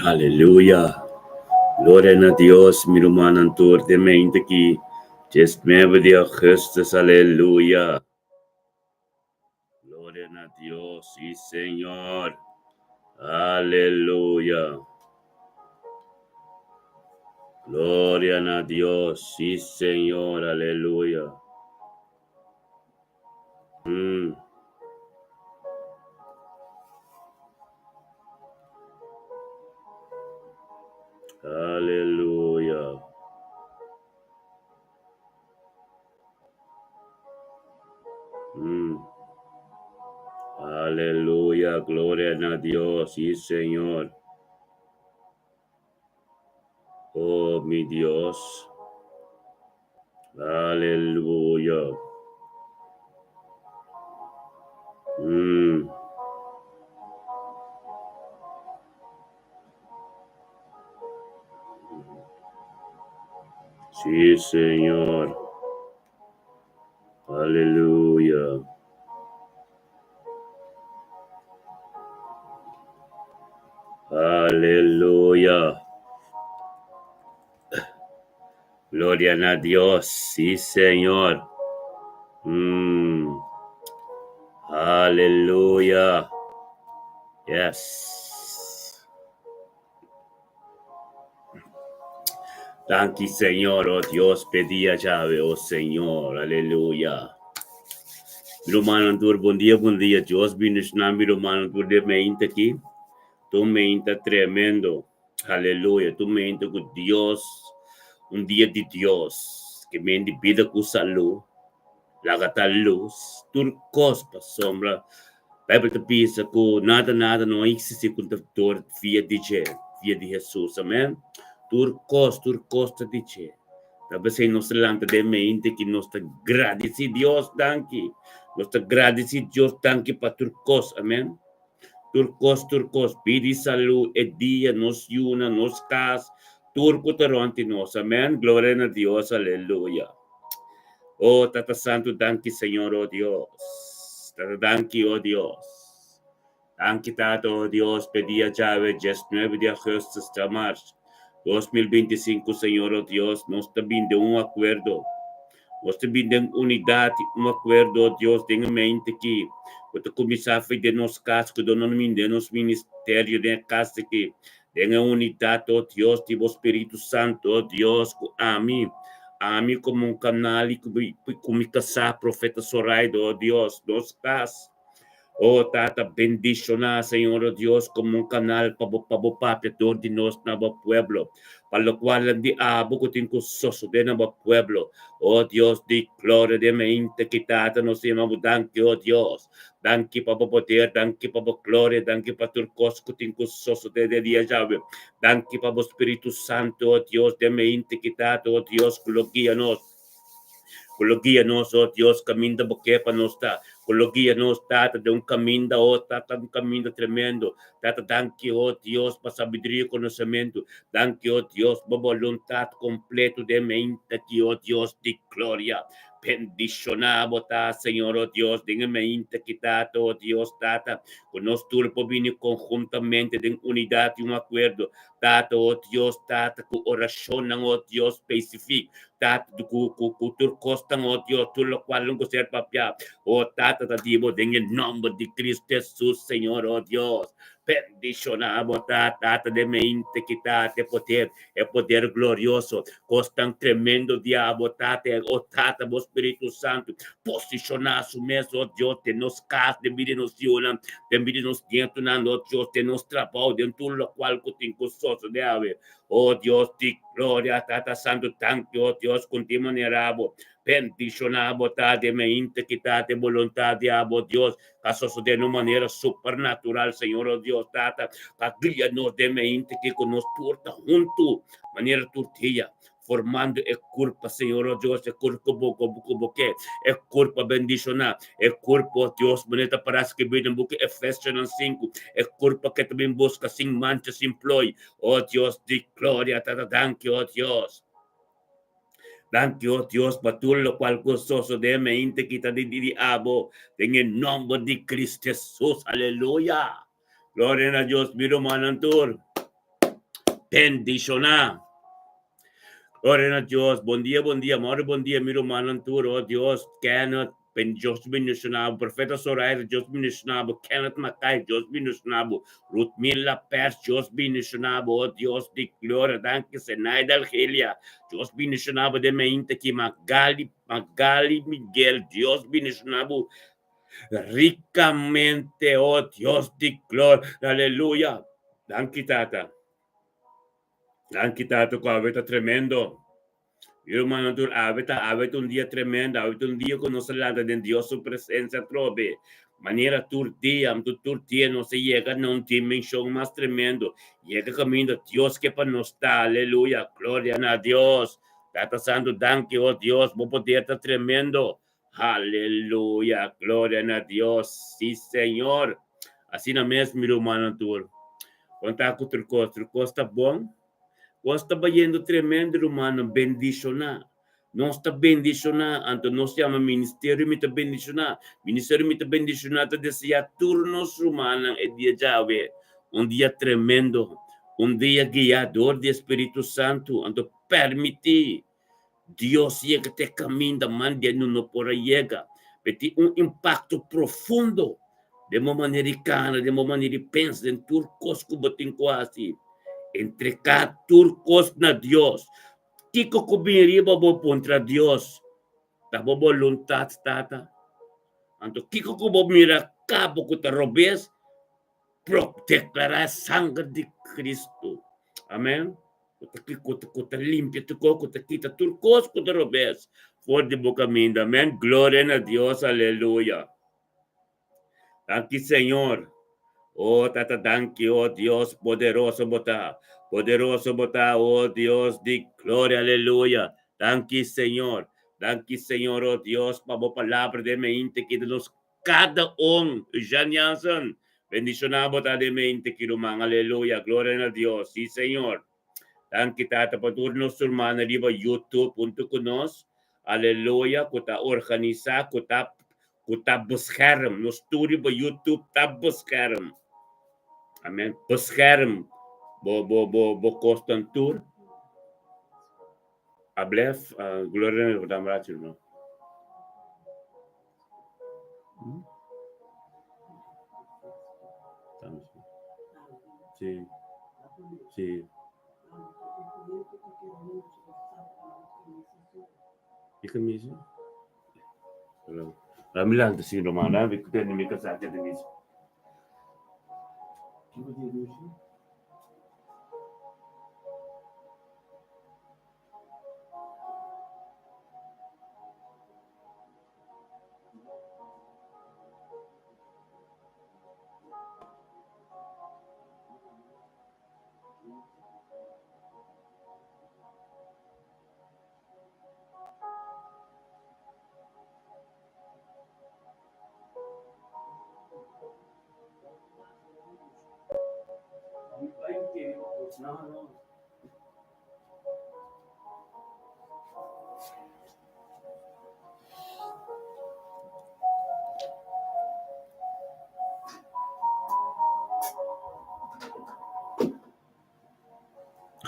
Aleluya. Gloria a Dios, mi hermano Antur, de mente aquí. Just me a Jesús, aleluya. Gloria a Dios, sí, Señor. Aleluya. Gloria a Dios, sí, Señor, aleluya. Aleluya. Aleluya, gloria a Dios, sí, Señor. Oh, mi Dios. Aleluya. Sí, Señor. Aleluya. Aleluya. Gloria a Dios. Sí, Señor. Aleluya. Yes. Thank you, Señor. Oh Dios, pedía llave, oh Señor. Aleluya. Mi hermano Antur, bom dia. Dios bendiga mi hermano Antur de mente aqui. Tu mente tremendo. Aleluya. Tu mente con Dios. Un día de Dios. Que me vida con salud. Lagata luz. Turcos pa sombra. Bible te pisa ko nada não existe com dor via de Jesus. Amém? Turcos te dice. Talvez em nossa lanta de mente que nós te agradece Deus, danke. Nós te agradece Deus, danke para turcos. Amém? Turcos, pedi saúde, e dia, nos una, nos cas, turco terante nos, amém? Glória a Deus, aleluia. Oh, Tata Santo, danke, Senhor, oh Deus. Tata, danke, oh Deus. Danke, Tata, oh Deus, pedia llave, just 9 de agosto de março 2025, Senhor, oh Deus, nós também de acordo. Nós também de unidade, acordo, oh Deus, tem em mente que quando começar a fazer nosso caso, quando não de nosso ministério, de casa que tem unidade, oh Deus, de Espírito Santo, oh Deus, amém. Amém como canal e comunicação, profeta Soraido, oh Deus, nos casos. Oh, Tata, bendiciona, Señor, oh Dios, como canal para papiador de nuestro pueblo, para lo cual el diablo que tengo soso de nuestro pueblo. Oh Dios, di gloria de mente que Tata nos llamamos, danke, oh Dios, danke para poder, danke para gloria, danke para tu cosa que tengo soso de día llave, danke para Espíritu Santo, oh Dios, de mente que Tata, oh Dios, que lo guía nos. Guía-nos, oh Deus, caminho da boquepa nos está. Guia-nos, Tata, de caminho, oh Tata, caminho tremendo. Tata, danke, oh Deus, para sabedoria e conhecimento. Danke, oh Deus, para vontade completo de mente, que, oh Deus, de glória. Bendicionamos, tá, Senhor, oh Deus, de mente que Tata, oh Deus, Tata, conosco tudo vir conjuntamente em unidade e acordo. Tata, oh Deus, Tata, com oração, oh Deus, específico. Tata kultur kostang o Dios tu lo cual lo ser papia o Tata tativo en el nombre de Cristo Jesús Señor oh Dios bendicionamos Tata de mente que Tata poder el poder glorioso costan tremendo diabo Tata o Tata o Espíritu Santo posicionar su mesa oh Dios te nos cas de vida nos diona de vida nos dentro na oh Dios te nos trabalho dentro lo cual que tem costoso de ave oh Dios de gloria Tata Santo tanto oh Dios continua nerabo bendicionabo Tata de mente que Tata voluntad diabo Dios caso de una manera supernatural Señor oh Dios Tata guia nos de mente que con nos porta junto manera tortilla formando é culpa, Senhor, oh Deus, é culpa que é culpa bendicionar, é culpa, oh Deus, bonita parece que vem buque Efésios 5, é culpa que também busca sem mancha, sem ploi, oh Deus, de glória, tata, danke, oh Deus. Danke, oh Dios, por todo lo cual gozoso de mente quita de diabo, en el nombre de Cristo Jesús, aleluya. Gloria a Dios, mi hermano Antur. bendicionar. Gloria a Dios, buen día, amor, buen día, mi hermano Anturo, Dios, Kenneth, Dios bendicionado, Profeta Soraya, Dios bendicionado, Kenneth Mackay, Dios bendicionado, Ruth Milla Pers, Dios bendicionado, oh Dios de gloria, danke, Zenaida Argelia, Dios bendicionado, de mente que Magali Miguel, Dios bendicionado, ricamente, oh Dios de gloria, aleluya, danke, Tata. Danke, Tato, avete tremendo. Hermano, avete un día tremendo, avete un día con nuestra landa de Dios su presencia trove. Manera tu día no se llega a una dimensión más tremendo. Llega camino Dios que para nos está, aleluya, gloria a Dios. Tata Santo, danke, oh Dios, vos poder estar tremendo. Aleluya, gloria a Dios, sí, Señor. Así no es, mi hermano, tú. Conta com o turco está bom. Está yendo tremendo, hermano, bendicionar. Não está bendicionar, então nós chama ministério me bendicionar. Ministério me bendicionar, está desejar turnos humanos e dia jave. Dia tremendo, dia guiador do Espírito Santo, então permitir Deus chega até caminho da manda não por chega. Tem impacto profundo de uma maneira americana, de uma maneira pensa em turcos que botem quase. Entregar turcos na Dios. Kiko kubiriba bo contra Dios. Tabo voluntad tata. Anto kiko kubo mira cabo kuta robes. Declarar sangue de Cristo. Amém? Kuta limpia tu kuta kita turcos kuta robes. For de boca minda. Amém? Glória a Deus. Aleluia. Aqui, Senhor. Oh, tata, danke, oh Dios, poderoso bota, oh Dios, de gloria, aleluya. Danke, Señor, oh Dios, para la palabra de mente que nos cada Janjanson, bendicionado de mente que man, aleluya, gloria a Dios, sí, Señor. Danke, tata, por turnos hermanos, arriba youtube.com, aleluya, kuta organiza, kuta bescherm, no studio bij YouTube, tab bescherm. Amen. Bescherm. Bo Constantur. Ablef, gloria a Dios, no. Sí. Sí. ¿Y camisa? La Milan de Sino Mana, vi que mi casa de mis. No.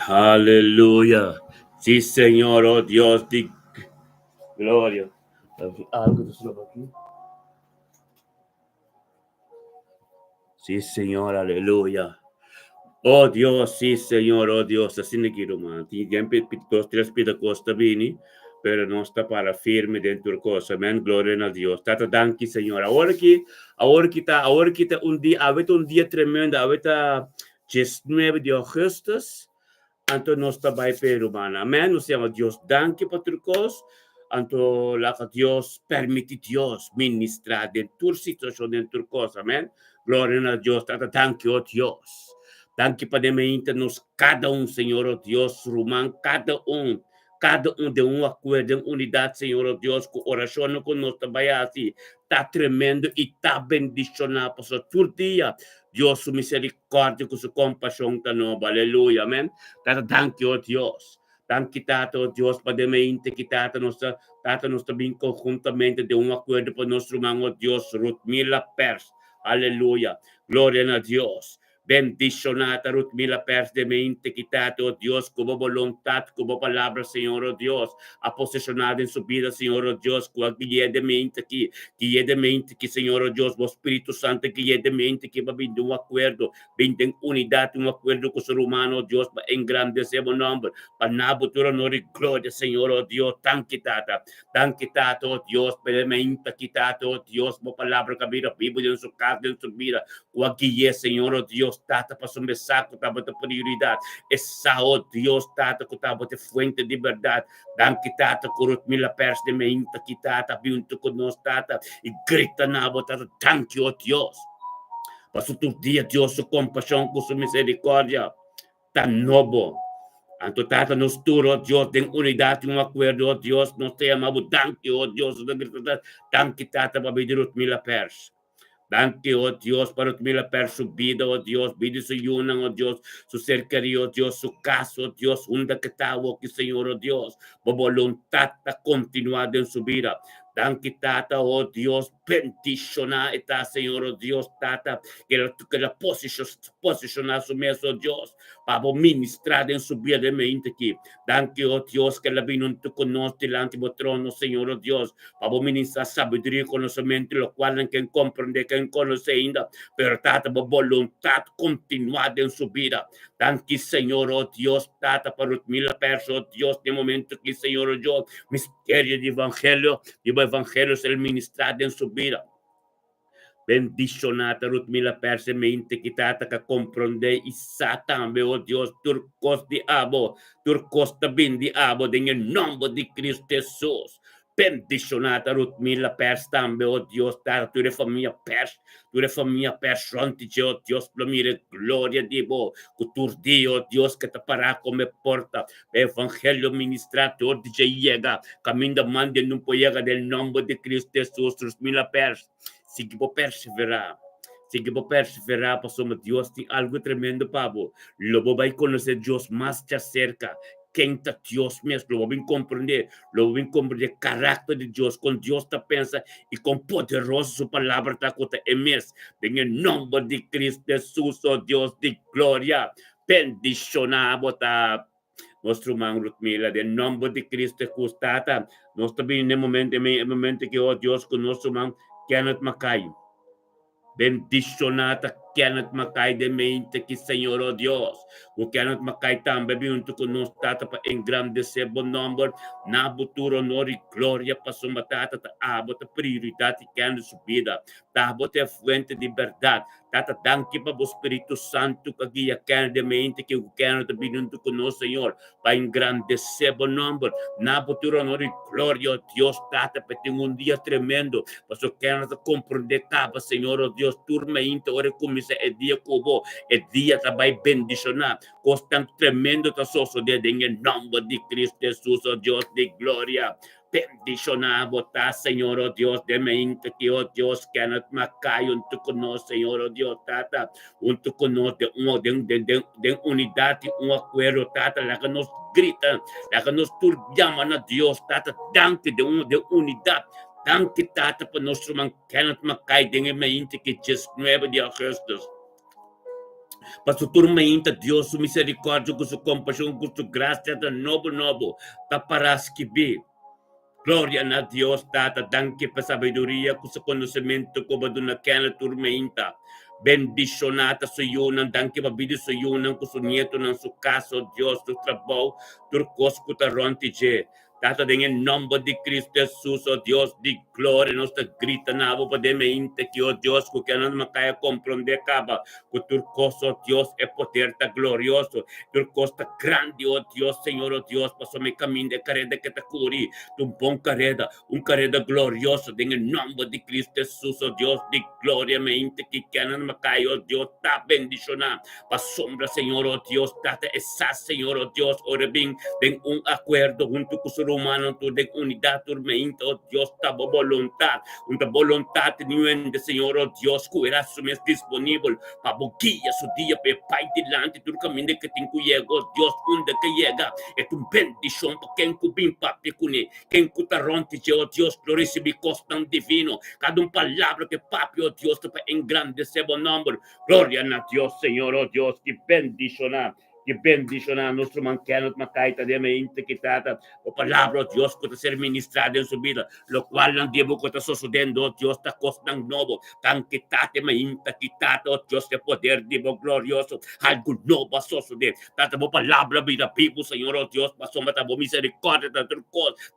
Aleluya. Sí, Señor, oh Dios, de gloria. Algo de solo aquí. Sí, Señor, aleluya. Oh Dios, sí, Señor, oh Dios, así no quiero más. Tiene dos, tres costa vini, pero no está para firme dentro de cosa. Amén, gloria a Dios. Tata, danke, Señor. Ahora que un día tremendo, ahorita 19 de agosto, anto no está by Perú, man. Amén, nos llama Dios, danke, patrocos. Anto la que Dios permite Dios ministrar de tu situación, de tu cosa. Amén, gloria a Dios. Tata, danke, oh Dios. Danke para nos cada Senhor, oh Deus, Román, cada de acordo, em unidade, Senhor, oh Deus, com oração conosco também assim, tá tremendo e tá bendicionado, pastor, todo dia, Deus, sua misericórdia, com sua compaixão, tá nova, aleluia, amém, tata, danke, oh Deus, danke, tata, oh Deus, para mente que tata, nós também conjuntamente de acordo para nosso irmão, oh Deus, Ruth Milla Pers, aleluia, glória a Deus. Bendicionada Ruth Mila Pers de mente quitate, oh Dios, como voluntad, como palabra, Señor, oh Dios, a posicionar en su vida, Señor, oh Dios, cual guía de mente que de mente que, Señor, oh Dios, o Espíritu Santo, guía de mente que va a venir un acuerdo, venir en unidad, un acuerdo con su humano, oh Dios, para engrandecer su nombre, para nada, tu honor y gloria, Señor, oh Dios, tan quitata, oh Dios, pero mente quitate, oh Dios, por palabra que vida, vive en su casa, en su vida, cual guía, Señor, oh Dios, tata, para su mensaje, tata, prioridad, esa, oh Dios, tata, tata, fuente de verdad, dan quitata, curut mila pers de mente quitata, junto con nos, tata, y grita na, tata, thank you, oh Dios, para tu día, Dios, su compasión, con su misericordia, tan noble. Anto tata nos turo, Dios, en unidad, en un acuerdo, oh Dios, nos te amamos, thank you, oh Dios, thank you, tata, para pedir mila pers. Thank you, oh Dios, para mila per su vida, oh Dios, vida su yunan, oh Dios, su ser querido, oh Dios, su caso, oh Dios, hunda que tawo, que Señor, oh Dios, por voluntad continuada en su vida. Thank you, tata, oh Dios, bendicionar está, Señor, oh Dios, tata, que la posicionar su mesa, oh Dios, para ministrar en su vida de mente aquí. Thank you, oh Dios, que la vino en tu conoce delante del trono, Señor, oh Dios, para ministrar sabiduría y conocimiento, lo cual en quien comprende, quien conoce ainda, pero tata, por voluntad continuada en su vida. Thank you, Señor, oh Dios, tata, para mil personas, oh Dios, de momento que, Señor, oh Dios, misterio de evangelio es el ministrado en su vida. Bendicionata Ruth mila perse mente kitata ka comprende isatan be oh Dios turcos di abo turcos tabin di abo en el nombre de Cristo Jesús. Bendicionata Ruth mila pers tambe oh Dios tata tu familia pers ronti oh Dios plomire gloria di bo kutur di oh Dios que te para come porta evangelio ministrato di llega caminda mande non può llega del nombre de Cristo Jesús Ruth mila pers. Si que vou perseverar, pastor, Dios tiene algo tremendo, Pablo. Lo voy a conocer Dios más de cerca. Quem está Dios mesmo, lo voy a comprender el carácter de Dios, con Dios te pensa y con poderoso su palabra está contra mes. En el nombre de Cristo Jesús, oh Dios de gloria, bendicionado ta nuestro hermano Rutmila, del nombre de Cristo Jesús, tata, nos también en el momento que, oh Dios, con nuestro hermano Kenneth Mackay. Bendicionata Kenneth Mackay de mente que Señor, oh Dios. O Kenneth Mackay también junto con nos tata para engrandecer buen nombre. Na futuro honor y gloria para su matata ta abota prioridad y que en su vida. Ta abota fuente de verdad. Tata danke para o Espírito Santo que guia Kenneth de mente que o Kenneth também junto con nos Señor. Para engrandecer buen nombre. Na futuro honor y gloria, oh Dios, tata para ter un día tremendo. Para su Kenneth comprender capa, Señor, oh Dios, turma inte, ora começa el día cubo, el día trabalho bendicionar, constante tremendo tasoso de en el nombre de Cristo Jesús, oh Dios de gloria. Bendicionar, botar, Señor, oh Dios, de mente que, oh Dios, que no me cae junto con nosotros, Señor, oh Dios, tata, junto con nosotros, de unidad y un acuerdo, tata, la que nos gritan, la que nos llaman a Dios, tata, danke de unidad. Danke, tata, para nuestro man Kenneth Mackay, de mente que 19 de agosto. Para su turmenta, Dios, su misericordia, con su compasión, con su gracia, de novo, taparás que ve. Gloria a Dios, tata, danke para sabiduría, con su conocimiento, como de una cana turmenta. Bendicionata su yunan, danke para vida su yunan, con su nieto, en su caso, Dios, su trabajo, turcos, cutaronte, Tata, en el nombre de Cristo Jesús, oh Dios de gloria, nos grita nabo para de mente que, oh Dios, que no me cae comprender caba, que tu cosa, oh Dios, es poder tan glorioso, tu cosa grande, oh Dios, Señor, oh Dios, pasó mi camino de carrera que te curi, tu bon carrera, un carrera glorioso, en el nombre de Cristo Jesús, oh Dios de gloria, mente que no me cae, oh Dios, ta bendicionar, pa sombra, Señor, oh Dios, tata esa, Señor, oh Dios, ora bien, en un acuerdo junto con su ser humano, tu de unidad, tu mente, oh Dios, ta voluntad, una voluntad nueva, Señor, oh Dios, que era su mes disponible, para guía su día, pe pai delante, tu camino que te llega, oh Dios, donde que llega, es un bendición, para quien cubin papi cune, quien cutaronte, oh Dios, gloria se costan divino, cada un palabra que papi, oh Dios, te engrandecer buen nombre, gloria a Dios, Señor, oh Dios, que bendición. Que bendición a nuestro mancano, macaita de mente quitata, o palabra, oh Dios, que ser ministrada en su vida, lo cual no debo que está sucediendo, oh Dios, está costando nuevo, tan quitate, mente quitata, oh Dios, de poder, divo glorioso, algo nuevo sucede, tata bo palabra, vida vivo, Señor, oh Dios, pasó mata bo misericordia,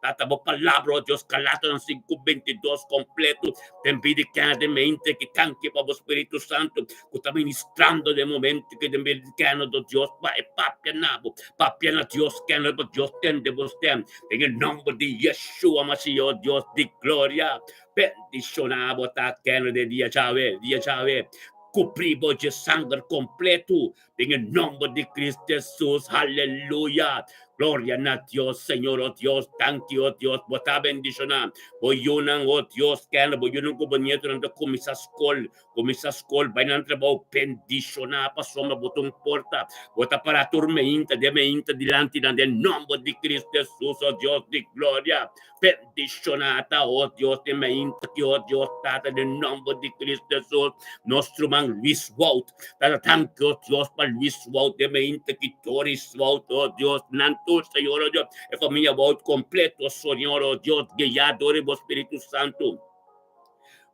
tata bo palabra, oh Dios, calata en 5:22 completo, te pide que de mente que canque para el Espíritu Santo, que está ministrando de momento que de medicano, oh Dios, papia na Dios, que no Dios tende vostem, en el nombre de Yeshua Mashiach, Dios de gloria, bendicionado ta que no de dia chave, cupribo de sangre completo, en el nombre de Cristo Jesús, aleluya. Gloria a Dios, Señor, oh Dios, thank you, oh Dios, bota bendición. Boyunan, oh Dios, que boyunan ko banyeto ng komisa skol, bainan trabaho, bendición, pasoma, botong porta, bota para turmeinta, de meinta, delante del nombre de Cristo Jesús, oh Dios de gloria, bendicionata, oh Dios, de meinta, que oh Dios, tata, del nombre de Cristo Jesús, nuestro man Luis Wout, tata, thank you, oh Dios, para Luis Wout, de meinta, que Toris Wout, oh Dios, nanto, Señor, oh Dios, familia Wout completo, Señor, oh Dios, guiado por Espíritu Santo.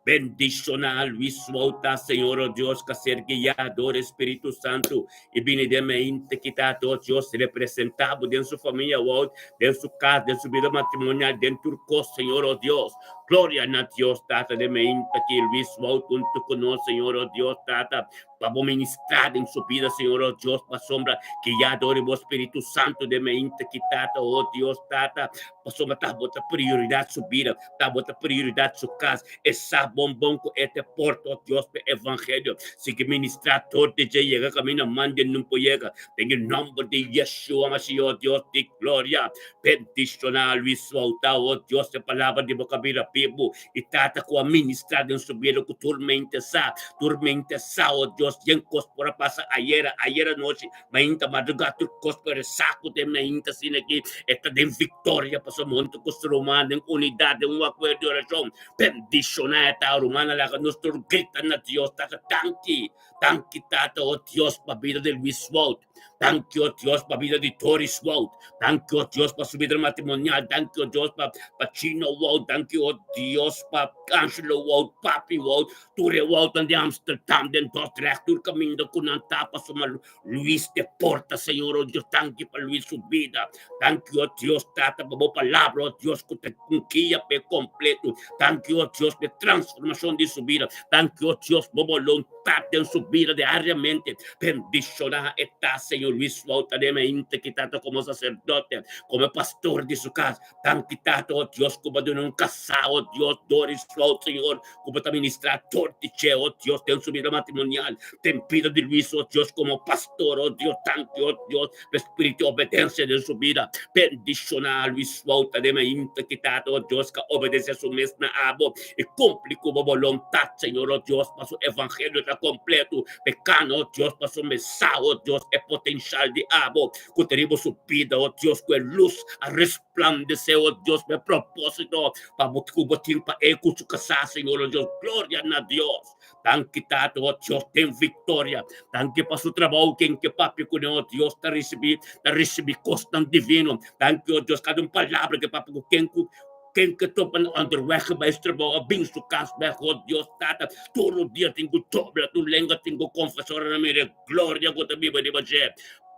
Bendición a Luis Wauta, Señor, oh Dios, que ser guiador, Espíritu Santo, y viene de mente quitado, oh Dios, representado dentro de su familia, dentro de su casa, dentro de su vida matrimonial, dentro de tu Señor, oh Dios. Gloria a Dios, Tata, de mente que Luis Wauta, junto con nosotros, Señor, oh Dios, Tata, para ministrar en su vida, Señor, oh Dios, para sombra, guiador, el Espíritu Santo, de mente quitado, oh Dios, Tata, para sombra, bota prioridad su vida, bota prioridad su casa, esa bombom ko este porto Dios pe evangelio si que ministrar todo de llega camino mande no llega en el nombre de Yeshua Mashiach Dios de gloria bendición a Luis Wauta oh Dios de palabra de boca vida pibu y trata con ministrar en su vida que tormenta sa oh Dios y en cospora pasa ayer noche mainta madrugada tu cospora saco de mainta sin aquí esta de victoria pasó monto costromando en unidad de un acuerdo de oración bendición a rumana la nuestro grita na Dios tanki tata oh Dios para vida de Luis Wout tanki oh Dios para vida de Toris Wout tanki oh Dios para su vida matrimonial tanki oh Dios para Chino Wout tanki oh Dios para Angelo Wout Papi Wout Ture Wout de Amsterdam den Dordrecht tur camino con antapa soma Luis de Porta Señor oh Dios tanki para Luis su vida tanki oh Dios tata para palabra oh Dios que te conquilla pe completo tanki oh Dios de transformación de su vida. Thank you, Dios, por voluntad en su vida diariamente. Bendicionar está, Señor Luis Wauta de mente quitado como sacerdote, como pastor de su casa. Tan quitado, oh Dios, como de un casado, oh Dios, Doris Wauta, Señor, como administrador de Che, oh Dios, en su vida matrimonial. Te pido de Luis, oh Dios, como pastor, oh Dios, tanto, oh Dios, espíritu de obediencia de su vida. Bendicionar Luis Wauta de mente quitado, oh Dios, que obedece a su mesma abo y cumple como voluntad, Señor, oh Dios, para su evangelio está completo, pecado, oh Dios, para su mensaje, oh Dios, es potencial de abo, que tenemos su vida, oh Dios, que luz a resplandecer, oh Dios, de propósito, para botir para eco su casa, Señor, oh Dios, gloria a Dios, tan quitado, oh Dios, ten victoria, tan que para su trabajo, quien que papi, con oh Dios, te recibir costan divino, tan que, oh Dios, cada una palabra que papi, quem que topan onderweg geweest terwijl bing su cas bij God Dios tata todo dia tengo tobla tu lengua tengo confesor na mire gloria go te biba de baje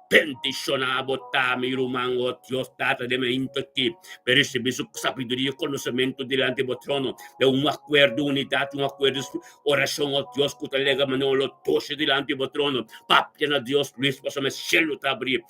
bendicionado mi rumango Dios tata de mente aquí per recibir su sabiduría y conocimiento delante del trono de un acuerdo unidad un acuerdo oración oh Dios que te lega manolo toche delante del trono papi na Dios Luis pasame cielo te abrir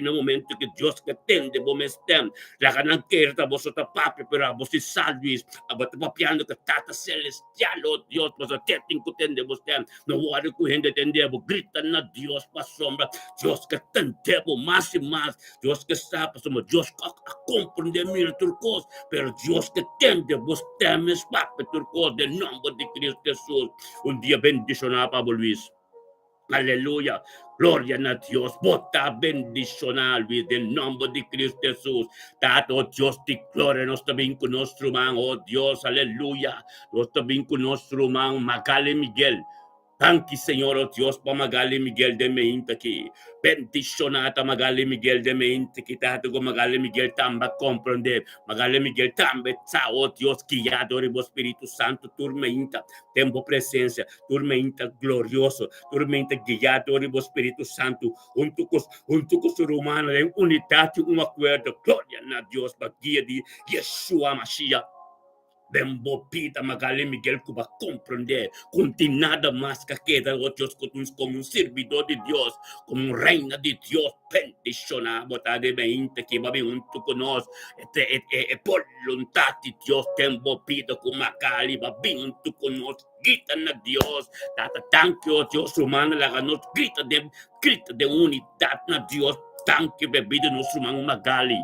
no momento que Dios que tende bom estem la ganan que vos otra papi pero vos si salvis abate papiando que tata celestial oh Dios vos te tende vos tem no guardo que gente tende grita na Dios pa sombra Dios, que tentemos más y más. Dios, que sabe, somos Dios, que comprende mira turcos, pero Dios, que tende, vos temes, papi, turcos, de nombre de Cristo Jesús. Un día bendicionado, Pablo Luis. Aleluya. Gloria a Dios. Bota bendicional Luis del nombre de Cristo Jesús. Tato Dios te gloria. Nos también con nuestro man. Oh Dios. Aleluya. Nos también con nuestro man. Magali Miguel. Thank you, Señor, oh Dios, para Magali Miguel de Meinta aquí. Bendicionata Magali Miguel de Meinta aquí. Tato con Magali Miguel tamba comprende. Magali Miguel tambe ta, oh Dios, guiado por Espíritu Santo, turmeinta, tempo presencia, turmeinta glorioso, turmeinta guiado por Espíritu Santo, junto con su humano, en unidad y un acuerdo. Gloria a Dios, para guía de Yeshua Mashiach. Bembopita Magali Miguel Cuba comprender con nada más que queda, oh Dios, como un servidor de Dios, como un reina de Dios, bendicionado, de mente que va bien junto con nosotros, por voluntad de Dios, Bembopita con Magali, va bien junto con nosotros, gritan a Dios, thank you, oh Dios, humano, la ganó, grita de unidad, na Dios, thank you, bebida, nuestro humano Magali.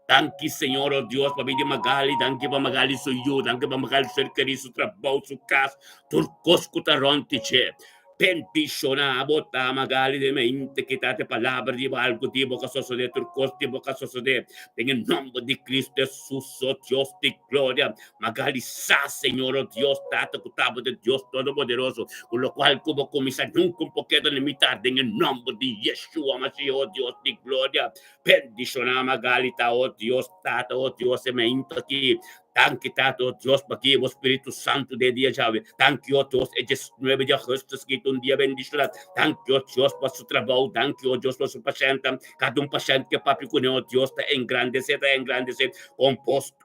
Thank you, Señor, oh Dios, para de Magali, thank you, para Magali, su ayuda, thank you, para Magali, su querido, su trabajo, su casa, turcos, cutarontiche. Bendicionar, bota Magali de mente, que te palabra de algo, de boca soso de turcos, de boca soso de, en el nombre de Cristo Jesús, oh Dios de gloria. Magali, sa, Señor, oh Dios, tata, cutabo de Dios Todopoderoso, con lo cual, como comisa, nunca un poquito limitado, en el nombre de Yeshua, Mashiach, oh Dios de gloria. Bendicionar, Magali, ta, oh Dios, tata, oh Dios, se me inta aquí. Thank you, Tato, Dios, porque o Espíritu Santo de dia chave. Thank you, Dios, é 19 de agosto, que um dia bendicionado. Thank you, Dios, por seu trabalho. Thank you, Dios, por seu paciente. Cada paciente que papi com o Dios está engrandecer,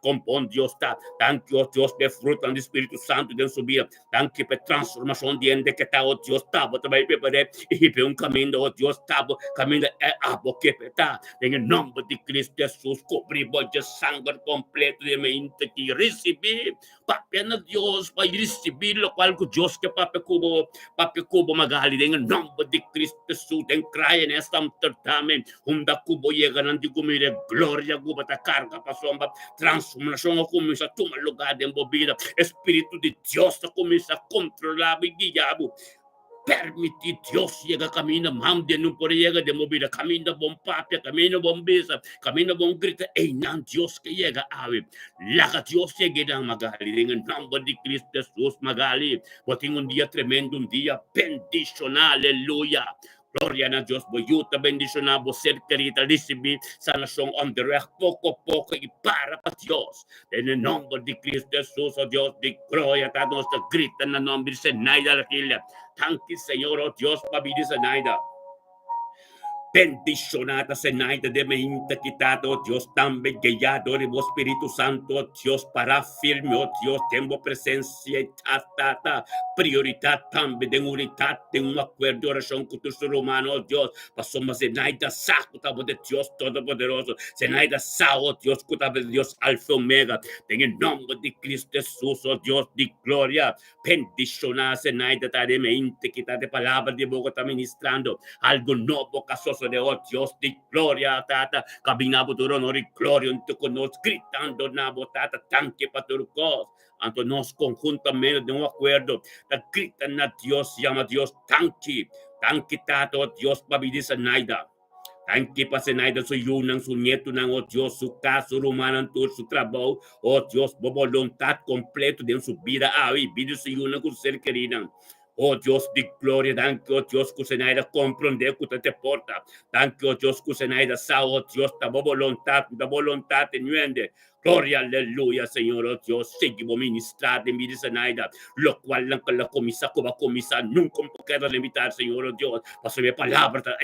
compõe Dios está. Thank you, Dios, de fruto do Espírito Santo de subir. Thank you, por transformação de ende que está, o Dios, está, também preparei e por caminho, o Dios, está, caminho é a boca que está. Em nome de Cristo Jesus, cobrir de sangue completo de mente. Y recibir, papi na Dios, para recibir lo cual Dios que papi kubo Magali, en el nombre de Cristo Jesús, en cry en esta certamen, hunda kubo llega nanti kumire gloria kubo ta carga pasomba, transformación comienza a tomar lugar en bobida, Espíritu de Dios comienza a controlar y guiar. Permite Dios llega camina mam de no por llega de movida camina bom papia camina bom bisa camina bom grita nan Dios que llega ave laga Dios llega Magali en el nombre de Cristo Jesús Magali botin un día tremendo un día bendicional aleluya. Gloria a Dios, boyuta bendicionar, vos ser querida, recibir sanación on the rest, poco a poco y para Dios. En el nombre de Cristo Jesús, oh Dios, de gloria, a nuestra grita en el nombre de Senaida la Gila. Thank you, Señor, oh Dios, para vivir Senaida. Bendicionada Senaida de mente quitado, oh Dios, tan bellado, oh Espíritu Santo, oh Dios, para firme, oh Dios, tengo presencia y tata, prioridad también de unidad, de un acuerdo, oración con tu ser humano, oh Dios, pasamos Senaida, saco, de Dios Todopoderoso, Senaida, sao, oh Dios, de Dios, Alfa Omega, en el nombre de Cristo Jesús, oh Dios, de gloria, bendicionada Senaida, de mente quitado, de palabra de boca, está ministrando, algo nuevo, casoso de oh Dios de gloria, tata, caminabo tu honor y gloria en tu conos, gritando nabo, tata, tanque para tu cos, ante nos conjuntamente de un acuerdo, gritan a Dios, llama a Dios, tanque, tata, oh Dios, para vivir Senaida. Tanque para Senaida, su yunang, su nieto, oh Dios, su casa, su rumano, su trabajo, oh Dios, voluntad completa de su vida, vida su yunang, con ser querida. Oh Dios de gloria, danke, oh Dios, que Senaida comprende que te porta. Danke, oh Dios, que Senaida sa, oh Dios, da voluntad en nuende. Gloria, aleluya, Señor, oh Dios, seguimos ministrando en mi Senaida, lo cual la comisa, como comisa, nunca puedo limitar, Señor, oh Dios, paso mi palabra,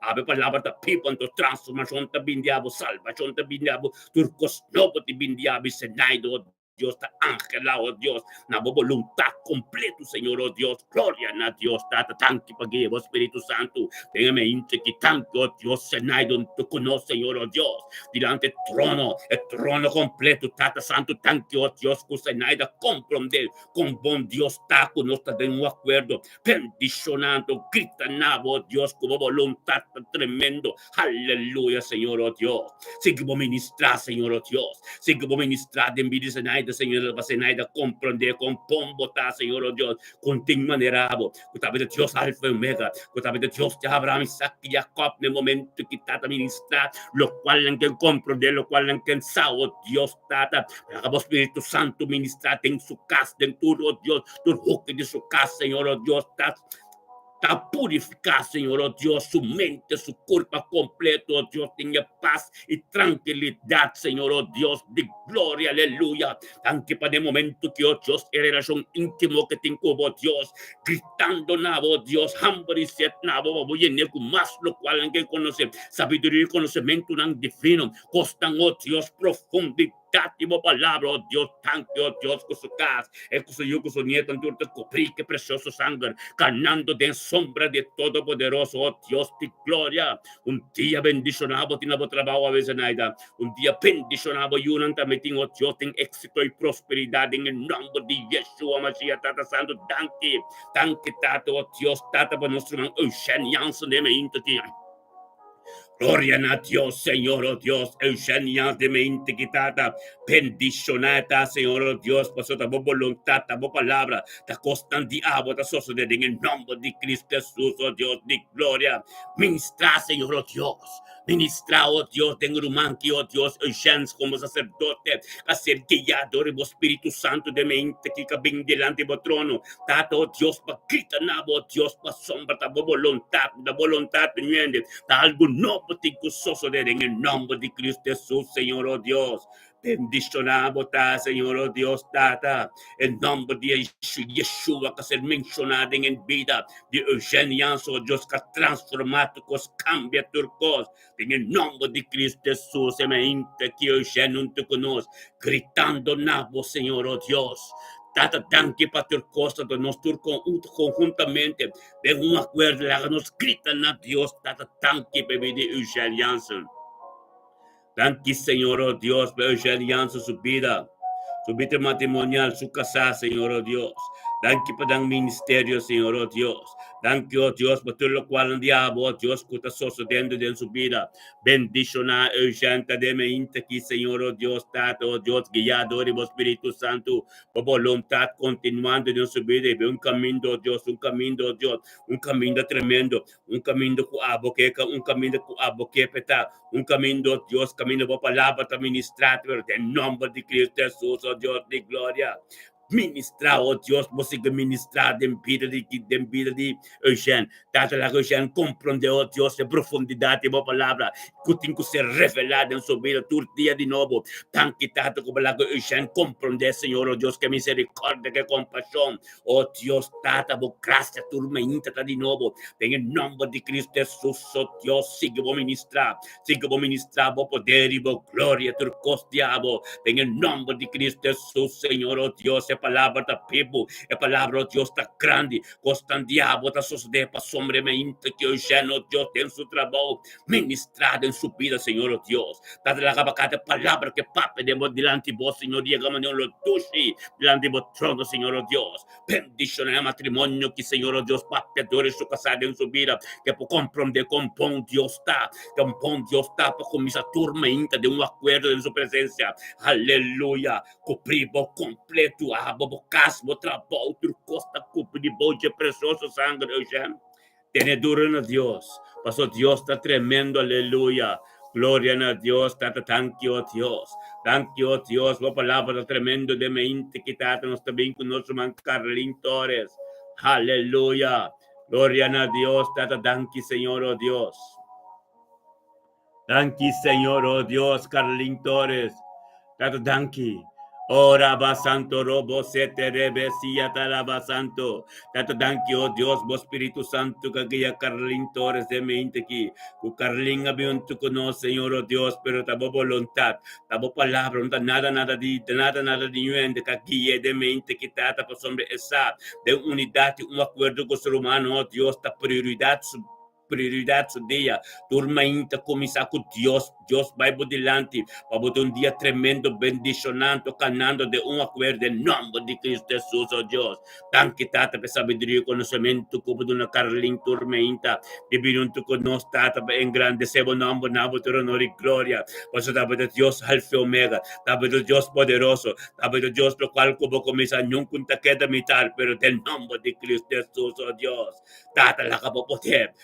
abre palabra, people, tu transformación, te bindiabo, salvación, te bindiabo, turcos, no te bindiabo, Senaida, Dios, ta ángela, oh Dios, na voluntad completo, Señor, oh Dios, gloria a Dios, tata, tanki pagi, oh Espíritu Santo, déjame inte que tanto, oh Dios, senai don tu conoce, Señor, oh Dios, delante el trono completo, tata santo, tanki, oh Dios, que senai da comprender, con buen Dios, taco, no está de un acuerdo, bendicionando, grita, oh Dios, como voluntad tremendo, aleluya, Señor, oh Dios, sigue a ministrar, Señor, oh Dios, sigue a ministrar de envidia, Señor, va a senai da comprender, con pombo, Señor, oh Dios, contigo maneirado, que Dios alfa y omega, que Dios de Abraham, Isaac y Jacob, en el momento que está ministrar, lo cual en que comprender, lo cual en que sao, Dios, tata, hagamos Espíritu Santo ministrar en su casa, en tu, oh Dios, tu juque de su casa, Señor, oh Dios, está purificada, Señor, oh Dios, su mente, su cuerpo completo, oh Dios, tenga paz y tranquilidad, Señor, oh Dios, de gloria, aleluya. Aunque para el momento que, oh Dios, eres relación íntimo que tengo, oh Dios, gritando, oh Dios, hambre y sed, voy a negar más lo cual en que conoce, sabiduría y conocimiento tan divino, costan, oh Dios, profundidad. Tátimo palabra, oh Dios, tanto, oh Dios, con su casa, con su yugo, con su nieto, en tu coprí, que precioso sangre, ganando de sombra de Todopoderoso, oh Dios, de gloria. Un día bendicionado, tiene trabajo a veces, naida. Un día bendicionado, y un también, oh Dios, en éxito y prosperidad, en el nombre de Yeshua, Mashiach, Tata Santo, tanque, Tata, oh Dios, Tata, por nuestro hermano, Eugenianzo, de me intoquía. Gloria a Dios, Señor, oh Dios, Eugenia de mente quitada, bendicionada, Señor, oh Dios, por su voluntad, tu palabra, ta costan diablo, ta suceder en el nombre de Cristo Jesús, oh Dios, de gloria. Ministra, Señor, oh Dios. Ministra, oh Dios, en Rumanqui, oh Dios, Eugenia como sacerdote, a ser guiado por el Espíritu Santo de mente que caben delante del trono. Tata, oh Dios, para quitar, oh Dios, para sombra, ta voluntad, teniendo, ta algo no en el nombre de Cristo Jesús, Señor, oh Dios. Bendicionamos, Señor, oh Dios, Tata. El nombre de Yeshua que ser mencionado en vida de Eugenia, oh Dios, que transformado, que cambia tu cosa. En el nombre de Cristo Jesús, se me inte que Eugenia no te conoce, gritando, nabo, Señor, oh Dios. Tata, tanque para tu cosa, de nosotros conjuntamente, de un acuerdo, nos gritan a Dios, Tata, tanque, bebé de Eugenia. Tanque, Señor, oh Dios, para Eugenia, su vida matrimonial, su casa, Señor, oh Dios. Tanque para el ministerio, Señor, oh Dios. Tanque, oh Dios, por todo lo cual el diablo, oh Dios, que está sucediendo en su vida. Bendicionar, Eugenia, de me aquí, Señor, oh Dios, Tata, oh Dios, guiado por el Espíritu Santo, por voluntad, continuando en su vida, un camino, oh Dios, un camino tremendo, un camino que aboqueca, un camino que aboquepeta, un camino, oh Dios, camino por palabra administrativa, en nombre de Cristo Jesús, oh Dios de gloria. Ministrar, oh Dios, você que ministrar de vida de Eugênio. Tata la Eugênio compreender, oh Deus, a profundidade da palavra, que tem que ser revelada em sua vida todo dia de novo. Tanque, Tata, como la Eugênio compreender, Senhor, oh Deus, que misericórdia, que compaixão. Oh Deus, Tata, por graça, turma íntegra de novo. Em nome de Cristo Jesus, oh Deus, siga vou ministrar, por poder e por glória, por costo diabo. Em nome de Cristo Jesus, Senhor, oh Deus, a palavra da Bíblia, a palavra, oh Deus, está grande, costan diabo, está sucedendo para sombremente que Eugênio, oh Deus, tem seu trabalho ministrado em sua vida, Senhor, oh Deus. Dada la cada palavra que pedimos delante de vos, Senhor, llegamos a lo tuyo, delante de vos trono, Senhor, oh Deus. Bendición el matrimonio que, Senhor, oh Deus, papedores su casada en su vida, que por comprender con bom Dios está, para começar a turma de um acordo em sua presença. Aleluia. Cobribo completo, abo casbo, trabalho, costa, cubribo de precioso sangue, Eugênio. Tenedura na Deus. Pastor, Deus está tremendo, aleluia. Gloria a Dios, Tata, thank you, Dios. Thank you, Dios. La palabra tremendo de mente que Tata nos está bien con nuestro man Carlín Torres. Aleluya. Gloria a Dios, Tata, thank you, Señor, oh Dios. Thank you, Señor, oh Dios, Carlín Torres. Tata, thank you. Ora basanto robo sete rebesia taraba santo. Tato thank you, oh Dios, bo Espíritu Santo, kagaya Carlin Torres de mente ki. Ku Carlin abiun tu kono, Señor, oh Dios, pero tabo voluntad, tabo palabra, nada di yuende, kagiye de mente ki tata pa sombre esa, de unidad y un acuerdo con ser humano, oh Dios, ta prioridad su día, turma inta comisa con Dios vai delante, para un día tremendo, bendicionando, canando de un acuerdo en nombre de Cristo Jesús, oh Dios. Tanque tata per sabiduria e conoscimento, come una Carlin tormenta, di binunto con nos tata en grande sebo nombre, nabo tu honor y gloria. Pues daba de Dios alfa y omega, daba de Dios poderoso, daba de Dios lo cual como comienza nunca queda mitad, pero del nombre de Cristo Jesús, oh Dios. Tata la cabo poder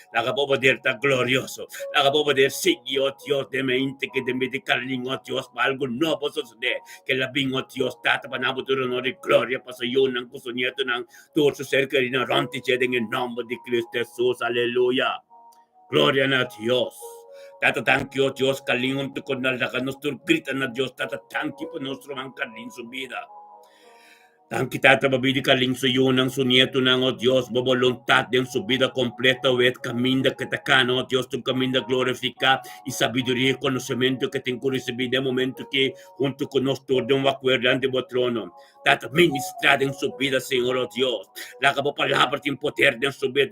tan glorioso, la cabo poder seguir, oh Dios, de mente que de me de Carlin, oh Dios, para algo no puedo suceder, que la bingo, oh Dios, tata para nabo tu honor y gloria, para yo nang kusunyeto nang turso cerca de naranti en el nombre de Cristo Jesús, aleluya. Gloria a Dios. Tata thank you, Dios, kalingon tu con la nuestro grita na Dios, tata thank you por nuestro man kalin su vida. Tan kitata babidi kaling sa iyo ng sunieto ng o Diyos, babaluntat din su vida completa wet kaminda katakano, o Diyos, tu kaminda glorifica y sabiduría y conocimiento que te incurre sa vida momento que junto con nosotros de un acuerdan de trono. Tata ministrada en su vida, Señor, oh Dios. La que palabra sin poder en su vida,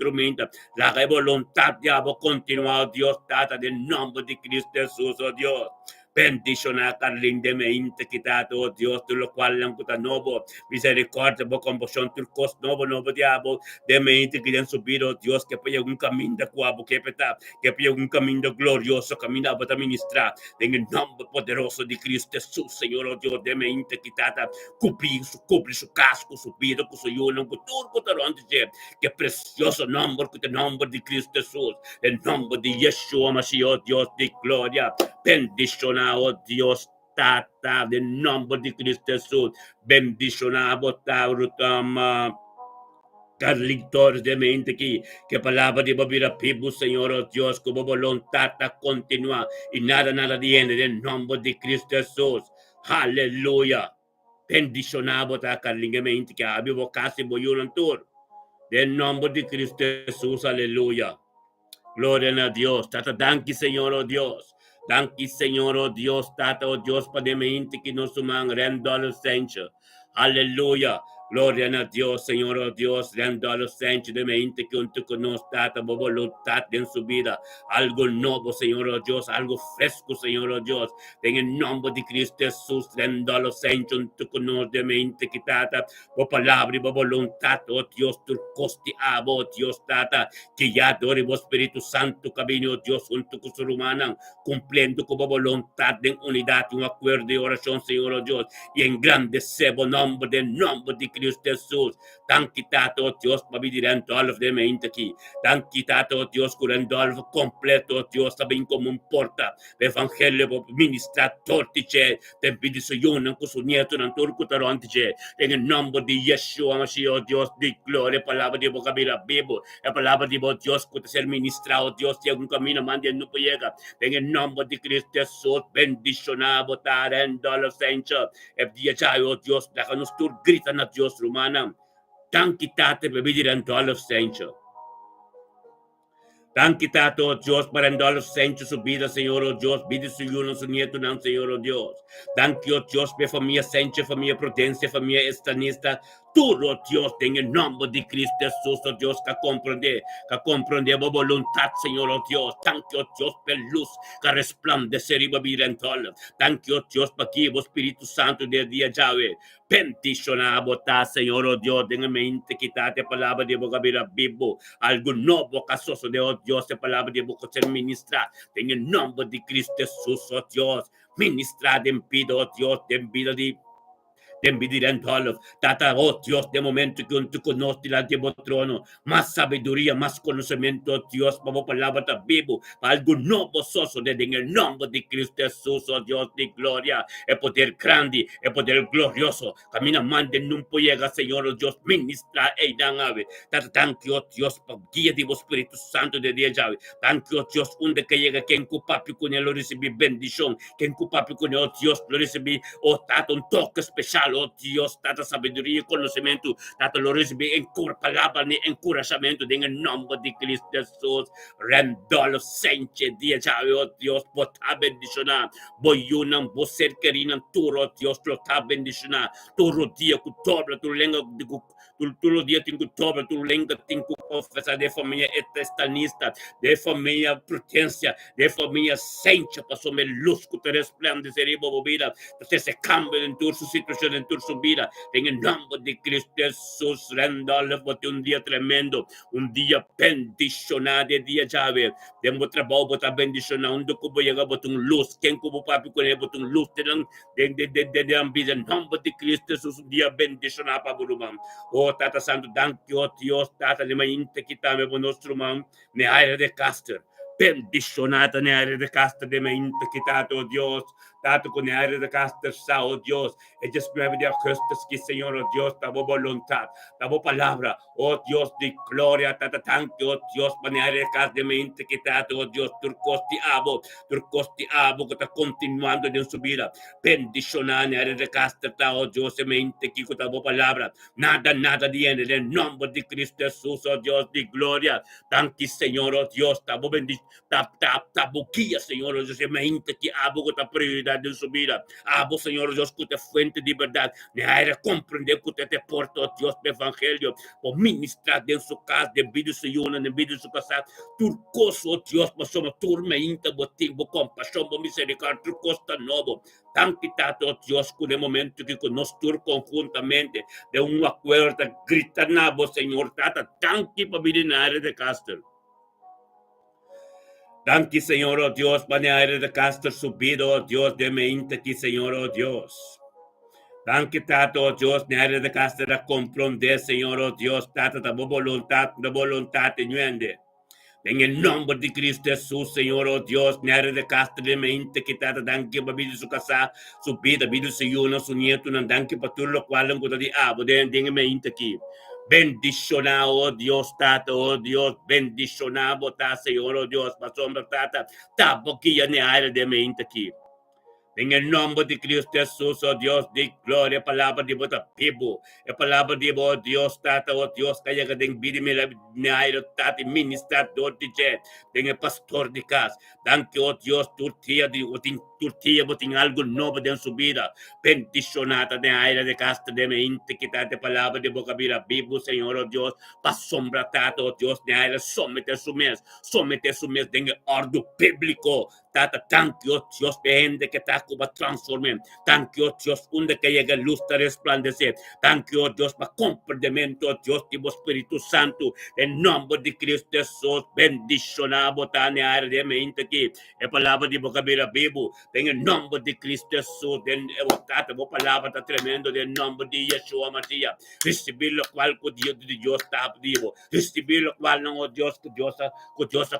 la que voluntad de abo continuar, Dios, tata, del nombre de Cristo Jesús, oh Dios. Bendición a Carlin de mente quitado, oh Dios, de lo cual la puta novo, misericordia, bo convocción, tu cost novo diabo, de mente que han subido, oh Dios, que pide un camino de cuabo, que pide un camino glorioso, camino para ministrar, en el nombre poderoso de Cristo Jesús, Señor, oh Dios, de mente quitada, cubrir su casco, su vida, con su yuno, con todo, que precioso nombre, que el nombre de Cristo Jesús, el nombre de Yeshua, Mashiach, Dios de gloria, bendicionado, Dios, tata, del nombre de Cristo Jesús, bendicionado, taurutama, Carlitos de mente que palabra de babira pibu, Señor, oh Dios, como voluntad continua y nada viene del nombre de Cristo Jesús, aleluya. Bendicionado ta carlingamente que abbiamo casi vogliono tour. Del nombre de Cristo Jesús, aleluya. Gloria a Dios. Tata, danki, Señor, oh Dios. Danki, Señor, oh Dios. Tata, oh Dios, para mente que nos suman rendolo sencho. Aleluya. Gloria a Dios, Señor, oh Dios, rendolo sencho de mente que junto con nos, Tata, voluntad en su vida. Algo nuevo, Señor, oh Dios, algo fresco, Señor, oh Dios. En el nombre de Cristo Jesús, rendolo sencho junto con nos de mente que, Tata, por palabra y por voluntad, oh Dios, tu costi abo, oh Dios, Tata, que ya adore vos Espíritu Santo, camino, oh Dios, junto con su humana, cumpliendo con voluntad en unidad, un acuerdo de oración, Señor, oh Dios, y en grande sebo nombre del nombre de Cristo Jesús, tan quitado, oh Dios, para vivir en todo de mente aquí, tan quitado, oh Dios, curando algo completo, oh Dios, también como importa, evangelio, ministrar tortice, te pide su yuna, con su nieto, en turco, tarontice, en el nombre de Yeshua, Mashiach, oh Dios, de gloria, palabra de boca, mira, vivo, la palabra de Dios, que ser ministrado, Dios, tiene un camino, mande, no llega, en el nombre de Cristo Jesús, bendicionado, tarendo los senchos, el día ya, oh Dios, déjanos tú, gritan a Dios, rumana, tan quítate, bebidir en todos los senchos. Tan quitado, oh Dios, para andar los senchos su vida, Señor, oh Dios, vida su uno, su nieto, no, Señor, oh Dios. Tan que, oh Dios, mi familia sencha, familia prudencia, familia estanista, tú, oh Dios, en el nombre de Cristo Jesús, oh Dios, que comprende la voluntad, Señor, oh Dios. Tan que, oh Dios, per luz, que resplandecer y vivir en todo. Tan que, oh Dios, para que, oh Espíritu Santo, de día Yahweh, bendicionado, Señor, oh Dios, en mente, quítate palabra de boca, mira, vivo, algo nuevo, casoso de, oh Dios, de palabra de boca, ser ministrar, en el nombre de Cristo Jesús, oh Dios, ministrar en vida, oh Dios, en vida de de envidia en todo. Tata, oh Dios, de momento que tú conoces delante de trono, más sabiduría, más conocimiento, oh Dios, para palabra de vivo, para algo nuevo soso, en el nombre de Cristo Jesús, oh Dios de gloria, el poder grande, el poder glorioso, camina mande nunca llega, Señor, oh Dios, ministra e dan ave. Tata, thank you, oh Dios, para guía de Espíritu Santo de Dios, ave. Thank you, oh Dios, donde que llega, quien cupapi con él, lo recibí bendición, quien cupapi con él, oh Dios, lo recibí, oh Tata, un toque especial, oh Dios, Tata, sabiduría y conocimiento, Tata, lo recibí en palabra ni encorajamiento, en el nombre de Cristo Jesús, rendolo, senche, Dios, oh Dios, bota bendicionar, voy una, vos ser querina, tu, oh Dios, lo está bendicionar, tu rodilla, tu dobra, tu lengua, tu rodilla, tu dobra, tu lengua, tu confesa de familia estanista, de familia potencia, de familia sencha, pasó me luz que te resplandecerá vida, entonces se cambia en tu su situación, en tu su vida, en el nombre de Cristo Jesús, rendale, bote un día tremendo, un día bendicionado, de día llave, de un trabajo, bota bendicionado, un docubo llega, bota un luz, quien como papi con él, bota un luz, de la vida, en nombre de Cristo Jesús, un día bendicionado para Burumam. Oh, Tata Santo, thank you, oh Dios, Tata, le mainte quitame por nuestro man, me aire de caster. Bendicionata ne aire de caster de mainte quitato, oh Dios, Tato con el aire de caster, oh Dios, ellos me de ajustes que Señor, oh Dios, tabo voluntad, tabo palabra, oh Dios de gloria, Tata, thank you, oh Dios, para el aire de caster de mainte quitato, oh Dios, turcosti abo, que está continuando en su vida, bendicionar ne aire de caster, oh Dios, de mainte que tabo palabra, nada viene, en el nombre de Cristo Jesús, oh Dios de gloria, thank you, Señor, oh Dios, tabo bendicionar, tabo guía, Señor, oh Dios, de mainte que abo, que está prioridad de su vida. Abo, Señor Dios, que te fuente de verdad. Ne aire comprender que te porta, oh Dios, de evangelio. Por ministrar de su casa, de vida su yuna, de vida su casa. Turcoso, oh Dios, mas somos turma inta, botivo, compasión, misericordia, turcosta novo. Tan quitado, oh Dios, que de momento que nos tur conjuntamente, de un acuerdo, grita nabo, Señor, tata, tan que para vivir en área de Castel. Danke, Señor, oh Dios, para aire de caster subido, oh Dios, de mente aquí, Señor, oh Dios. Danke, Tato, oh Dios, ne aire de caster a comprender, Señor, oh Dios, Tata, de voluntad, nuende. En el nombre de Cristo Jesús, Señor, oh Dios, ne aire de caster de mente que Tata, danke, para vivir su casa, su vida, su yuno, su nieto, danke, para todo lo cual, en cuanto de abo, de mente aquí. Bendicionado, oh Dios, Tata, oh Dios, bendicionado, Tata, Señor, oh Dios, pastor, Tata, tapoquilla ne aire de mente aquí. En el nombre de Cristo Jesús, oh Dios, de gloria, palabra de bota pibo, palabra de oh Dios, Tata, oh Dios, que haya que vida me aire, Tata, ministrar, dortiche, en el pastor de casa, danke, oh Dios, turtía, botin algo nuevo en su vida, bendicionada de aire de casta de mente, quitate palabra de boca vida, vivo, Señor, oh Dios, pa sombra, Tata, oh Dios, de aire, somete su mes, en el orden bíblico, Tata, thank you, Dios, de que está como transformar. Thank you, Dios, donde que llegue luz de resplandecer. Thank you, Dios, para comprendimiento, Dios, tipo Espíritu Santo, en nombre de Cristo Jesús, bendicionado, tan de mente aquí, en palabra de boca vivo, en el nombre de Cristo Jesús, en Tata, palabra está tremendo, en nombre de Yeshua Matías, recibir lo cual Dios está vivo, recibir lo cual no, Dios, que Dios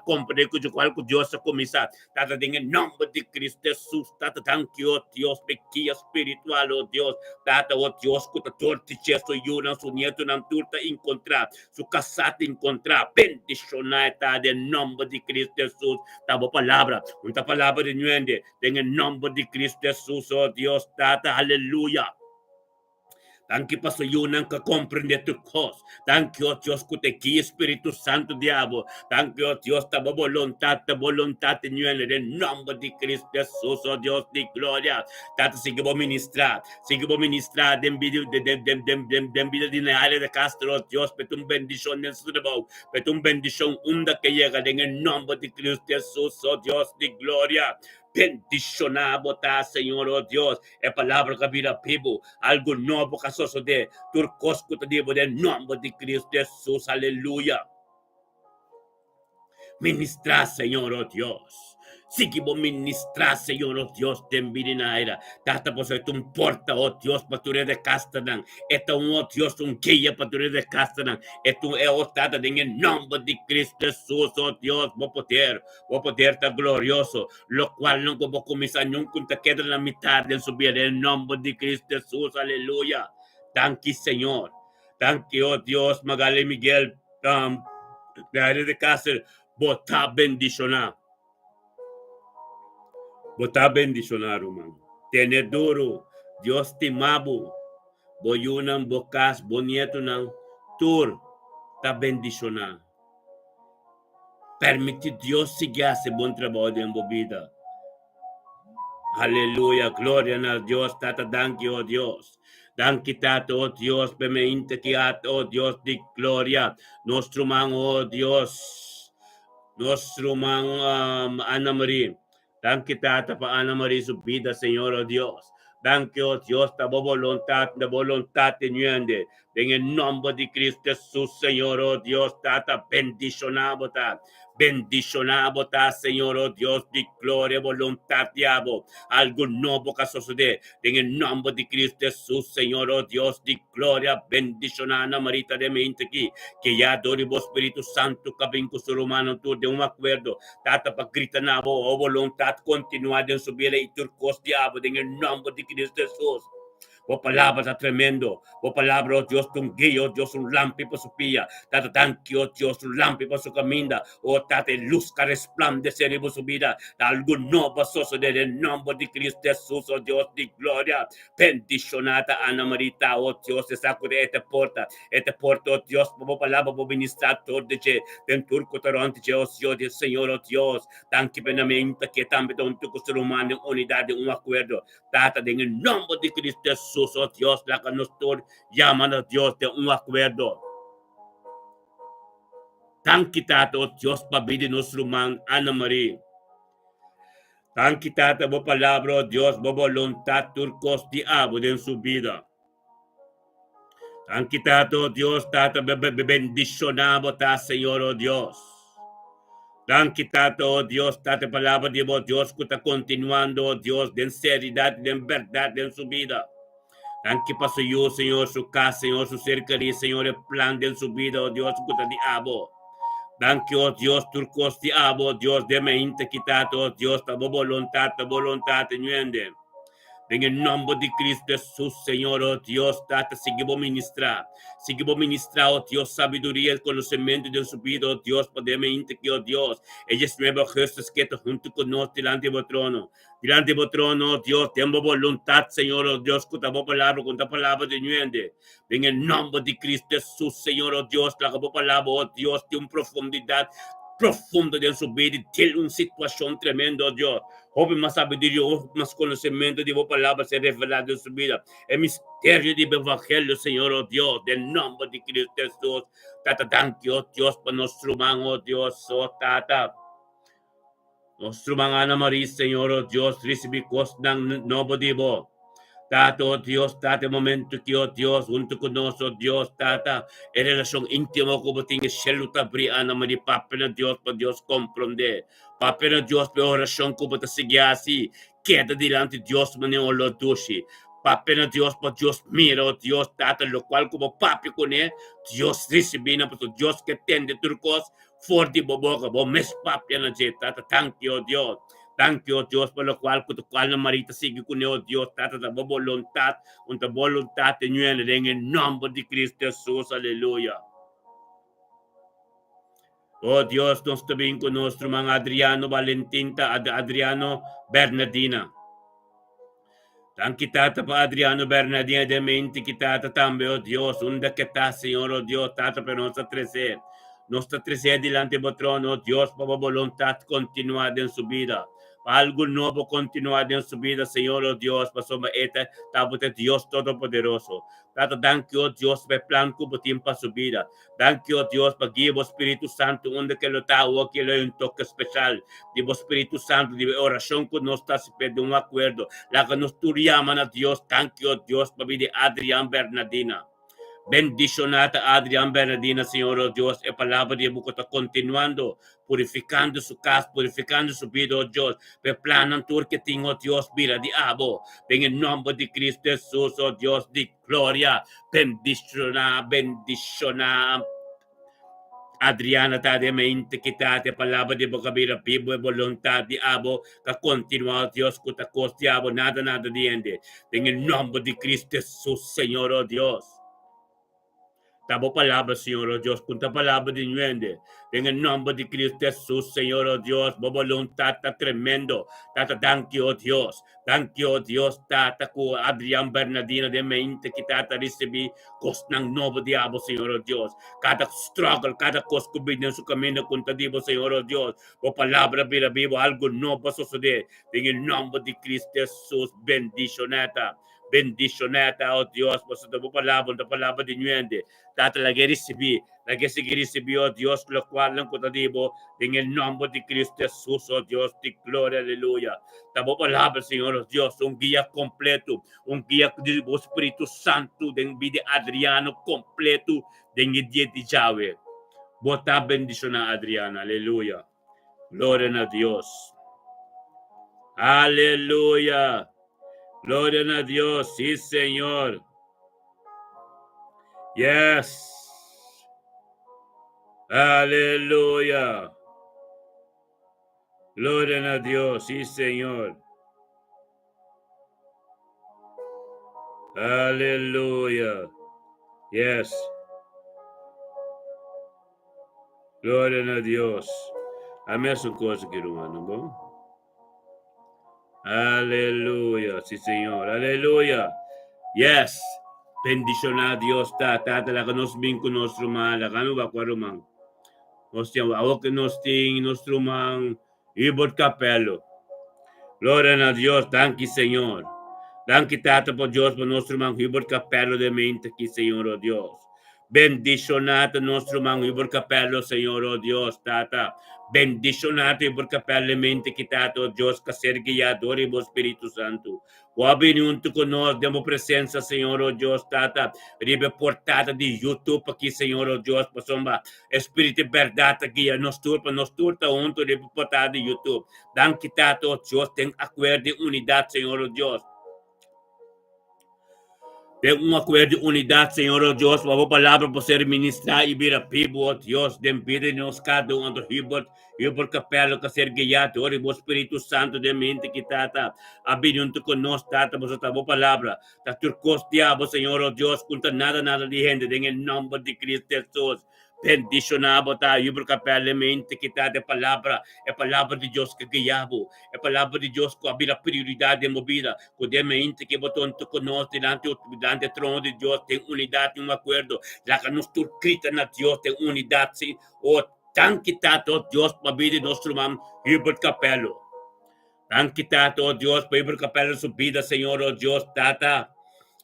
comprende, que Dios comienza, Tata, en el nombre de Cristo Jesús, Tata, thank you, Dios, pequia espiritual, oh Dios, Tata, oh Dios, que te tortiche, su yuna, su nieto, una turta encontrar, su casata encontrar, bendicionada, en el nombre de Cristo Jesús, tabo palabra, una palabra de nuende, en el nombre de Cristo Jesús, oh Dios, Tata, aleluya. Danke paso yunan que comprende tu cos. Danke, oh Dios, que te guíe Espíritu Santo Diablo. Danke, oh Dios, ta voluntad en el nombre de Cristo Jesús, oh Dios de gloria. Tata, sigue a ministrar en vida de área de Castro, oh Dios, pet un bendición en su debajo, pet un bendición hunda que llega en el nombre de Cristo Jesús, oh Dios de gloria. Bendicionado, Señor, oh Dios, es palabra que vida vivo, algo nuevo que sucede, turcos que te digo en nombre de Cristo Jesús, aleluya. Ministra, Señor, oh Dios. Sigue ministrar, Señor, oh Dios, de envidinaira. Tata, pues, tu importa, oh Dios, para tu de castanan. Esto, oh Dios, un guía para tu de castanan. Esto es, oh Tata, en el nombre de Cristo Jesús, oh Dios, vos poder estar glorioso, lo cual no como comienza nunca te queda en la mitad de su vida, en el nombre de Cristo Jesús, aleluya. Thank you, Señor. Thank you, oh Dios, Magali Miguel, de área de Cáceres, bota bendicionar. Bota bendicionar, hermano. Tiene duro, Dios te mabo, boyunan, bocas, bonietunan, tur, ta bendicionar. Permite Dios seguir ese buen trabajo en tu vida. Aleluya, gloria a Dios, tata, danke, oh Dios. Danke, tata, oh Dios, permite que oh Dios, de gloria. Nuestro man, oh Dios. Nuestro man, Ana María. Danke, tata, para Ana María su vida, Señor, oh Dios. Danke, oh Dios, ta voluntad teniendo. En el nombre de Cristo Jesús, Señor, oh Dios, tata, bendicionado, tata. Bendicionado, Señor, oh Dios, de gloria, voluntad, diablo. Algo nuevo que sucede. En el nombre de Cristo Jesús, Señor, oh Dios, de gloria, bendicionada, Marita de mente aquí. Que ya adore vos, Espíritu Santo, que venga su humano, tú de un acuerdo. Tata, para gritar, oh voluntad, continuar en su vida y turcos, diablo, en el nombre de Cristo Jesús. Oh palabra está tremendo. Oh palabra, oh Dios, un guía, oh Dios, un lámpara para su pía. Tata, tanque, oh Dios, un lámpara para su camina. Oh, tata, luz que resplandecer en su vida. Algo nuevo suceder en el nombre de Cristo Jesús, oh Dios de gloria. Bendicionada Ana Marita, oh Dios, se saco de esta puerta, oh Dios, por palabra, por ministrar todo de che, den turco tarante, oh Dios, Señor, oh Dios. Tanque benamente que también un turco ser humano en unidad de un acuerdo. Tata, en el nombre de Cristo Jesús, oh Dios, la que nos llaman a Dios de un acuerdo. Tanque, tata, oh Dios, para vida nuestro man, Ana María. Tanque, tata, por palabra, oh Dios, por voluntad, turcos, diablo en su vida. Tanque, tata, oh Dios, tata, bendicionado, Señor, oh Dios. Tanque, tata, oh Dios, tata, palabra de oh Dios, que está continuando, oh Dios, de seriedad, de verdad en su vida. Tanque para yo, Señor, su casa, Señor, su cercanía, Señor, el plan de su vida, oh Dios, que está diablo. Danke, oh Dios, turcos diabo, oh Dios, de mente quitado, oh Dios, ta voluntad, niende. En el nombre de Cristo Jesús, Señor, oh Dios, tata, seguimos ministrar, oh Dios, sabiduría, el conocimiento de su vida, oh Dios, podemos que, oh Dios, ella es nueva Jesús que está junto con nosotros delante de trono, oh Dios, tengo voluntad, Señor, oh Dios, con tu palabra de niende. En el nombre de Cristo Jesús, Señor, oh Dios, la palabra, oh Dios, de una profundidad profunda de su vida, tiene una situación tremenda, oh Dios. Joven más sabiduría, más conocimiento de tu palabra se revelado en su vida. El misterio del evangelio, Señor, oh Dios, del nombre de Cristo Jesús. Tata, danke, oh Dios, para nuestro hermano, oh Dios, oh Tata. Nuestro hermano Ana María, Señor, oh Dios, recibe cosas ng nombre de vos. Tata, oh Dios, tata, momento que, oh Dios, junto con nosotros, oh Dios, tata, en relación íntima como tiene celuta briana, María, Papa, Dios, para Dios comprender. Papa, Dios, para oración como te sigue así, queda delante de Dios, maneo lo dushi. Papa, Dios, para Dios, mira, oh Dios, tata, lo cual como papi con él, Dios recibina, por Dios que tiende turcos, fuerte boboca, bo mes papi, tata, thank you, oh Dios. Thank you, Dios, por lo cual, con tu cual Marita sigue con el Dios, tata, la voluntad, una voluntad en el nombre de Cristo Jesús, aleluya. Oh Dios, nos también con nuestro hermano Adriano Valentina, Adriano Bernardina. Thank you, tata, para Adriano Bernardina, de mente que tata también, oh Dios, donde que está, Señor, oh Dios, tata, para nuestra crecer. Nuestra crecer delante del trono, oh Dios, por voluntad continuar en su vida. Algo nuevo continuar en su vida, Señor, oh Dios, para su esta, tabote Dios Todopoderoso. Tata, danke, oh Dios, para plan como tiempo para su vida. Danke, oh Dios, para guiar Espíritu Santo, donde que lo está, o que lo hay un toque especial. Divo Espíritu Santo, de oración con nosotros, de un acuerdo. La que nos llaman a Dios, danke, oh Dios, para vida Adrián Bernardina. Bendicionata Adrián Bernardina, Señor oh Dios, es palabra de Buco está continuando, purificando su casa, purificando su vida, oh Dios, per planan tur que tengo, oh Dios, vida de abo, en el nombre de Cristo Jesús, oh Dios, de gloria, bendiciona, Adriana tade mente kitate palabra de bocabira pibo e voluntad di abo que continua Dios cuta costiabo nada diende en el nombre de Cristo Jesús Señor oh Dios. Tabo palabra, Señor oh Dios, con ta palabra de nuende. En el nombre de Cristo Jesús, Señor oh Dios, bo voluntad ta tremendo. Tata, thank you, oh Dios. Thank you, oh Dios, tata ko Adrián Bernardino de mente que tata recibi cos ng novo diabo, Señor oh Dios. Cada struggle, cada cos que viene en su camino contra divo, Señor oh Dios. Bo palabra vida vivo, algo nuevo sucede. En el nombre de Cristo Jesús, bendicionata. Bendicionata, oh Dios, por su palabra de nuende. Tata la que recibi, oh Dios, lo cual lo contadivo, en el nombre de Cristo Jesús, oh Dios, de gloria, aleluya. Tabo palabra, Señor, oh Dios, un guía completo, un guía del Espíritu Santo, de vida Adriano completo, de el día de Yahweh. Bota bendición a Adriana, aleluya. Gloria a Dios. Aleluya. Gloria a Dios, sí, Señor. Yes. Aleluya. Gloria a Dios, sí, Señor. Aleluya. Yes. Gloria a Dios. Amén su cosa, hermano, ¿no? Aleluya, sí, Señor. Aleluya. Yes. Bendición a Dios, tata, la que nos vinca nuestro mal, la que nos va a cuadrar, man. Hostia, ahora que nos tiene nuestro man, y por capello. Gloria a Dios, danke, Señor. Danke, tata, por Dios, por nuestro man, y por capello de mente aquí, Señor, oh Dios. Bendicionate nuestro man, y por capello, Señor, oh Dios, tata. Bendicionate por capello mente que tata, oh Dios, que ser guiador y Espíritu Santo. Wabi junto con nós, demos presença, Senhor, oh Deus, tata, ribe portada de YouTube aqui, Senhor, oh Deus, passomba, Espírito de verdade, guia, nos turpa junto, ribe portada de YouTube. Danke, tata, oh Deus, tem acordo de unidade, Senhor, oh Deus. Tem acordo de unidade, Senhor, oh Deus, para a palavra para ser ministrada e vir a pibo, oh Deus, dem vida nos cada um do ribot, e por capela que ser guiado, ore o Espírito Santo de mente que tata, abrir com nós, tata, por a palavra, tá turcos diabo, Senhor, oh Deus, conta nada de gente, em nome de Cristo Jesus. Bendicionado tayo por capela mente que tá de palavra, é palavra de Deus que guiabo, é palavra de Deus que abrir a prioridade de vida, com a mente que botou com nós delante do trono de Deus, tem unidade, um acordo, lá que nos turcrita na Deus, tem unidade, sim, o tanque tato Deus para vida nosso irmão, Hubert Capello. Tanque tato Deus para Hubert Capello subida, Senhor, oh Deus, tata,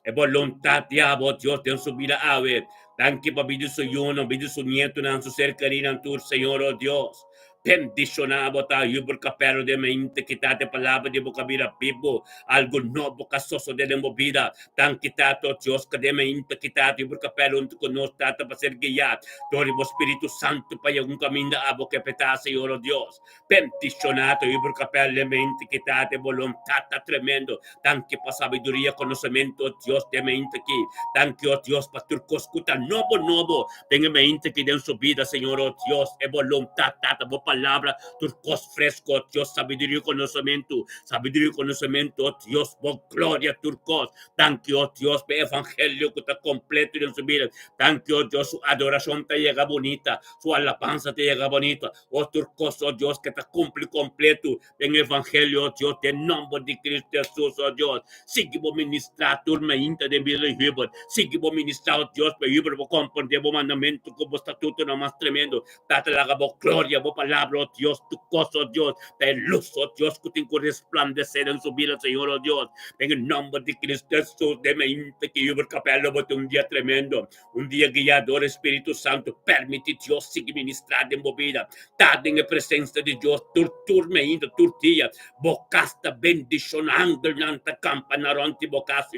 é voluntade, diabo, Deus, tem subida ave. Tanque para vida su yuno, vida su nieto, nan su ser carinan tur, Senhor, oh Deus. Bendicionado tayo por capelo de mente que tate palavra de boca vida pibo, algo novo casoso de movida, tan quitato Dios que de mente que tate por capelo unto con nos tata para ser guiado, tori bo Espírito Santo para un camino a boca peta, Senhor, oh Deus. Bendicionado tayo por capelo de mente que tate voluntad tremendo, tan que para sabiduría, conocimiento, Dios de mente que, tan que, oh Dios, para turcos cuta novo, tenga mente que den su vida, Senhor, oh Deus, é voluntad tata, palavra, turcos fresco, Dios, sabiduría y conocimiento, oh Dios, por gloria, turcos, thank you, oh Dios, por evangelio que está completo en su vida, thank you, oh Dios, su adoración te llega bonita, su alabanza te llega bonita, oh turcos, oh Dios, que te cumple completo en el evangelio, oh Dios, en nombre de Cristo Jesús, oh Dios, seguimos ministrar turma inta de vida y hibor, seguimos ministrar, oh Dios, por hibor, por comprender, por mandamento, como estatuto no más tremendo, date la gloria, por palabra, oh Dios, tu cosa, oh Dios, de luz, oh Dios, que te resplandecer en su vida, Señor, oh Dios, en el nombre de Cristo Jesús, de mente que yo por capello, bote un día tremendo, un día guiador, Espíritu Santo, permite Dios sigue ministrar de movida, dad en la presencia de Dios, turme indo, turtia, bocasta bendicionando, nanta campanaronti, bocasta,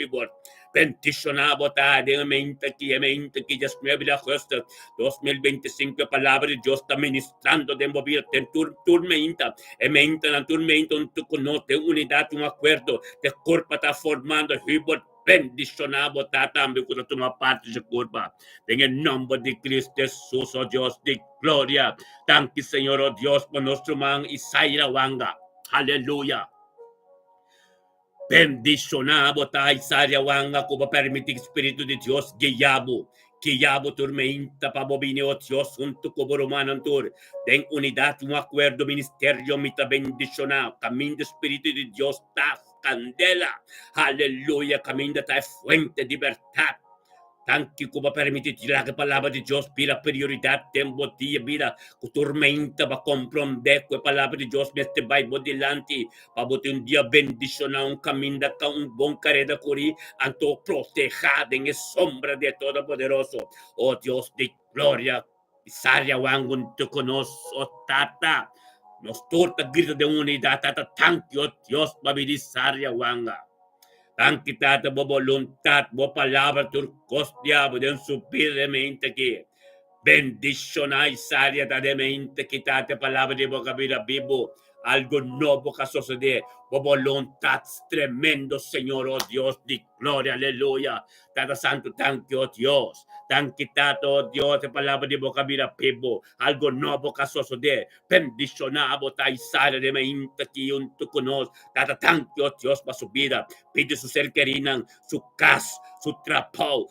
Bendicionado de mente que ya es nueve la justa 2025 palabra de Dios está ministrando de moverte en turmenta en turmenta un tu conoce unidad un acuerdo de curva está formando hibot bendicionado también cuando toma parte de curva en el nombre de Cristo Jesús oh Dios de gloria thank Señor oh Dios por nuestro man Isaías Wanga aleluya. Bendicionado ta Isaria Wanga como permite Espíritu de Dios guiabo tormenta para bobine o Dios junto con romano antur den unidad un acuerdo ministerio mita bendicionado camino de Espíritu de Dios ta candela aleluya camino ta fuente de libertad. Tanto como permite tirar la palabra de Dios pira prioridad tempo dia vida que tormenta va comprender que a palavra de Deus me este vai delante para botar um dia bendicionar um caminho da um bom carreira curi anto protegado em sombra de todo poderoso oh Deus de glória Isaria wangun tu conosco tata nos torta grito de unidade tata tanto Deus babidi Isaria wanga Ang kita mo voluntad, mo palabra, turcos diabo, den superiormente que bendicionai saria da mente kita te palabra de boca vida vivo, algo nuevo que sucede, mo voluntad tremendo, Señor, oh Dios, de gloria, aleluya, Tata Santo, thank you, oh Dios, thank you, Tata, oh Dios, te palabra de boca vida vivo, algo nuevo que sucede, bendicionado, ta saria de mente que un tu conos, Tata, thank you, oh Dios, para su vida, pide su ser querido, su casa, su trabajo,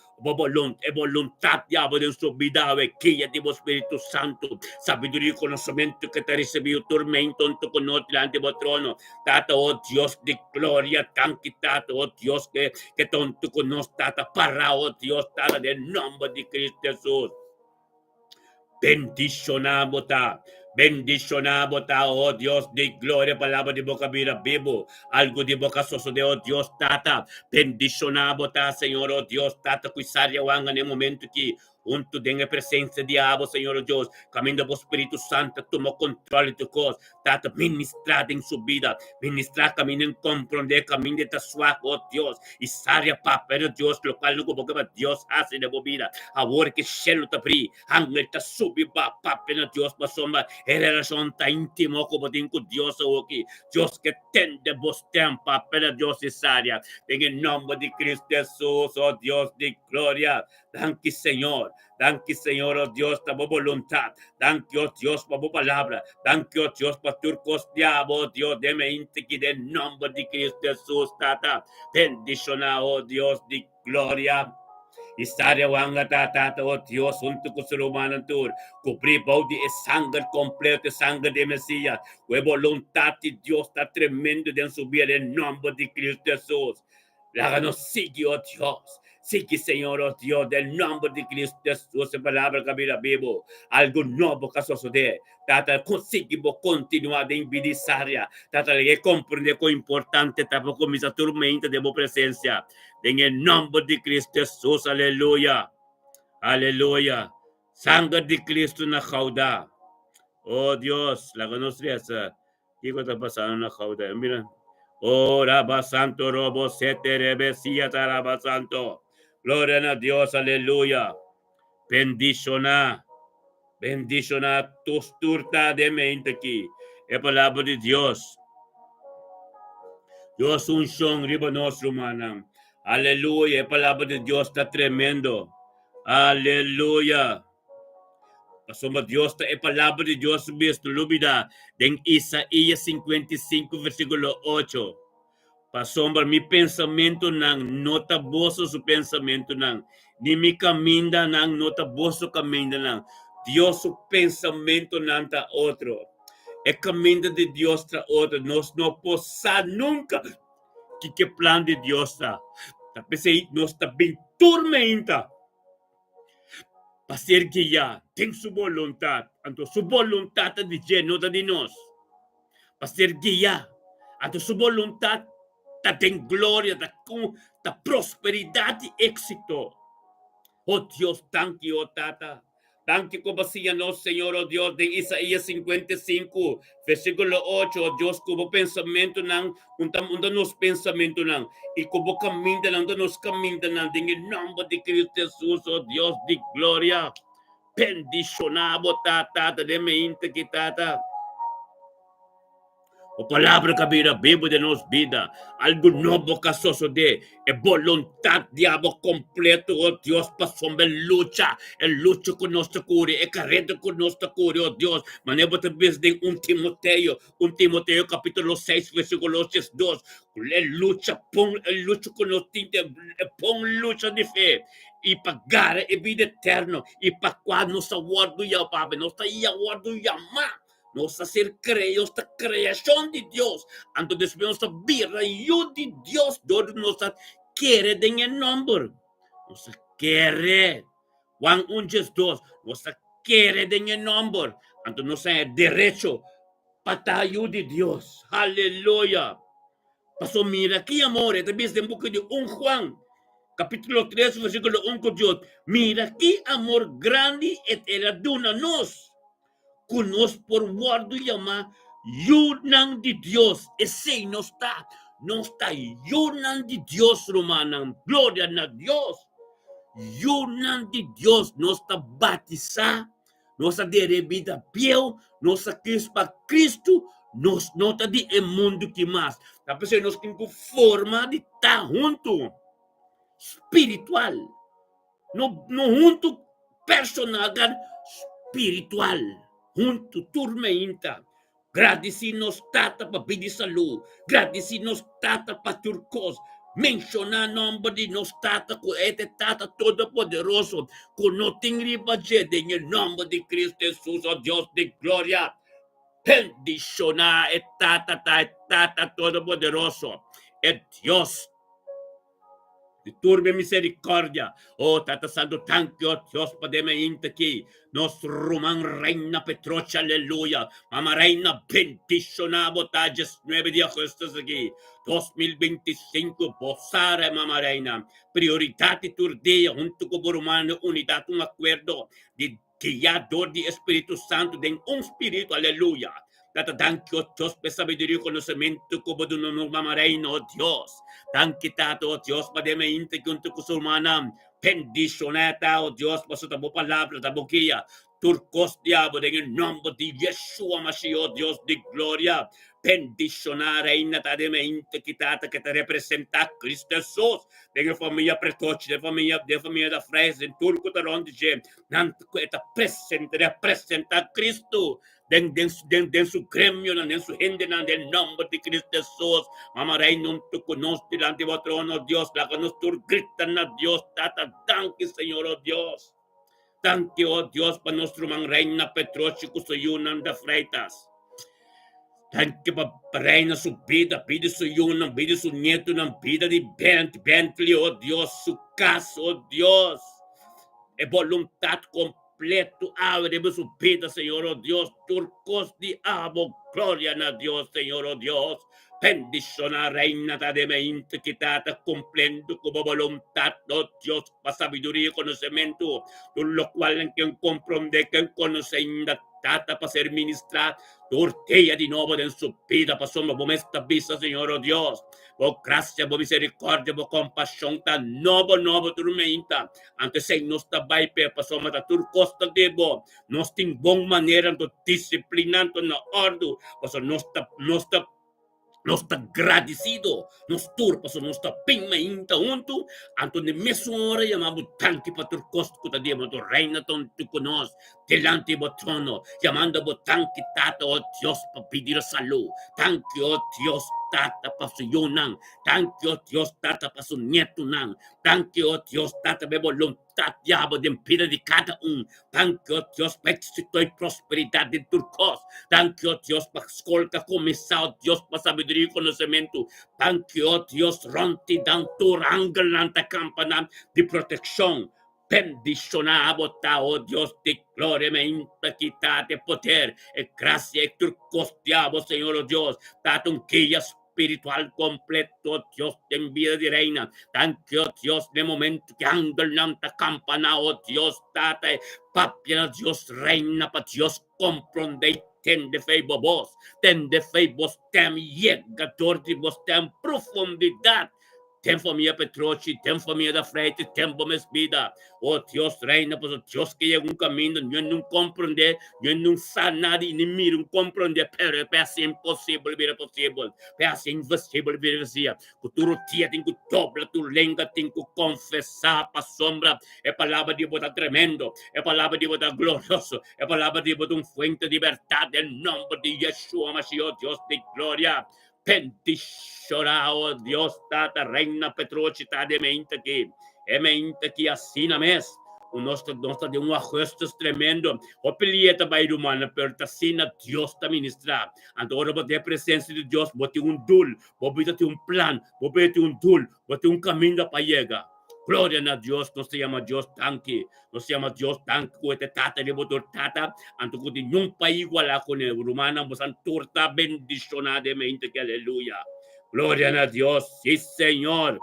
voluntad, diabo, de su vida, que de Espíritu Santo, sabiduría y conocimiento que te recibió, tormento, en tu conocimiento, delante de trono, Tata, oh Dios de gloria, tan quitado, oh Dios, que tu conoces, Tata, para, oh Dios, Tata, en el nombre de Cristo Jesús. Bendicionamos, oh Dios de gloria, palabra de boca vivo, algo de boca soso de oh Dios, Tata, bendicionamos, Señor, oh Dios, Tata, cuisaria wanga en el momento que junto de la presencia de diabo, Señor, oh Dios, camino por Espíritu Santo, toma control de tu cosa, Tata, ministrar en su vida, ministrar camino en comprender, camino de tu suave, oh Dios, y saria papa, oh Dios, lo cual no como que Dios hace de tu vida, ahora que cielo te abrí, ángel te sube, papa, Dios, para sombra, relación tan íntimo como tengo Dios aquí, Dios que tende vos tempo, pero Dios es área, en el nombre de Cristo Jesús, oh Dios de gloria, danke Señor, oh Dios, por tu voluntad, danke, oh Dios, por tu palabra, danke, oh Dios, por tu diabo, Dios, de mente que en el nombre de Cristo Jesús, tata, bendicionado, oh Dios de gloria, Isaria wanga tata oh Dios junto con ser humano tur cubrir body sangre completo sangre de Mesías la voluntad de Dios está tremendo de subir en nombre de Cristo Jesús háganos sigue oh Dios sigue Señor oh Dios del nombre de Cristo Jesús palabra que vivo algo nuevo que sucede tata conseguimos continuar en vida Isaria tata que comprende co importante tampoco mis tormenta de tu presencia en el nombre de Cristo Jesús, aleluya, aleluya, sangre de Cristo en la cauda, oh Dios, la conocías, ¿qué está pasando en la cauda? Mira, oh Rabba Santo, Robo, Sete, Rebesía, Rabba Santo, gloria a Dios, aleluya, bendiciona tus turtas de mente aquí, es palabra de Dios, Dios un son, riba nuestro manam. Aleluya, la palabra de Dios está tremendo. Aleluya. Pasamos Dios, la palabra de Dios visto lúbida en Isaías 55, versículo 8. Pasamos mi pensamiento nang nota boso su pensamiento nang. Ni mi caminda nang nota boso caminda nang. Dios su pensamiento nang ta otro. El camino de Dios tra otro. Nos no posa nunca. Que plan de Dios está. Tapos nos está bien tormenta. Para ser guiado. Ten su voluntad. Anto su voluntad de lleno de nos. Para ser guiado. Anto su voluntad ten gloria, ta prosperidad y éxito. Oh Dios, thank you, oh Tata. Tanque cobacíanos, Señor, oh Dios, de Isaías 55, versículo 8, oh Dios, como pensamento nang, nos pensamento nang, y como caminda nang, nos caminda nang, en el nombre de Cristo Jesús, oh Dios de gloria, bendicionado, tata, de mente que tata. O palavra que vira vivo de nos vida, algo novo que sucede, é voluntade diabo completo, oh Deus, passamos em luta com nossa cura, é carrega com nossa cura, oh Deus, maneira talvez de 1 Timoteo capítulo 6, versículo 2, é luta com nossa tinta, põe luta de fé, e pagar a vida eterna, e para qual nossa guarda e a papai, nossa guarda e a nos hacer creer esta creación de Dios. Entonces vemos esta virtud de Dios, donde nos quiere en el nombre. Nos quiere. Juan 1:2, nos quiere en el nombre. Entonces nos hay derecho para ayuda de Dios. Aleluya. Pasó, mira aquí, amor, esta vez en boca de 1 Juan, capítulo 3, versículo 1 con Dios. Mira aquí, amor grande, era duna nos. Conosco por guardo e ama, yunang de Deus, esse não está yunang de Deus, romanang, glória a Deus, yunang de Deus, nós está batizar, nossa derrebida piel, nossa Cristo para Cristo, nós não está de mundo que mais, tá pensando, nós temos forma de estar junto, espiritual, não junto personal, espiritual. Junto, turmenta. Gradeci nos tata para pedir saúde. Gradeci nos tata para turcos. Mencionar o nome de nos tata, com este tata todo poderoso. Com não tem ribaje, em nome de Cristo Jesus, ó Deus de glória. Bendicionar e tata todo poderoso. É Deus. De turbe misericórdia. Oh, Tata Santo, thank you, Dios, podemos ir aquí. Nos Roman Reina Petrocha, aleluya. Mama Reina, bendicionado, 9 de agosto aquí. 2025, posare, Mama Reina. Prioridad de tu día, junto con Boromano, unidad, un acuerdo de guiador de Espíritu Santo, de un espíritu, aleluya. Tata, thank you, Dios, por sabiduría y conocimiento, como de un Mama Reina, oh Dios. Thank you, Tato, oh Dios, pademe inte junto con su hermana. Bendicionata, oh Dios, por su tabo palabra, tabo guía. Turcos diabo, en el nombre de Yeshua Mashiach, oh Dios de gloria. Bendicionar, reina, tademe inte quitata, que te representa a Cristo Jesús. De la familia Pretoche, de familia da Fresa, en turco, de donde je, nanto que te representa a Cristo. Den su gremio, den su gente, en el nombre de Cristo Jesús. Mamá Reina, un tu conoce delante de trono, Dios, la que nos gritan a Dios, tata, tanque, Señor, oh Dios. Tanque, oh Dios, para nuestro man Reina Petroche, que soy una de freitas. Tanque para Reina su vida, pide su yuna, pide su nieto, una vida de Bentley, oh Dios, su casa, oh Dios. Es voluntad completa. Abre su vida, Señor, oh Dios, turcos de amo, gloria a Dios, Señor, oh Dios. Bendición a reina de mente quitata, cumpliendo como voluntad, oh Dios, para sabiduría y conocimiento, por lo cual en quien comprende, quien conoce, tata para ser ministrada, tortilla de nuevo en su vida, para somos esta vista, Señor, oh Dios. Por gracia, por misericordia, por compasión, tan novo tormenta. Antes se nos está baipe, pasamos a tur costa de bo. Nos tem bom maneira de disciplinando na ordem. Paso nos está agradecido, nos turpas, nos está pima inta junto, anto de mesma hora chamamos tanque para tur costa que tademos do reina tonto conosco, delante do trono, chamando o tanque tata, oh Deus, para pedir saúde. Tanque, oh Deus, tata para su yunang. Tanque, oh Deus, tata para su nieto nang. Tanque, oh Deus, tata para voluntad diabo de vida de cada Tanque, oh Deus, para éxito e prosperidade de turcos. Tanque, oh Deus, para escolta começar, oh Deus, para sabedoria e conhecimento. Tanque, oh Deus, ronti dan tur angelanta campana de proteção. Bendicionado, oh Dios de gloria, me integridad de poder, y gracia y turcos, diablo, Señor, oh Dios, date un guía espiritual completo, Dios, en vida de reina. Gracias, Dios, de momento que ángel nanta campana, oh Dios, tata, papia, Dios, reina, pa Dios, comprende, ten de fe vos, ten de fe vos, tem llega, torti vos, tem profundidad. Tem família Petrochi, tem família da frente, tem boas vida. Oh Deus reina, pois o Deus que é caminho, eu não compreender, eu não sei nada, nem miro compreender, pero é assim impossível, vira possível, é assim impossível, vira assim. O teu dia tem que dobrar, tu lenga tem que confessar para sombra, é palavra de Deus tremendo, é palavra de Deus glorioso, é palavra de Deus fuente de verdade, em nome de Yeshua, Mashiach, Deus de glória. Pentisciona, oh Dios, tata, reina Petrocita de mente aqui assim na mes. O nosso de ajuste tremendo. O pelieta vai humana, pero assim na Deus está ministrar. Agora vou ter a presença de Deus, vou ter dul, vou ter plan, vou ter dul, vou ter caminho para chegar. Gloria a Dios, no se llama Dios tanque, no se llama Dios tanque, este tata de motor tata, anto que de num país igual con el rumana, vos han torta bendicionadamente, que aleluya. Gloria a Dios, sí Señor,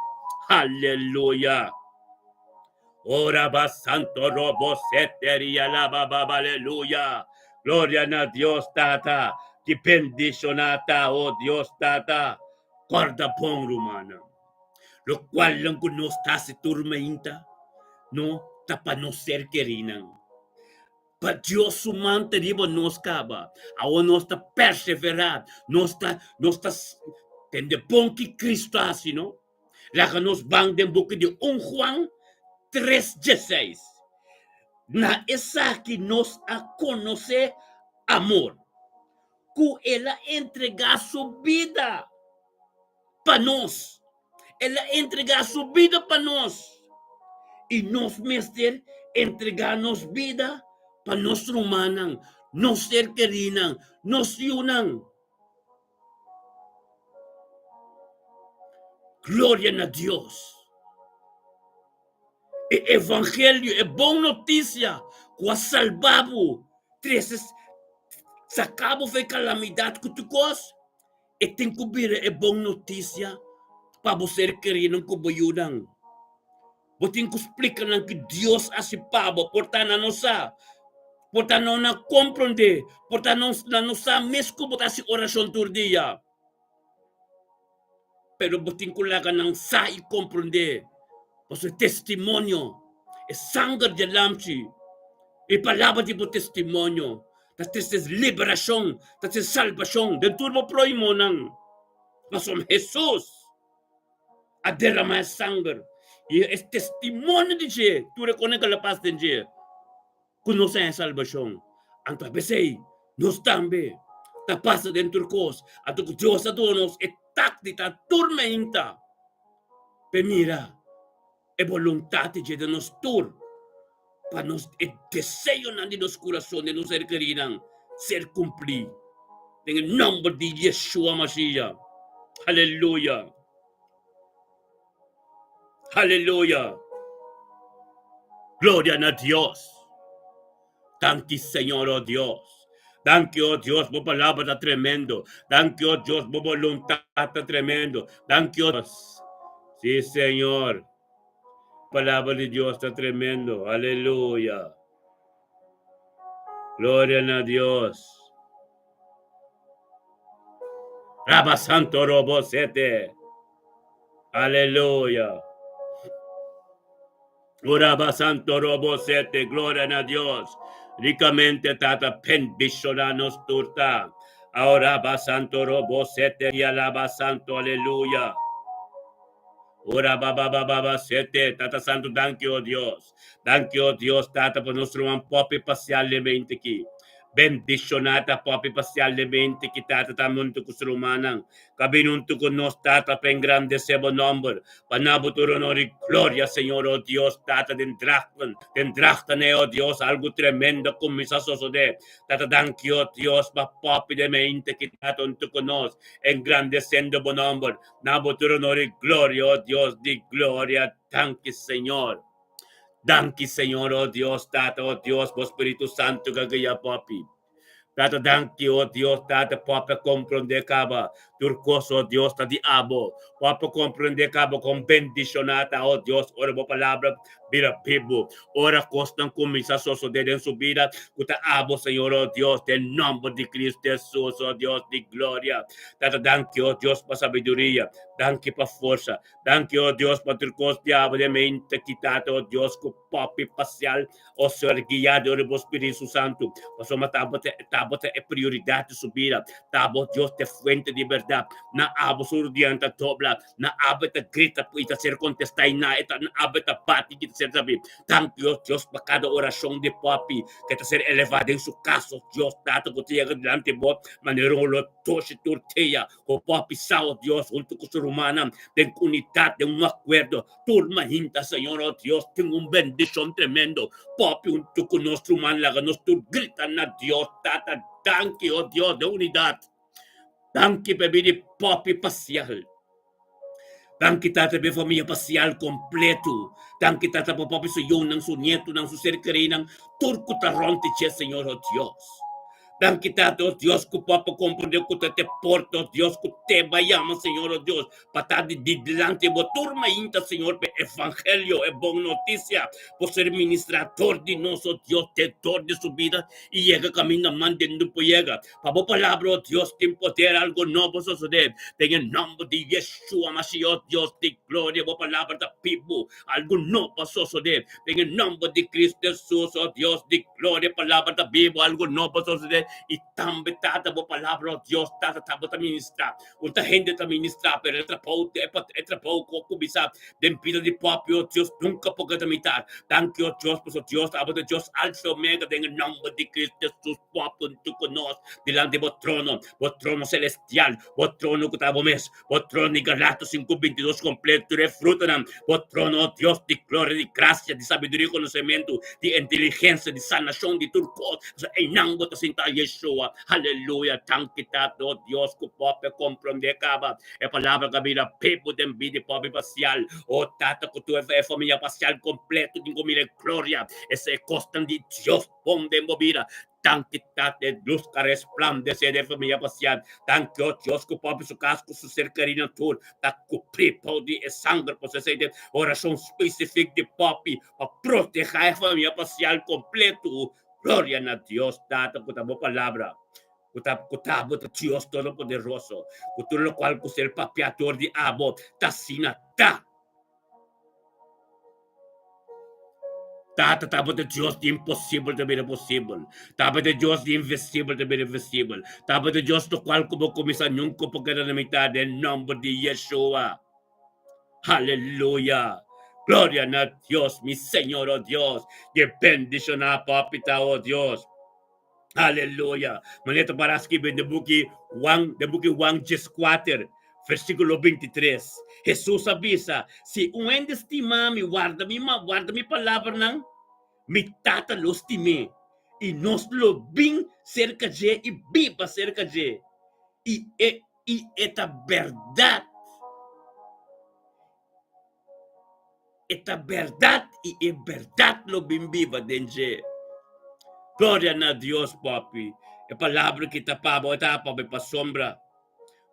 aleluya. Ora va santo robo seteria la baba, aleluya. Gloria a Dios tata, que bendicionata, oh Dios tata, guarda pon rumana. Lo cual lang kung no está si turmenta, no, tapa no ser querinan. Pa Dios sumante ribo nos caba, awo no está perseverar, no está, tende pon que Cristo así, no? La que nos van de boca de 1 Juan 3:16. Na esa que nos a conocer amor, que ela entrega su vida para nós. Ela entregar sua vida para nós. E nós, mestre, entregar-nos vida para nós humanos, nós ser queridos, nós unam. Glória a Deus. O evangelho é boa notícia, com a salvado. Se acaba de calamidade que tu cos, e tem que vir é boa notícia para você querer que boiudang. Você tem que explicar que Deus assim pabo, portanto não sabe, portanto não compreende, portanto não sabe mesmo como está a oração todo dia. Pero você tem que lagar não sabe e compreender, porque testemunho é sangue de lamchi, e palavra de testemunho, das liberação, das salvação, de tudo proimonang. Nós somos Jesus. A derramar sangue. E é testemunho de Deus. Tu reconheces a paz de Deus. Conhece a salvação. Então, a vezes, nós também. A paz dentro de nós. A que Deus a nos é táctica, a tormenta. Mas mira, é vontade de nos tur. Para nos, é desejo de nosso coração, de nos ser queridos, ser cumprido. Em nome de Yeshua Mashiach. Aleluia. Aleluya. Gloria a Dios. Danke, Señor, oh Dios. Danke, oh Dios, por palabra está tremendo. Danke, oh Dios, por voluntad está tremendo. Danke, oh Dios. Sí, Señor. Palabra de Dios está tremendo. Aleluya. Gloria a Dios. Rabba Santo Robosete. Aleluya. Oraba Santo Robosete, gloria a Dios. Ricamente tata bendicionanos turta. Oraba Santo Robosete y alaba Santo, aleluya. Oraba baba sete, tata Santo, thank you, oh Dios. Thank you, oh Dios, tata, por nuestro popi pacialmente aqui. Bendicionata popi pacialmente que tata tamuntu kusurumanang. Kabinuntu con nos tata pen grande sebo nombre. Panabuturo nori gloria, Señor, oh Dios, tata den drachtan, oh Dios, algo tremendo con mis asoso de. Tata thank you, oh Dios, pa popi de mente que tata untu con nos. Engrandeciendo bon nombre. Nabuturo nori gloria, oh Dios, di gloria, thank you, Señor. Danke, Señor, oh Dios, Tata, oh Dios, por Espíritu Santo, gagaya, papi. Tata danki, oh Dios, tata papa comprende caba. Turcoso, oh Dios, tati abo. Papa comprende caba con bendicionata, oh Dios, ora bo palabra, vira pibo. Ora costan comisa soso de su vida. Cuta abo, Señor, oh Dios, del nombre de Cristo Jesús, oh Dios, de gloria. Tata danki, oh Dios, para sabiduría. Danki para fuerza. Danki, oh Dios, para turcos diabo de mente quitado, oh Dios, con papi parcial, oh ser guiado por Espíritu Santo. Pasoma tabote é prioridade de subida. Tabo Deus te fuente de verdade. Na abo surdianta dobla. Na abeta grita para ser contestar na eta na abeta bate que ser sabe. Thank you Deus para cada oração de papi que te ser elevado em seu caso. Deus tato que te delante bo maneira lo toche turteia. O papi sao Deus junto com su humana tem unidade, tem acordo. Turma hinta Senhor oh Deus tem bendição tremendo. Papi junto com nosso humano laga nos tur grita na Dios, tata, danke, oh Dios, de unidad. Danke, bebé, de papi parcial. Danke, tata, bebé, família parcial completo. Danke, tata, papi, su yo, nang su nieto, nang su ser querido, turco taronte, Señor, oh Dios. Danke, tata, oh Dios, que papi comprende que te porta, oh Dios, que te vayamos, Señor, oh Dios, para de delante, bo turma inta, Señor, pe evangelio, é boa notícia, por ser ministrador de nosso Deus, tetor de su vida, e llega caminho mandando por llega. Para a palavra, oh Deus, tem poder, algo novo suceder. Tem em nome de Yeshua, Mashiach, Deus de glória, a palavra da Bíblia, algo novo suceder. Tem em nome de Cristo Jesus, oh Deus de glória, a palavra da Bíblia, algo novo suceder. E também tata a palavra, oh Deus, tata a ministrar. Unta gente a ministrar, pero entra pouco, kubisa, dempida de pop, oh Deus, nunca pode imitar. Thank you, Deus, por Deus, abo de Deus, alfa omega, em nome de Cristo Jesus, pop, junto conosco, delante do trono celestial, o trono que estava mes, o trono de Galatas 5:22 completo, refruta, o trono, oh Deus, de glória, de graça, de sabedoria, conhecimento, de inteligência, de sanação, de turcos, em nome de Sinta Yeshua, aleluia, thank you, oh Deus, que pop, compreender, acaba, é palavra que vira, pepo, de vida, pop, parcial, oh tata, que tu é família parcial, completo, de comida, glória, esse é constante de Deus, bom de movida, tantitate luz que resplandece de família parcial, tanque o Deus que pode su casco, su ser querido tur, ta cupri pode e sangue, você sei de oração específica de papi, para proteger a família parcial completo, glória a Deus, tata, com a boa palavra. Kutabo ta Dios Todo-Poderoso, kutulo lo cual ku ser papiador de abo, ta sinata. Tapa de Deus de impossível também é possível. Tapa de Deus de invisível também é invisível. Tapa de Deus do qual como começar nunca porque na metade em nome de Yeshua. Aleluia. Glória a Deus, mi Senhor, oh Deus. E bendição a papita, oh Deus. Aleluia. Maneta para escrever de buki 1 14, versículo 23. Jesus avisa, se um ende estima me guarda mi palavra não, me tata lo estime, e nós lo bem cerca de, e viva cerca de, e esta verdade, e é verdade lo bem viva dentro. Glória a Deus, papi. É palavra que tapava, para sombra.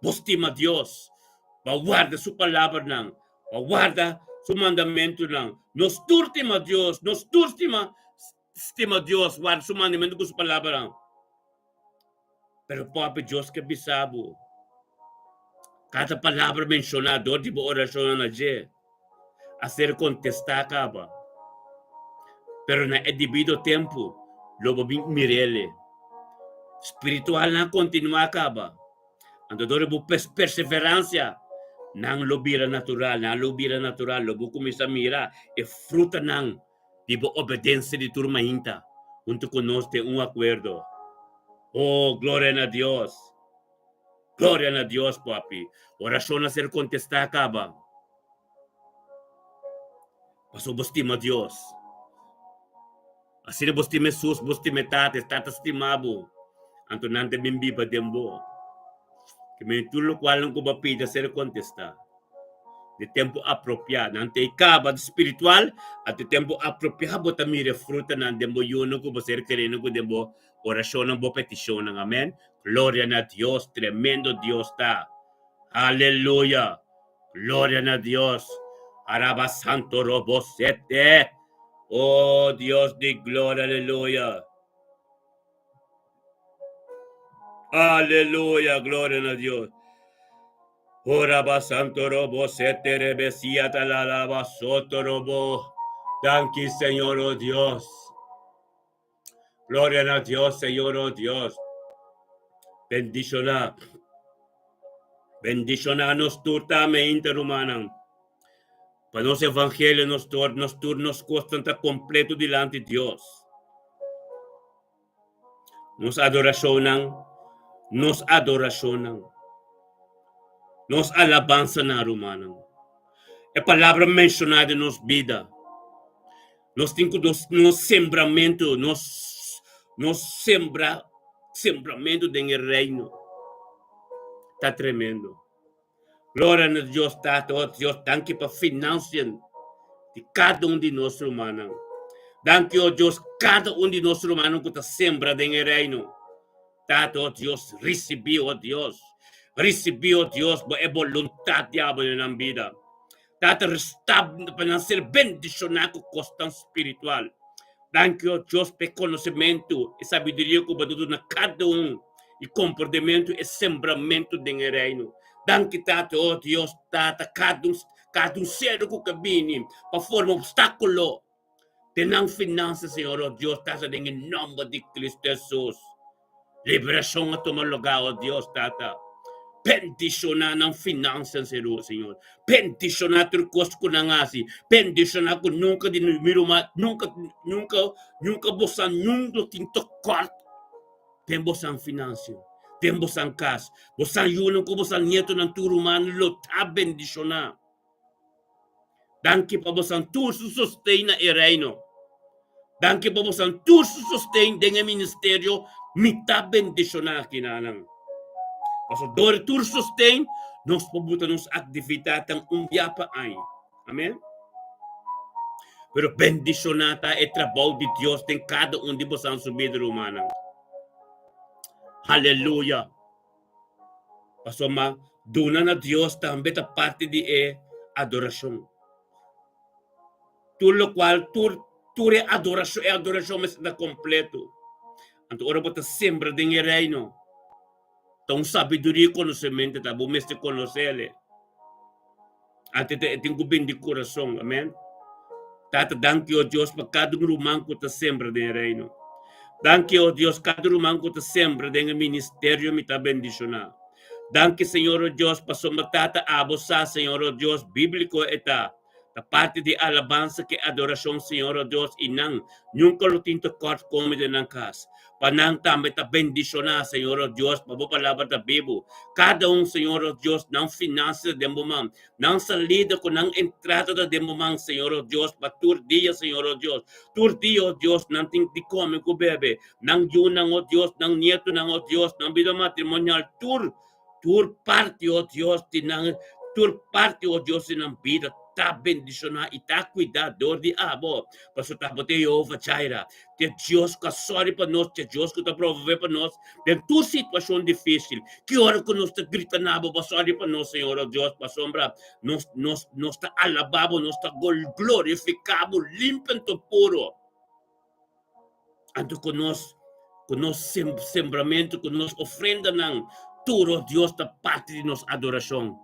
Estima Deus. Guarda sua palavra, não. Guarda seu mandamento, não. Nos turtima Deus. Estima Deus. Guarda seu mandamento com sua palavra, não. Pero, papi, Deus que bisabo. Cada palavra mencionada, tipo oração na G. A ser contestada, acaba. Pero na devido tempo. Lobo bing mirele. Espiritual na continua acaba. Ando do perseverança. Nang lobira natural. Lobo kumisa mira. E fruta nang. Tipo obediência de turma hinta. Junto conosco tem acordo. Oh, glória a Deus. Glória a Deus, papi. Oração a ser contestada acaba. Pasó estima Deus. Assim vos time sus, vos time tata estimabo. Anto nante bimbiba dembo. Que me tulo qual não kuba pida ser contestar. de tempo apropriado. Não tem cabo espiritual, até tempo apropriado, bota mire fruta na dembo yuno ko ser querendo ko dembo oração bo petição, amém. Glória a Deus, tremendo Deus está. Aleluya. Gloria a Dios. Araba santo robosete. Oh Dios de gloria, aleluya. Aleluya, gloria a Dios. Oraba santo robosete rebesia talalaba soto robo. Thank you, Señor, oh Dios. Gloria a Dios, Señor, oh Dios. Bendiciona. Bendiciona nos turtamente, hermano. Para nos evangelho, nos constanta completo delante de Deus. Nos adoracionan, nos alabanza na romana. É palavra mencionada em nossa vida. Nós temos nos sembramento, sembramento do reino. Está tremendo. Glória a Deus, Deus, danke para financiar de cada de nós, romano. Danke, oh Deus, cada de nós, romano, que está sembra do reino. Tato, Deus, recebeu, oh Deus. Recebeu, oh Deus, a vontade de na vida. Tato, para ser bendicionado com questão espiritual. Danke, oh Deus, para conhecimento e sabedoria que vai na cada e comportamento e sembramento do reino. Danke, Tato, oh Deus, Tata, cada ser que cabine, para formar obstáculo. Tenang finanças, Senhor, oh Deus, Tata, em nome de Cristo Jesus. Liberação a tomar lugar, oh Deus, Tata. Bendicionar ng finanças, Senhor. Bendicionar o custo ko nang asi. Bendicionar ko nunca bosan nunca tinto kort. Tem bosan finanças. Tem bosan kas. Bosan yun ko bosan nieto ng turuman lo ta bendicionar. Danke pa bosan tu sustain na reino. Danke pa bosan tu sustain dengan ministerio mita bendicionar kinanang. Paso door tur sustain, nos pabuta nos atividade ang umbiapa ay. Amen? Pero bendicionata e trabalho de Deus tem cada de vocês subida humana. Hallelujah. Paso ma, duna na Deus também ta parte de adoração. Tudo qual, tudo adoração mas está completo. Anto ora bota sembra de reino. Então, sabedoria e conhecimento, tá bom? Mas te conhecer, até tem que bem de coração, amém? Tata, danke, oh Deus, para cada rumão que te sembra de reino. Danke, oh Deus, cada rumão que te sembra de ministério, me tá bendicionar. Danke, Senhor, oh Deus, para sua tata abosa, Senhor, oh Deus, bíblico eta. Da parte de alabança que adoração, Senhor, oh Deus, e não, nunca lo tinto corto como de nan casa. Panang também está bendicionar, Senhor, oh Deus, para a palavra da Bíblia. Cada Senhor, oh Deus, não finança de momento, não salida com não entrada de momento, Senhor, oh Deus, para tur dia, Senhor, oh Deus. Tur dia, oh Deus, não tem de comer com o bebê. Não yun, não, oh Deus, não nieto, não, oh Deus, não vida matrimonial. Tur parte, oh Deus, tur parte, oh Deus, na vida. Tá bendicionar e tá cuidador de abo. Pastor tá botei Jehová Jireh. Tem Deus que sorry para nós, tem Deus que tá prover para nós. Tem tua situação difícil. Que hora que nós tá gritando abo, sorry para nós, Senhor, oh Deus, para sombra. Nós tá alabado, nós tá glorificado, limpo e puro. Anto com nós sembramento, com nós ofrenda não. Tudo Deus tá parte de nossa adoração.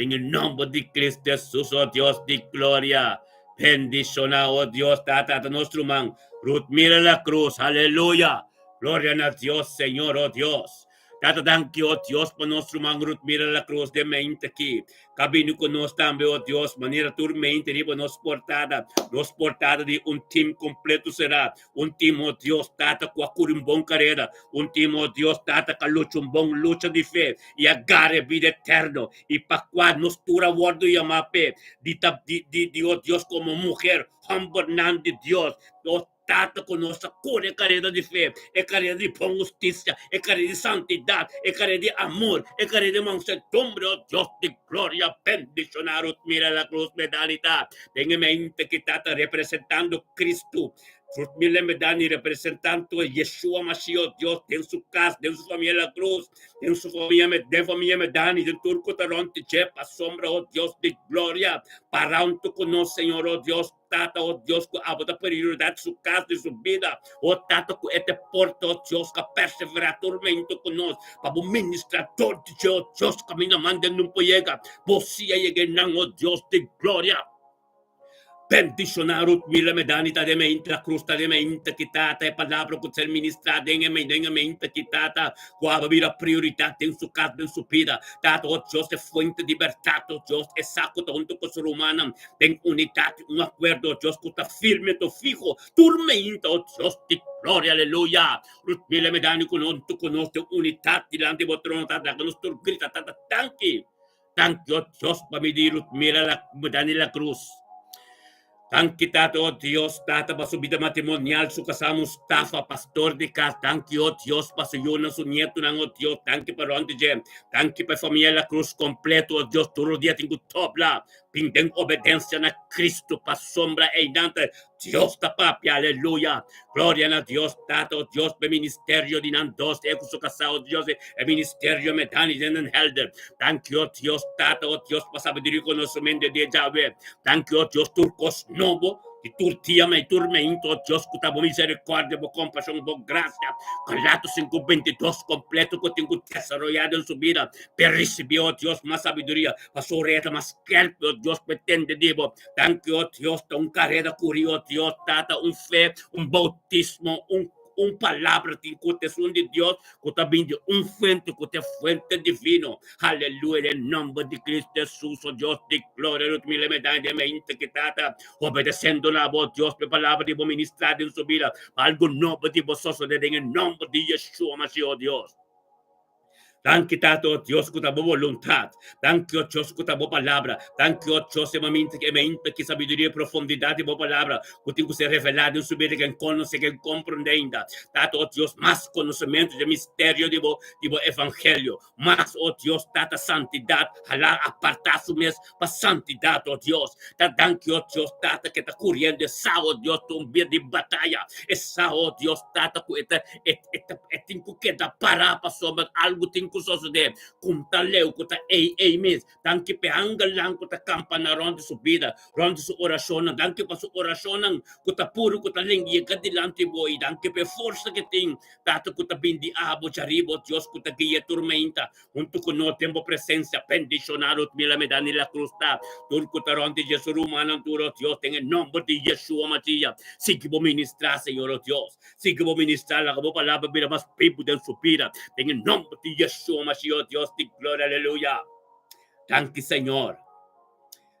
En el nombre de Cristo Jesús, oh Dios de gloria, bendiciona, oh Dios, tata nuestro man. Ruth, mira la cruz, aleluya. Gloria a Dios, Señor, oh Dios. Tata, danke, oh Dios, por nuestro man. Ruth, mira la cruz de mente aquí. Cabino con nos también, oh Dios, manera turmente, riba nos portada de team completo será. Team, oh Dios, tata, cuacur un bon carrera. Team, oh Dios, tata, calucho un bon lucha de fe. Y agarre vida eterno. Y pa' cual nos tura guardo y amape. Oh Dios, como mujer, humble de Dios. Tata conosca cura, carreira de fé, é carreira de pão, justiça, é carreira de santidade, é carreira de amor, é carreira de mansedumbre, oh Dios de gloria, bendicionar, mira la cruz, medalita, tenha em mente que Tata representando Cristo, Mila Medani representando Yeshua Mashiach, Dios, tem sua casa, tem sua família na cruz, tem sua família Medani, tem turco taronte, chepa, sombra, oh Dios de gloria, paranto conosco, Senhor, oh Dios, Tata, oh Dios, com a boa prioridade de sua casa, de sua vida, oh Tata, com este porto, oh Dios, que perseverar tormento conosco, para o ministrador de Deus, Deus, caminho, manda, não pode chegar, você chegar, oh Dios de gloria. Bendicionar mila medani ta de mente la cruz ta de mente kitata e palabra con ser ministrada en mente kitata qua vira priorità in su casa in su vida tato Dios es fuente de libertad Dios es saco junto con su humana ten unidad un acuerdo Dios que está firme to fijo tormenta Dios de gloria aleluya mila medani con unidad delante de trono tata con nuestro grita tata thank you Dios para mi dir mira la medani la cruz. Thank you, Tato, oh Dios, Tata, para su vida matrimonial, su casa Mustafa, pastor de casa. Thank you, oh Dios, para su yuna, su nieto, oh Dios. Thank you, para onde je. Thank you, para familia la cruz completo, oh Dios. Todo dia tenho topla. Pindem obedência na Cristo, para sombra e dante. Dios, ta papi, aleluya. Gloria a Dios, Tata, oh Dios, para ministerio de Nandos, eco su casa, oh Dios, el ministerio medani de Helder. Thank you, oh Dios, Tata, oh Dios, para sabedoria e conhecimento de Yahweh. Thank you, oh Dios, turcos novo, de turtia, me tormento, oh Dios, que tabo misericórdia, bo compaixão, bo graça. Galatas 5:22 completo que tenho desarrollado em sua vida, para receber, oh Dios, mais sabedoria, para sua reta, mais kelp, oh Dios, pretende, digo. Thank you, oh Dios, carreira curio, oh Dios, Tata, fé, bautismo, palavra de cotação de Deus, que está vindo fuente, que é fuente divino. Aleluia, em nome de Cristo Jesus, oh Deus de glória, no me medalha de mente que está obedecendo na voz de Deus, a palavra de ministrar em sua vida, algo novo de vosotros, em nome de Yeshua, Mashiach, oh Deus. Thank you, Tato, Dios, que tabo voluntad. Thank you, Dios, que tabo palabra. Thank you, Dios, que sabedoria e profundidade de boa palavra. Que tenho que ser revelado em subir quem conhece, quem compreenda. Tato, Dios, mais conhecimento de mistério de bo evangelho. Mais, oh Dios, tata santidade. Halar apartar su mês para santidade, oh Dios. Thank you, Dios, tata que está correndo essa, oh Dios, tumbia de batalha. Essa, oh Dios, tata que tenho que dar parar para sobre algo tenho que suceder. Como tá leu, que tá ei mês. Tanque pe lang que tá campana ronde subida, ronde su oração, tanque para su oração, que tá puro, que tá lengue que dilante boy, tanque pe força que tem, tato que tá bindi abo charibo, Dios que tá guia tormenta, junto com no tempo presença, bendicionado mila medani la cruz tá, turco tá ronde Jesus humano, turo Dios, tem em nome de Yeshua Matia, siga vou ministrar, Senhor Deus, siga vou ministrar, la boa palavra vira mais pipo de subida, tem em nome de Yeshua Mashiach, Dios de gloria, aleluya. Thank you, Señor.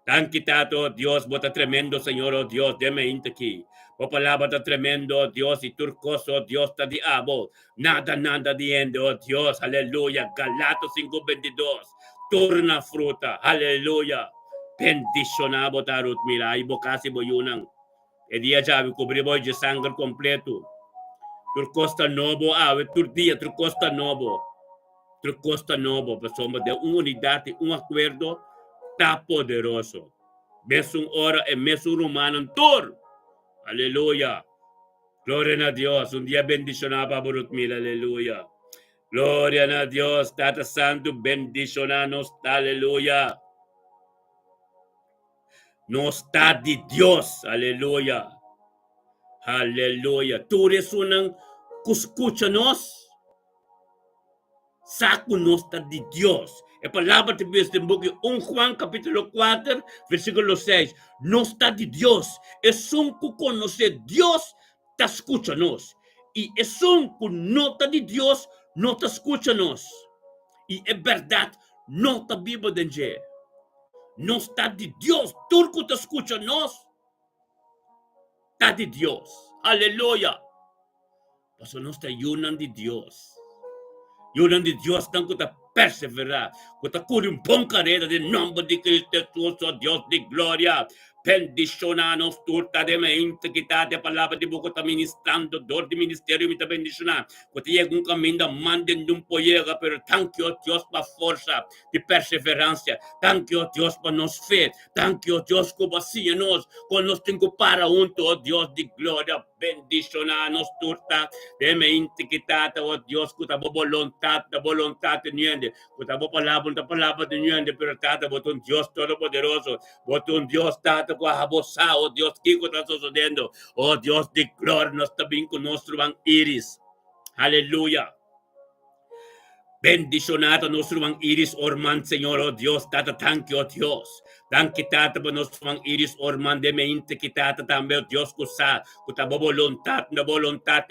Thank you, Tato, Dios, bota tremendo, Señor, oh Dios, deme inte aqui. O palabra está tremendo, oh Dios, y turcoso, oh Dios, está diabo. Nada diendo, oh Dios, aleluya. Galatas 5:22. Torna fruta, aleluya. Bendicionado, tarut, mira, y bocasi boyunang. E dia já me cobriu de sangue completo. Turcosta novo, turdia, turcosta novo. Costa Novo, somos de uma unidade, acordo, tá poderoso. Mesmo hora e mesmo humano, todo. Aleluia. Glória a Deus. Dia bendicionado para Burut Mil, aleluia. Glória a Deus. Tata Santo, bendicionanos, aleluia. Nos está de Deus, aleluia. Aleluia. Tu eres un escucha-nos. Saco nossa de Deus. A palavra de Deus em boca 1 Juan capítulo 4, versículo 6. Nos está de Deus. É um que conhece Deus, te escucha-nos. E é um que não está de Deus, não te escucha-nos. E é verdade, não está vivo de Deus. Não está de Deus. Tudo que te escucha-nos, está de Deus. Aleluia. Mas não está ayunan de Deus. Yunan de Dios, tanto está perseverar, cuta curi un buon carrera del nombre de Cristo Jesús, oh Dios de gloria. Bendicionanos turta de mente que está de palabra de boca está ministrando, dor de ministerio me está bendicionando. Cuando llega un camino, manden de un pollera, pero thank you, Dios, para fuerza de perseverancia. Thank you, Dios, para nos fe. Thank you, Dios, que vacía nos, con nos tengo para junto, oh Dios de gloria. Bendicionanos turta de mente que está, oh Dios, que está voluntad de niente. Que está palabra de niente, pero está un Dios todopoderoso. Bota un Dios tata com a raboçar, oh Deus, que está sucedendo? Oh Deus de glória, nós também conosco vamos íris. Aleluia. Bendicionado nostro ang iris orman, Señor, oh Dios, tata, thank you, oh Dios. Thank you, tata, po nostro ang iris orman, de mente que tata, también, oh Dios, kusa, kutabo voluntad,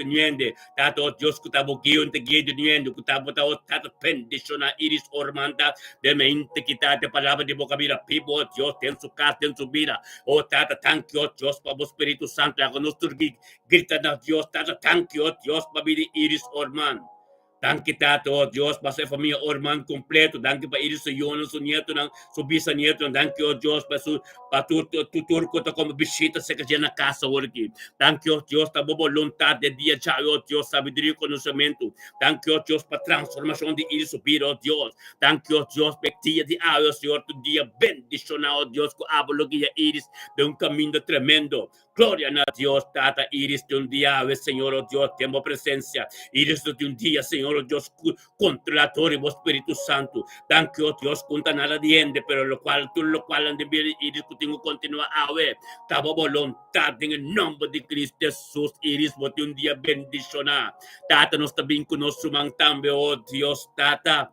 niende, tata, oh Dios, kutabo giyon, te giyon, niende, kutabo tao, tata, bendicionado iris orman, de mente que tata, palabra de boca vida, pipo, oh Dios, ten su casa, ten su vida, oh tata, thank you, oh Dios, pa Espíritu Santo, con nuestro grita na Dios, tata, thank you, oh Dios, pa vida iris orman. Danke tato, oh Dios, para ser família orman completo. Danke para ir sa yun, sa nieto, sa bisa nieto. Danke, oh Dios, para tu turco ta como bisita sa kanya na casa, orki. Danke, oh Dios, ta voluntad de dia ya, oh Dios, sabiduria e conhecimento. Danke, oh Dios, para transformação de ir subir, oh Dios. Danke, oh Dios, para dia de oh Senhor, tu dia bendicionado, oh Dios, com a bologia iris de caminho tremendo. Gloria a Dios, tata, iris de dia, Senhor, oh Dios, temos presença. Iris de dia, Senhor, oh Dios, controlador, oh Espíritu Santo. Danke, oh Dios, conta nada diente, pero lo cual han de ver iris que tengo continua a ver. Tabo voluntad en el nombre de Cristo Jesús, iris, bote un dia bendicionar. Tata, nos também conosco, man, también, oh Dios, tata.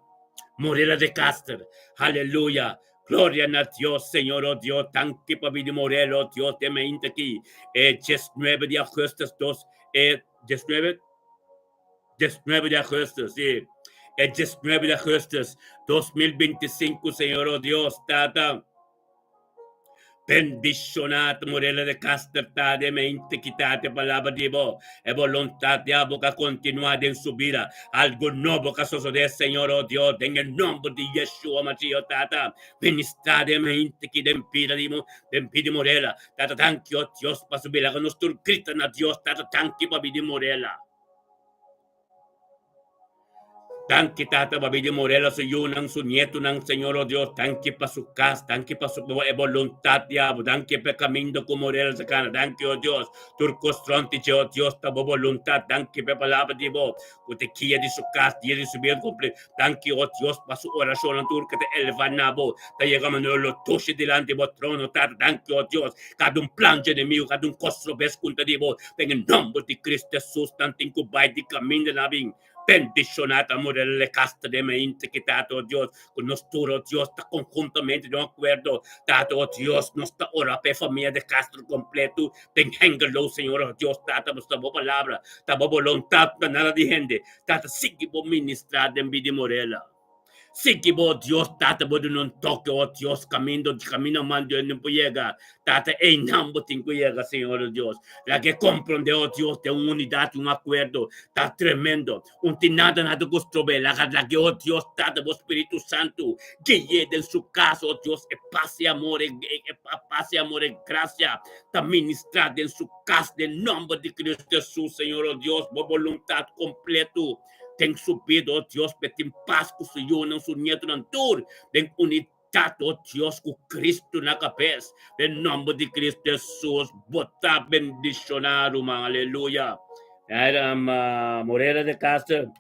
Morela de Caster, aleluya. Gloria a Dios, Señor, oh Dios, tan que para vida Morela, oh Dios, te mente aquí. 19 de agosto, 19 de agosto, sí. 19 de agosto, 2025, Señor, oh Dios, tata. Bendicionato, Morela de Caster, de mente quitate palabra de vos, e voluntad de boca continuar en su vida, algo nuevo que sucede, Señor, oh Dios, en el nombre de Yeshua, Mashiach, tata, ministra de mente que den pide Morela, tata, thank you, Dios, para subir, que nos gritan a Dios, tata, thank you, para pedir Morela. Danke, tata, babidi Morela, su yunang, su nieto, ng Señor, oh Dios, danke pa su casa, danke pa su voluntad, diabo, danke pa camino con Morela sa cana, danke, oh Dios, turcos tronti, oh Dios, tabo voluntad, danke pa palabra di bo, kutekia di su casa, di su bien completo, danke, oh Dios, pa su oración, ang turca te elevan na bo, ta llegamos no lo toshe delante bo trono, tata, danke, oh Dios, cada un plan enemigo, cada un costro ves contra di bo, en el nombre de Cristo Jesús, tanto incubay di camino na bing, bendicionata, Morela casta de mente que tato, Dios, con nuestro Dios está conjuntamente de acuerdo, tato, Dios, nuestra hora pe familia de Castro completo, tenhengalo, Señor, Dios, tata, nuestra palabra, tabo voluntad, nada de gente, tata, sigue por ministrar de vida Morela. Sige bo Dios, tata, bo non toque, oh Dios, camino mando en llega, tata, nambo tingo llega, Señor Dios, la que comprende, oh Dios, de una unidad, un acuerdo, está tremendo, un nada gusto ver, la que, oh Dios, tata, bo Espíritu Santo, que llegue en su casa, oh Dios, e pase amor, e gracia, está ministrada en su casa, en nombre de Cristo Jesús, Señor, oh Dios, bo voluntad completo, tem subido, oh Dios, petim paz com o Senhor, não su nieto não tur, tem unidade, oh Dios, com Cristo na cabeça, em nome de Cristo Jesus, bota bendicionado, man, aleluia. Era Morela de Castro,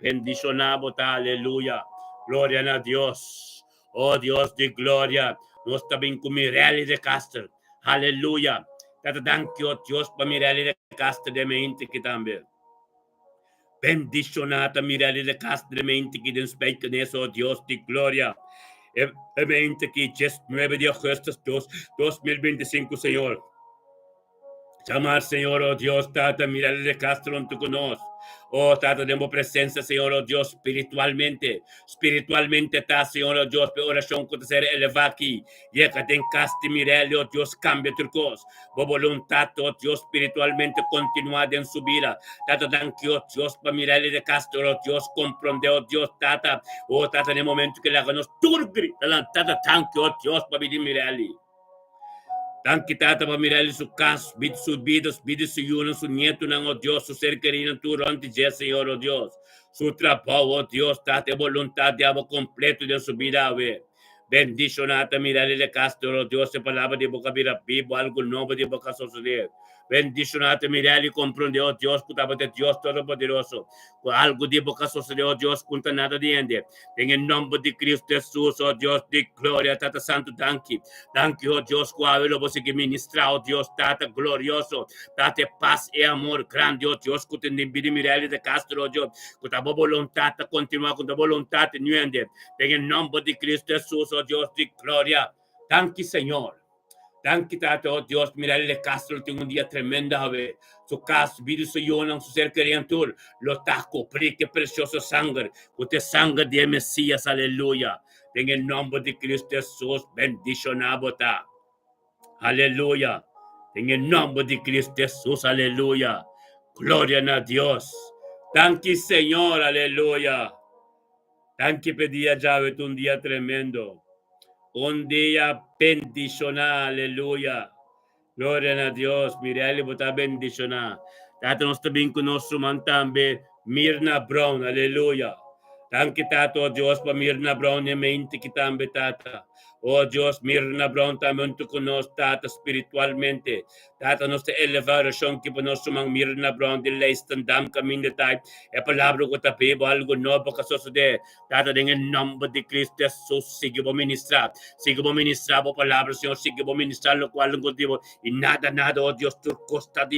bendicionado, bota, aleluia. Glória a Deus, oh Deus de glória, nós também com Mirelle de Castro, aleluia. Thank you, oh Deus, para Mirelle de Castro, de mente que também. Bendicionata, Mirelle de Castro, mente que den specchio nessa, oh Dios de gloria. Mente que 19 de agosto 2025, Señor. Llamar, Señor, oh Dios, Tata, mirarle de Castro en tu conos. Oh, Tata, tenemos presencia, Señor, oh Dios, espiritualmente. Espiritualmente, Tata, Señor, oh Dios, oración con ser elevada aquí. Llega en casti, mirarle, oh Dios, cambia turcos. Bo voluntad, oh Dios, espiritualmente continúa en su vida. Tata, danke, oh Dios, para mirarle de Castro, oh Dios, comprende, oh Dios, Tata. Oh, Tata, en el momento que le hagamos turgri, Tata, danke, oh Dios, para mirarle. Danke Tata para mirar su caso, bid sus vidas, bid su yuno, su nieto, oh Dios, su ser querido, tu ronti, Señor, oh Dios. Su trabajo, oh Dios, Tata, voluntad de algo completo de su vida, ve. Bendición, Tata, mirarle de castro, oh Dios, se palabra de boca, mira, vivo, algo nuevo de boca suceder. Bendición, Tata, mirarle y comprende, oh Dios, puta, de Dios Todopoderoso. Algo de boca suceder, oh Dios, cuenta nada de ende. En el nombre de Cristo Jesús, oh Dios, de gloria, Tata Santo, danke. Danke, oh Dios, cuál você que ministra, oh Dios, Tata glorioso, Tata paz e amor grande, oh Dios, que te nembiri mirele de Castro, oh Dios, que ta vontade continua com a vontade nuende, em nome de Cristo Jesus, oh Dios, de glória. Danke, Senhor. Danke, Tata, oh Dios, mirele de Castro, tem dia tremendo, a ver. Su caso, vida su yona, su ser querido, lo taco, que precioso sangre, que sangre de Mesías, aleluya. En el nombre de Cristo Jesús, bendicionado ta. Aleluya. En el nombre de Cristo Jesús, aleluya. Gloria a Dios. Danke, Señor, aleluya. Danke, pedía Llave, un día tremendo. Un día bendicionado, aleluya. Gloria a Dios. Mirele, bota bendicionado. Tata, nos también conosco también Mirna Brown, aleluya. Danke, Tata, oh Dios, para Mirna Brown, e mente que también, Tata. Oh Dios, Mirna Brown, también tú conoces, Tata, espiritualmente. Tata, nos te elevación que nos sumang Mirna Brown, de leistan dam camin de tay. E palabra ko tapibo, algo nuevo que sucede. Tata, en el nombre de Cristo Jesús, sigue a ministrar. Sigue a ministrar por palabra, Señor, sigue a ministrar lo cual contigo. Y nada, oh Dios, tu costa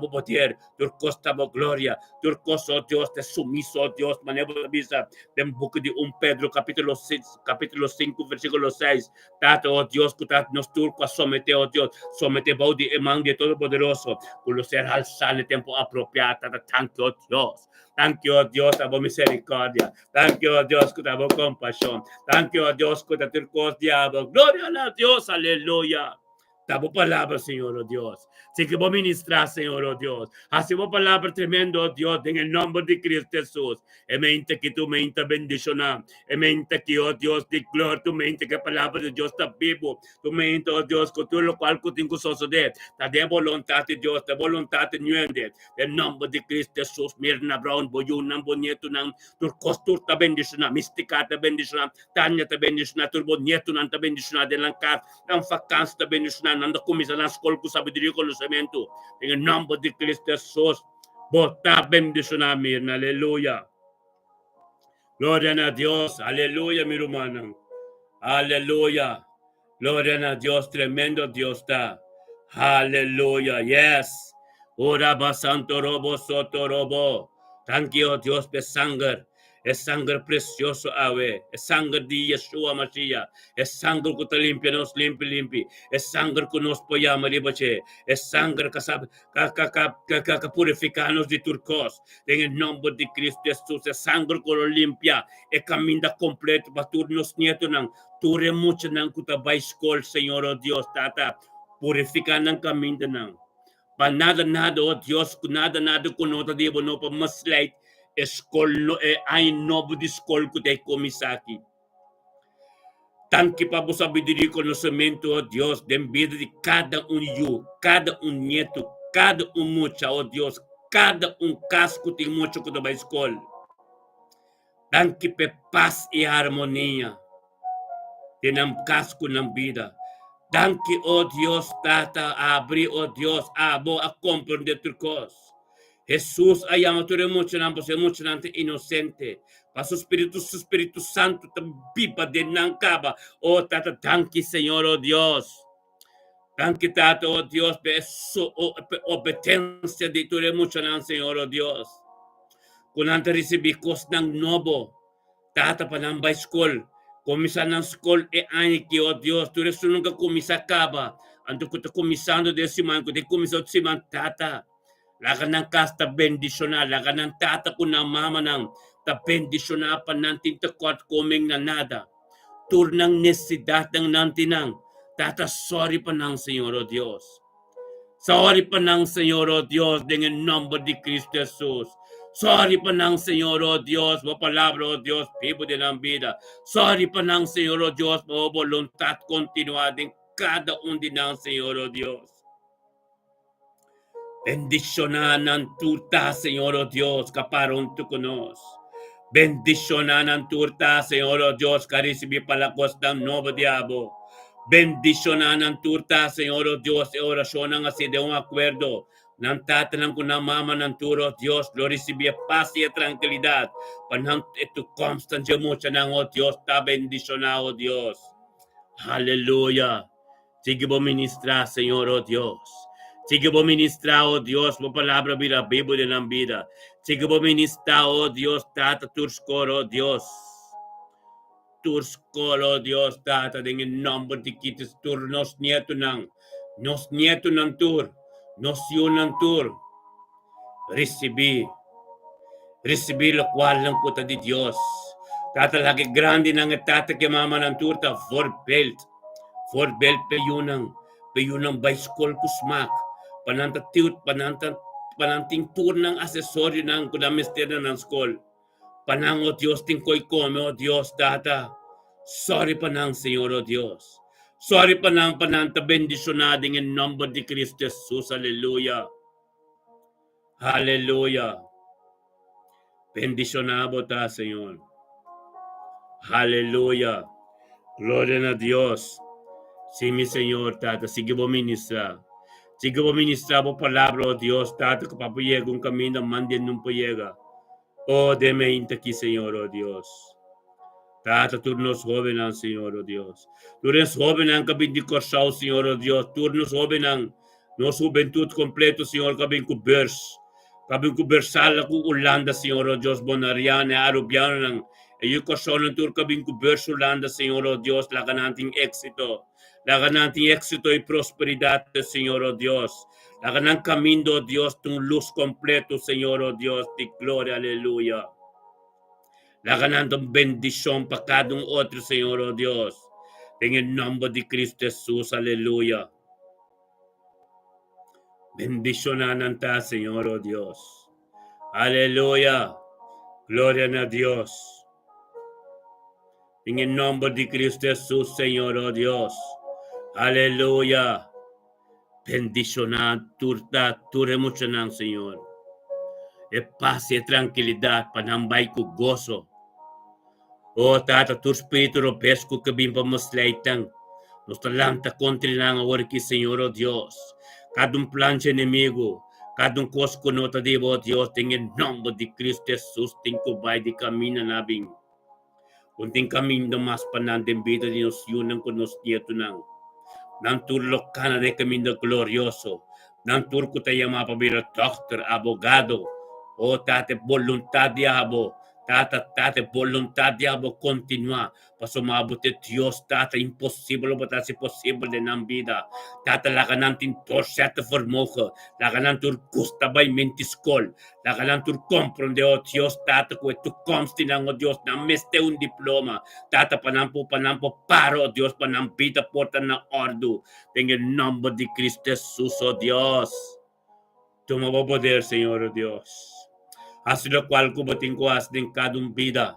por poder, tu costa por gloria, tu costa, oh Dios, te sumiso, oh Dios, manejo de visa. Den book de 1 Pedro, capítulo 5, versículo 6. Tata, oh Dios, que nos turco a someter, oh Dios, somete de emang de Todopoderoso, con los ser alzar en el tiempo apropiado. Tata, thank you, oh Dios. Thank you, oh Dios, por misericordia. Thank you, oh Dios, por compasión. Thank you, oh Dios, por turcos diablo. Gloria a Dios, aleluya. Damos palabra, Señor, oh Dios. Sí que vos ministrar, Señor, oh Dios. Hacemos palabra tremendo, oh Dios, en el nombre de Cristo Jesús. E mente que tu mente bendicionar. E mente que, oh Dios, de gloria, tu mente que a palavra de Deus está vivo. Tu mente, oh Deus, com tudo o qual que tenho suceder. Está de vontade de Deus, de vontade nuende. Em nome de Cristo Jesus, Mirna Brown, boyunang, bonito nang, turcostur ta bendicionar, mistika ta bendicionar, tanya ta bendicionar, turbonieto nang ta bendicionar, delang kat, ang fakans ta bendicionar, nanda kumisa na skol ko sabiduría con los cementos. En el nombre de Cristo Jesús, bota bendicionar, Mirna, aleluya. Gloria a Dios, aleluya, mi hermano. Aleluya. Gloria a Dios, tremendo Dios está. Aleluya, yes. Ora santo robo, soto robo. Thank you, Dios, por sangre. Es sangre precioso, ave. Es sangre de Yeshua Mashiach. Es sangre que te limpia, nos limpia. Es sangre que nos apoyamos, ribache. Es sangre que purifica-nos de turcos. En el nombre de Cristo Jesús, es sangre que nos limpia. Es camino completo para turnos nietos. Ture mucho nang kutabay school, Señor, oh Dios, Tata. Purifica ng camino nang. Pa nada, oh Dios, nada, kunota di bo no pa maslate. Escol ay nobo di escol ko tay komisaki. Tanque para vos sabedoria e conhecimento, ó Deus, den vida de cada yu, cada nieto, cada mucha, ó Deus, cada casco tem muito que vai escola. Tanque para paz e harmonia. Tem casco na vida. Tanque, ó Deus, Tata, abrir, ó Deus, abo a compreender tuas coisas. Jesús ayama tu mucho inocente. Para su Espíritu Santo te viva de nancaba. Oh, Tata, tanque, Señor, oh Dios. Tanque, Tata, oh Dios, por su obediencia de tu mucho, Señor, oh Dios. Kung ante recibir cos ng nobo, Tata, panambay school. Komisa ng school e aniki, oh Dios. Tu nunca komisa kaba. Ando ko te kumisando de siman ko te kumisot siman tata. Laga ng kasta bendisyona, laga ng tata ko na mama ng ta bendisyona pa nantin ta kot coming na nada. Tur ng necesidad ng nantinang. Tata, sorry pa ng Señor, oh Dios. Sorry pa ng Señor, oh Dios, dengan nombre de Cristo Jesus. Sorry pa ng Señor, oh Dios, mo palabra, oh Dios, pibo de ng vida. Sorry pa ng Señor, oh Dios, mo voluntad continuada en cada undi ng Señor, oh Dios. Bendisyonan ang turta, Señor, oh Dios, kaparon tu kunos. Bendisyonan ang turta, Señor, oh Dios, karisibi palakos ng novo diabo. Bendisyonan ang turta, Señor, oh Dios, e orasyon ang asi de un acuerdo. Nang tatanang ko na mama ng turo, Dios, lo recibía paz y tranquilidad. Panang ito constancia mucha ng, oh Dios, ta bendisyonado, oh Dios. Hallelujah. Sige po ministra, Señor, oh Dios. Sige po ministra, oh Dios, mo palabra vida, Biblia ng vida. Sige po ministra, oh Dios, tata turskoro, oh Dios. Turskoro, oh Dios, tata, dengan nombre de kitis tur, nos nieto ng tur, nos yun ng tur. Recibir lo cual ng puta di Dios. Tata, lagi grande ng tata ke mama ng turta, for belt pe yunang bicycle kusmak. Pananting tour ng asesoryo ng kunamister ng school. Panang, oh Dios, tingkoy kome, oh Dios, data. Sorry panang, Señor, oh Dios. Sorry panang ta bendisyonading in nombre de Cristo Jesus. Hallelujah. Hallelujah. Bendisyonado ta, Señor. Hallelujah. Gloria a Dios. Sí, mi Señor, tata, sige po ministra. Sige po ministra po palabra, oh Dios, tata, kapapayega un camino, mandin nung payega. Oh, deme aquí, Señor, oh Dios. Tata, turnos joven ang Señor, oh Dios. Turnos joven ang kabindikorsao, Señor, oh Dios. Turnos joven ang nos juventud completo, Señor, kabingkubers. Kabingkubersal ako Ulanda, Señor, oh Dios. Bonariana, Arubiano ng eyukorsao ng tur kabingkubers Ulanda, Señor, oh Dios. Laga nating eksito. Laga nating eksito y prosperidad, Señor, oh Dios. Laga ng camino, oh Dios, tung luz completo, Señor, oh Dios. Di gloria, aleluya. Laga nating bendición pa kadong otro, Señor, oh Dios. En el nombre de Cristo Jesús, aleluya. Bendicionan ta, Señor, oh Dios. Aleluya. Gloria a Dios. En el nombre de Cristo Jesús, Señor, oh Dios. Aleluya. Bendicionan, turta, mucho ng Señor. E paz y tranquilidad, panambay ko gozo. O tata, tu espíritu robesco que bimpa maslaitang. Nos talanta kontra ng awarki, Señor, oh Dios. Kadong plancha enemigo, kadong kosko nota di bo, Dios, tingin nombre de Cristo Jesus, tingko bay di camino nabing. Kunting camino mas panandang vida di nos yun ang kunos nieto nang. Nang turlok ka na de camino glorioso. Nang turko tayo mapabira doctor, abogado. O tate voluntad diabo. Tate voluntad diabo continua. Pasumabot de Dios, tata imposible ba tasi posible de ng vida. Tata lakanan tin torsete formoge. Lakanan tur gusta bay mentiskol. Lakanan tur comprende o Dios, tata ko tu comsti ng o Dios na meste un diploma. Tata panampo paro o Dios panampita porta na ordo. Tengan nombre de Cristo Jesus, o Dios. Tumabo poder, Señor, o Dios. Haz lo cual kubating ko as din kadong vida.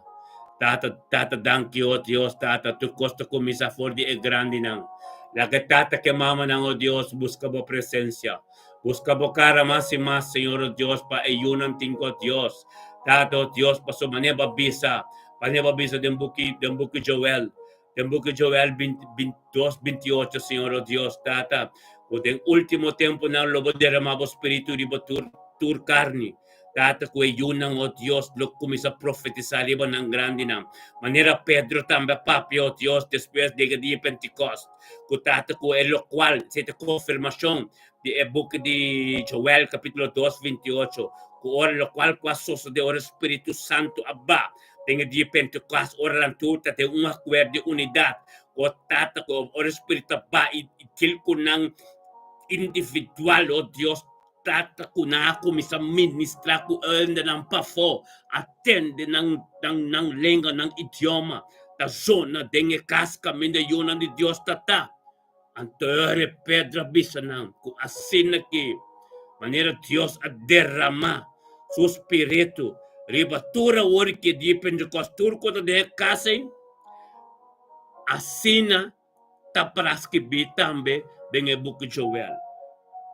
Tata danki, o Dios, tata tu costa kumisa for di e grande nang. Laga tata que mama nang, o Dios, busca bo presencia. Busca bo cara más y más, Señor, o Dios, pa eyunan tingko, Dios. Tata, o Dios, pa sumaneba bisa. Paneba bisa den buki Joel. Den buki Joel 2:28, Señor, o Dios, tata. O den último tiempo na lobo derramabo espiritu ribo tur carne. Tata ko yun ang, o Dios, lo kumisa profetizar iba ng grande na. Manera Pedro tambe papi, o Dios, después de día Pentecost. Ko tata ko lo cual, sete confirmación de book de Joel, capítulo 2:28. Ko ora lo cual, kwa soso de ora Espiritu Santo, abba. Tenha dia Pentecostes, oran tuta, tem um acordo de unidade. O tata, o Espírito ba, itil ko ng individual, o Dios, tata ko na ako, misa ministra ko, ende ng pafo, attende ng lengua, ng idioma, ta zona, dengue casca, mende yun ni Dios tata. Antere pedra bisanam, ku asin ki manera Dios a derramar su espíritu, ribatura ori que di Pentecostur ko de kasing, asina tapraski bitambe dengan buku Joel.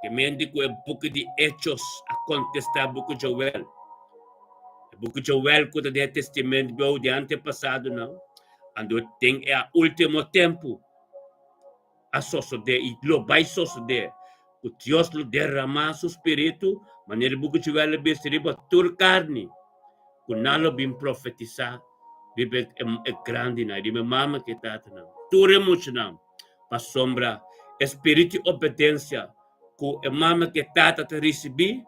Que mendi ko e buku di Hechos a contestar buku Joel. Buku Joel ko de testamento do de antepassado não. Ando tem é a último tempo. A suceder e lo vai suceder. O Deus lo derramar su espírito, maneira buku Joel besriba tur carne. Kunalo bim profetizar, bibe é grande na, ribe mama que tata não. Ture muito não. Pa sombra, espírito de obediência, ku e mama que tata te recebi,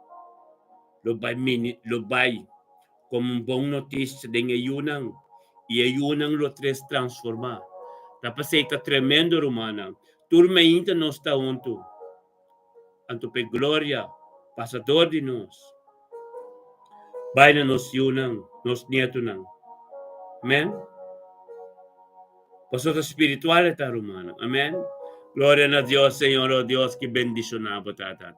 lo vai como bom notícia de ayunang, e ayunang lo tres transformar. Tapos tá tremendo romana. Turma ainda não está junto. Anto pe glória, passador de nós. Vai na nos yunang, nos nieto nang. Amen? Pastor espiritual está romana. Amen? Gloria a Dios, Señor, oh Dios, que bendicionamos, tata.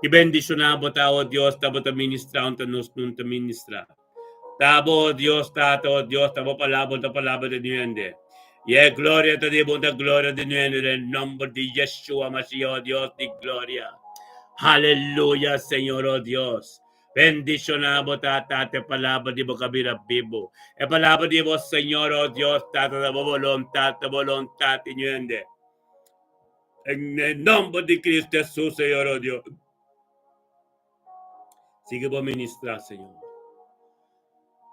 Que bendicionamos, oh Dios, tabo ta ministra, unta nos nunta ministra. Tabo, Dios, tata, oh Dios, tabo palabra de nuende. Yeah, gloria te dibo, ta gloria de nuende, en nombre de Yeshua, Mashiach, oh Dios, de gloria. Aleluya, Señor, oh Dios. Bendicionamos, tata, te palabra de bocabira vivo. E palabra de vos, Señor, oh Dios, tata, de voluntad, de nuende. En el nombre de Cristo Jesús, Señor, oh Dios. Sigue por ministrar, Señor.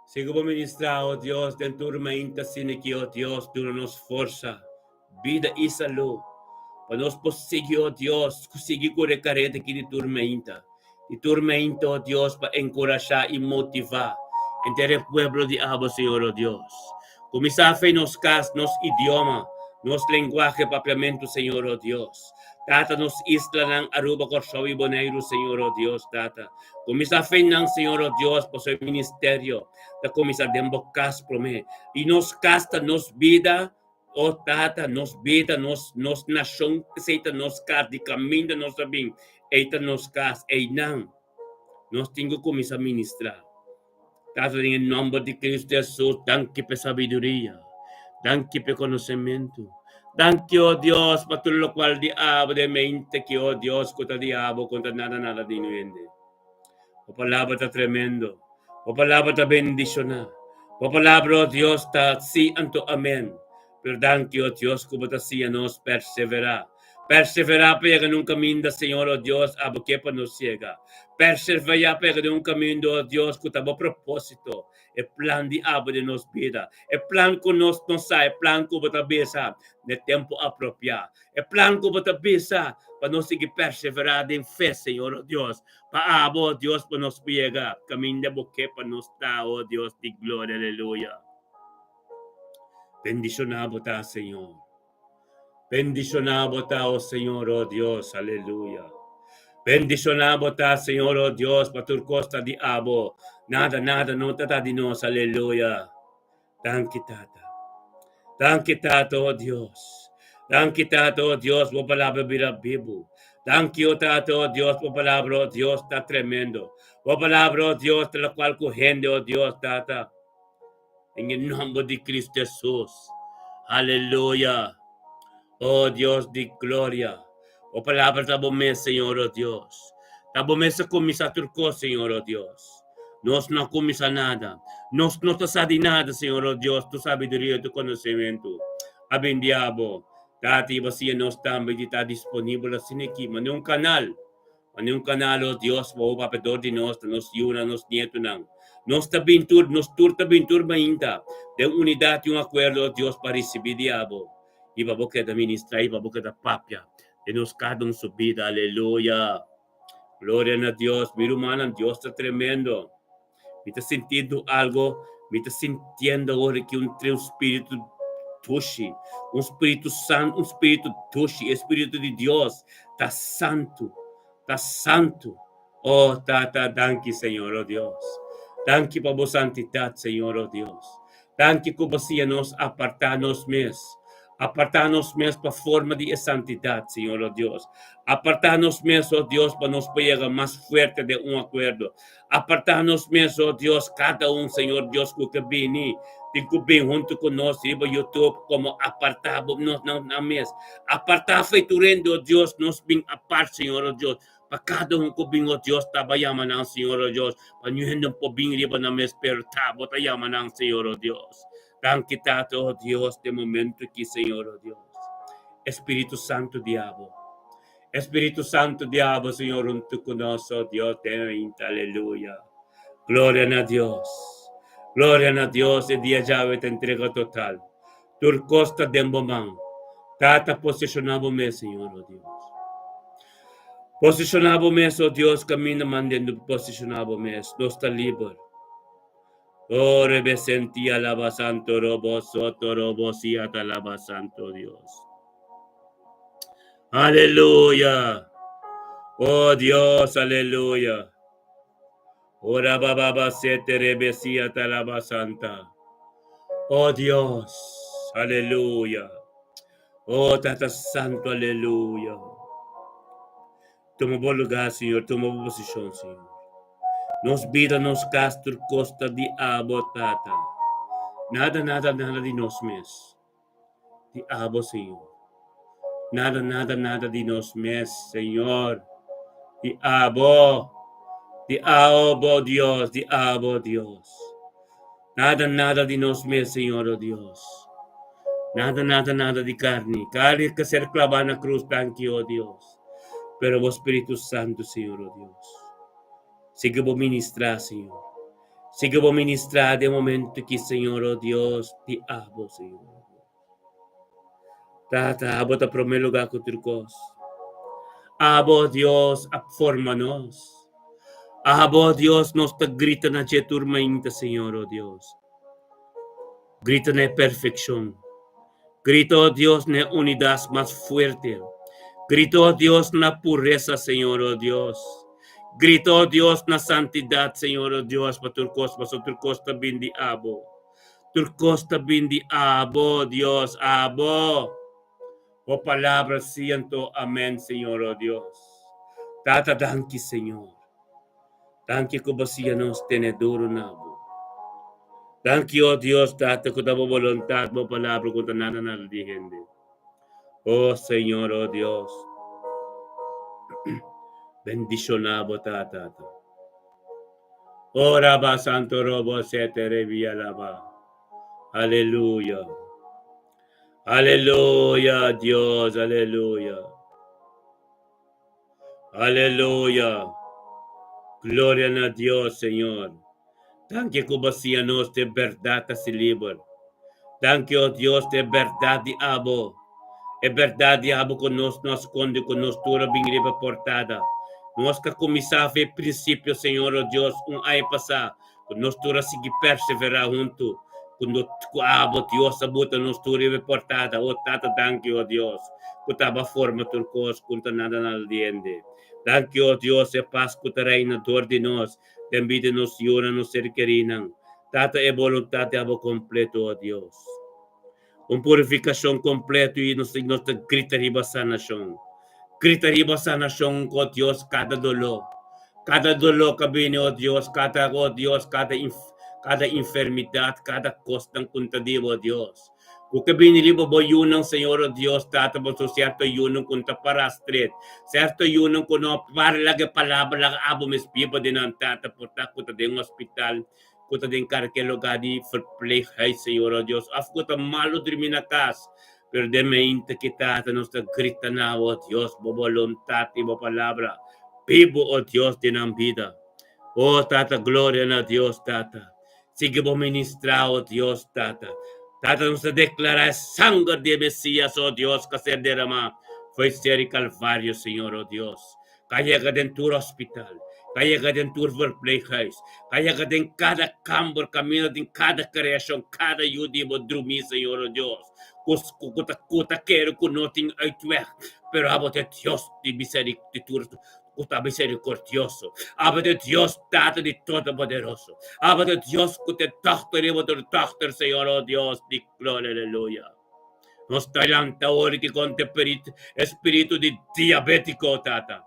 Sigue por ministrar, oh Dios, de tu mente, sin que, oh Dios, tú nos fuerza, vida y salud. Para nos conseguir, oh Dios, conseguir con recarete aqui de tormenta. De tormenta, oh Dios, para encorajar y motivar entre el pueblo de Abba, Señor, oh Dios. Comienza a fe nos cas, nos idioma, nos lenguaje, papiamento, Señor, oh Dios. Tata, nos isla ng Aruba, Corso y Bonaire, Señor, oh Dios, tata. Comienza a fe ng Señor, oh Dios, por su ministerio. Da comienza a dembocas por mí. Y nos casta, nos vida, oh tata, nos vida, nos nación, seita nos cas, de camino, nos sabin, eita nos cas, einang. Nos tengo comienza a ministrar. Tata, en el nombre de Cristo Jesús, danke por sabiduría, danke por conocimiento. Danke, oh Dios, para todo lo cual diabo de mente que, oh Dios, contra diabo, contra nada de nuende. O palabra está tremendo. O palabra está bendicionada. O palabra, oh Dios, está sí anto amén. Pero danke, oh Dios, como está sí a nos perseverar. Perseverar para en un camino, Señor, oh Dios, a que para nos ciega. Perseverar para en un camino, oh Dios, que estamos propósito. El plan de abo de nos vida. El plan que nos sai, el plan que está bisa de tempo apropiado. El plan que está bisa para nos seguir perseverar en fe, Señor, oh Dios. Para abo, Dios, para nos ciega. Camino de boque para nos dar, oh Dios, de gloria, aleluya. Bendicionado está, Señor. Bendicionado está, oh Señor, oh Dios, aleluya. Bendicionado está, Señor, oh Dios, para tu costa de abo. Nada, no trata de nos, aleluya. Danke, tata, oh Dios. Danke, tata, oh Dios, por palabra vivo. Danke, oh tata, oh Dios, por palabra, oh Dios, está tremendo. Por palabra, oh Dios, de la cual cogiendo, oh Dios, tata. En el nombre de Cristo Jesús. Aleluya. Oh Dios de gloria. Oh palabra tabome, Señor, oh Dios. Tabome se comisa turco, Señor, oh Dios. Nos no comisa nada. Nos no te sabe nada, Señor, oh Dios. Tu sabiduría, tu conocimiento. Abin diabo. Dati vacía nos también está disponible sin equipo. En un canal, oh Dios, oh papador de nos yuna, nos nieto nang. Nos tabintur, nos turta bintur mainta. De unidad y un acuerdo, oh Dios, para recibir diabo. Y va boca de ministra, y va boca de papia. De nos cada en su vida, aleluya. Gloria a Dios, mi hermano, Dios está tremendo. Me está sintiendo algo, Me está sintiendo ahora que un espíritu Tushi, un Espíritu Santo, un Espíritu Tushi, Espíritu de Dios, está santo, está santo. Oh, danke, Señor, oh Dios. Danke por vos santidad, Señor, oh Dios. Danke que você nos apartarnos mes. Apartarnos mes para forma de santidad, Señor, oh Dios. Apartarnos mes, oh Dios, para nos llegar más fuerte de un acuerdo. Apartarnos mes, oh Dios, cada un, Señor Dios, que viene. Tengo bem junto conosco, iba YouTube como apartado, não mes. Apartar feiturendo, oh Deus, nos bem a parte, Senhor, oh Deus. Para cada um que bem, oh Deus, trabalhamos não, Senhor, oh Deus. Para nós não podemos ir na mes, pero trabalhamos não, Senhor, oh Deus. Danke, Tato, oh Deus, de momento aqui, Senhor, oh Deus. Espírito Santo, diabo. Espírito Santo, diabo, Senhor, junto conosco, oh Deus, aleluia. Glória a Deus. Gloria a Dios, el día llave te entrega total. Tur costa de momento. Tata posicionado-me, Senhor, oh Deus. Posicionado-me, oh Deus, caminho mandando posicionado-me. Nós está livre. Oh, rebe senti alaba santo, robo soto, robo siata alaba santo, Dios. Aleluya. Oh Dios, aleluya. Ora baba sete rebe siata alaba santa. Oh Dios, aleluya. Oh Tata Santo, aleluya. Toma bom lugar, Senhor, toma boa posição, Senhor. Nos vida, nos castro, costa de abo, Tata. Nada de nós mesmos. De abo, Senhor. Nada de nós mesmos, Senhor. De abo, Deus, de abo, Deus. Nada de nós mesmos, Senhor, oh Deus. Nada de carne. Carne que ser clavada na cruz, thank you, oh Deus. Pero o Espírito Santo, Senhor, oh Deus. Siga vos ministrar, Senhor. Siga vos ministrar de momento que, Senhor, oh Deus, te amo, Senhor. Tata, abo ta primeiro lugar com turcos. Abo, Deus, forma-nos. Abo, Deus, nos te grita na tua turma ainda, Senhor, oh Deus. Grita na perfeição. Grita, oh Deus, na unidade mais forte. Grita, oh Deus, na pureza, Senhor, oh Deus. Grita, oh Deus, na santidade, Senhor, oh Deus, para turcos também de abo. Turcos também de abo, Deus, abo. O palavra siento, amém, Senhor, oh Deus. Tata, danke, Senhor. Danke que você nos tenedor nabo. Danke, oh Deus, Tata, que da voluntad, mo palavra, kung tanana na gente. Oh Senhor, oh Deus. Bendicionado, Tata. Ora ba santo robo sete revia lava. Aleluya. Aleluya, Dios, aleluya. Aleluya. Gloria a Dios, Señor. Danke que você nos de verdade se livre. Danke, oh Deus, de verdade abo. É verdade abo conosco, nós esconde conosco, toda bem reportada. Nós que começar a ver princípio, Senhor, oh Deus, ano passado. Nós toda seguir perseverar junto. Quando abo, Deus, sabuta, nós toda reportada. Oh, tata, danke, oh Deus. Kutaba forma turcos, kunta nada na diende. Danke, oh Deus, é paz que reina dor de nós. Também de nos yuna nos ser querinan. Tata é vontade abo completo, oh Deus. Purificação completa e nos grita riba sa nação. Grita riba sa nação, oh Deus, cada dolor. Cada dolor que vem, oh Deus, oh Deus, cada enfermidade, cada costa contadivo, oh Deus. O que vem riba bo yunang, Senhor, oh Deus, tata bo so certo yunang kunta para street. Certo yunang kuno para lagi palabra lang abo mes pipa din ang tata porta kuta din hospital. Kuta din karkelo gadi for play hay, Senhor, oh Deus. Af kuta malo dirmi na kas. Pero de me inte kita nos ta grita na, oh Deus, bo voluntad y bo palabra. Vivo, oh Deus, din ang vida. Oh tata, gloria na Deus, tata. Sige bo ministra, oh Deus, tata. Tata nos declara sangue de Messias, oh Deus, que se derrama. Foi ser Calvário, Senhor, oh Deus. Carrega dentro do hospital. Kaya ka din turval playhouse. Kaya ka din cada cambor, camino din cada creación, cada yudi mo drumi, Señor Dios. Kuta quero kunoting ay tuwek. Pero abo de Dios di misericordioso. Kuta misericordioso. Abo de Dios Tata di Todopoderoso. Abo de Dios kute doctor y doctor, Señor Dios. Di gloria, aleluya. Nos talanta ori que conte espíritu de diabético, Tata.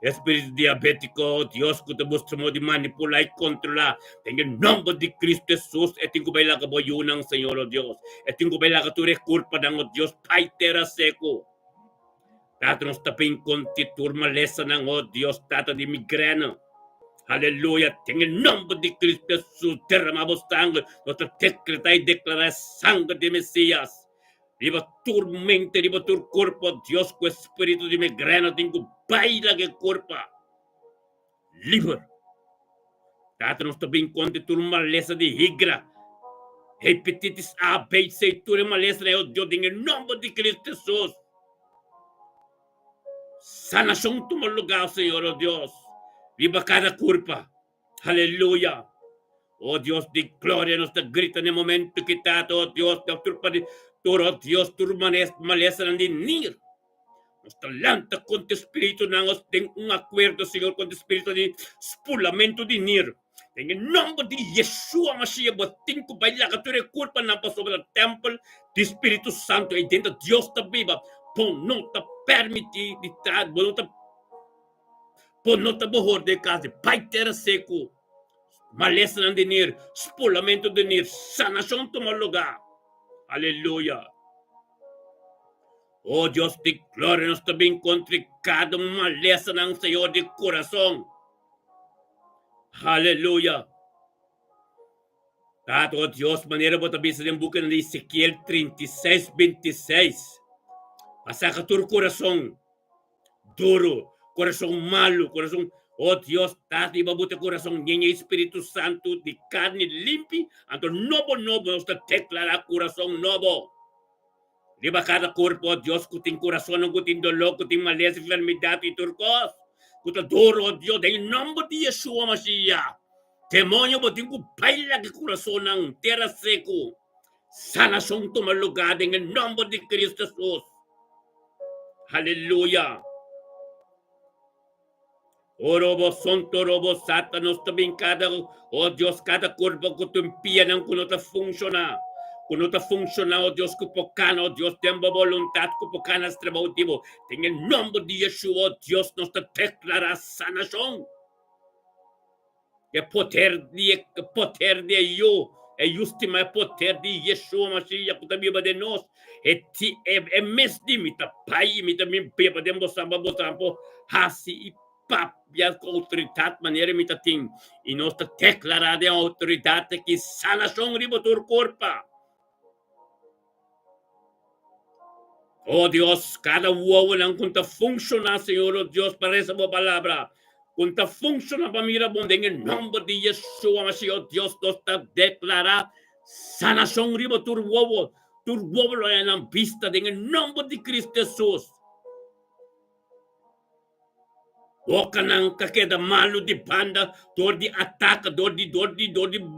Espíritu diabético, Dios que te mostramos de manipular y controlar. En el nombre de Cristo Jesús, tengo que ver la boyunang, Señor Dios. Tengo que ver la que tú eres culpa ng Dios, paitera seco. Tata nos tapin con titur malesa ng Dios, Tata de migrana. Aleluya, en el nombre de Cristo Jesús, derramamos sangre, nuestra decreta y declarar sangre de Mesías. Riba turmente, riba tur cuerpo, Dios, con espíritu de migrana, tengo baila que cuerpo. Liber. Tata nos tabing konti tur malesa de higra. Hepatitis A, B, C, tur malesa de Dios, en el nombre de Cristo Jesús. Sanación tu lugar, Señor Dios. Viva cada culpa. Aleluya. Oh Dios de gloria, nos grita en el momento que está, oh Dios, de turpa de oh Dios, tu maleza de nir. Nos talanta con tu espíritu, nos ten un acuerdo, Señor, con tu espíritu de espulamento de nir. En el nombre de Yeshua Mashiach, botín que baila que tu culpa no pasó sobre el templo de Espíritu Santo y dentro de Dios te viva. Pon no te permite de estar, pon no te mejor de casa, paitera seco. Maleza de nir, espulamento de nir, sanación toma lugar. Aleluya. Oh Dios de gloria, nos también contra cada maleza ng Señor de corazón. Aleluya. Tato Dios, manera mo tabi sa buka ng Ezequiel 36:26. Pasaka tu corazón duro, corazón malo, corazón. Oh Dios, tati mabuti corazón niña Espíritu Santo de carne limpi, anto nobo nos declara corazón nobo. Di ba cada cuerpo, Dios, kuting corazón, kuting dolor, kuting maleza, enfermedad y turcos. Kuta duro, Dios, en el nombre de Yeshua Mashiach. Demonio, boting ko baila que corazón ng tierra seco. Sanación toma lugar en el nombre de Cristo Jesús. Aleluya. Oh robo santo, robo satanos, también cada, oh Dios, cada cuerpo que tú empiezas que no te funciona. Que no te funciona, oh Dios, que pocana, oh Dios, tenga voluntad, que pocana es trabajo. En el nombre de Yeshua, Dios nos te declara sanación. El poder de yo, el último poder de Yeshua Mashiach, que también va de nos. Es mes de mi tapai, mi también podemos sambo, hasi y papia autoridad manera mi tating. Y nos te declara de autoridad que sanación riba tu cuerpo. Oh Dios, cada huevo en cuanto funciona, Señor Dios, para esa palabra. Cuando funciona para mira en el nombre de Yeshua Mashiach, Dios nos declara sanación riba tu huevo lo en vista en el nombre de Cristo Jesús. O kanang kakeda malo di banda, dor di ataca, dor di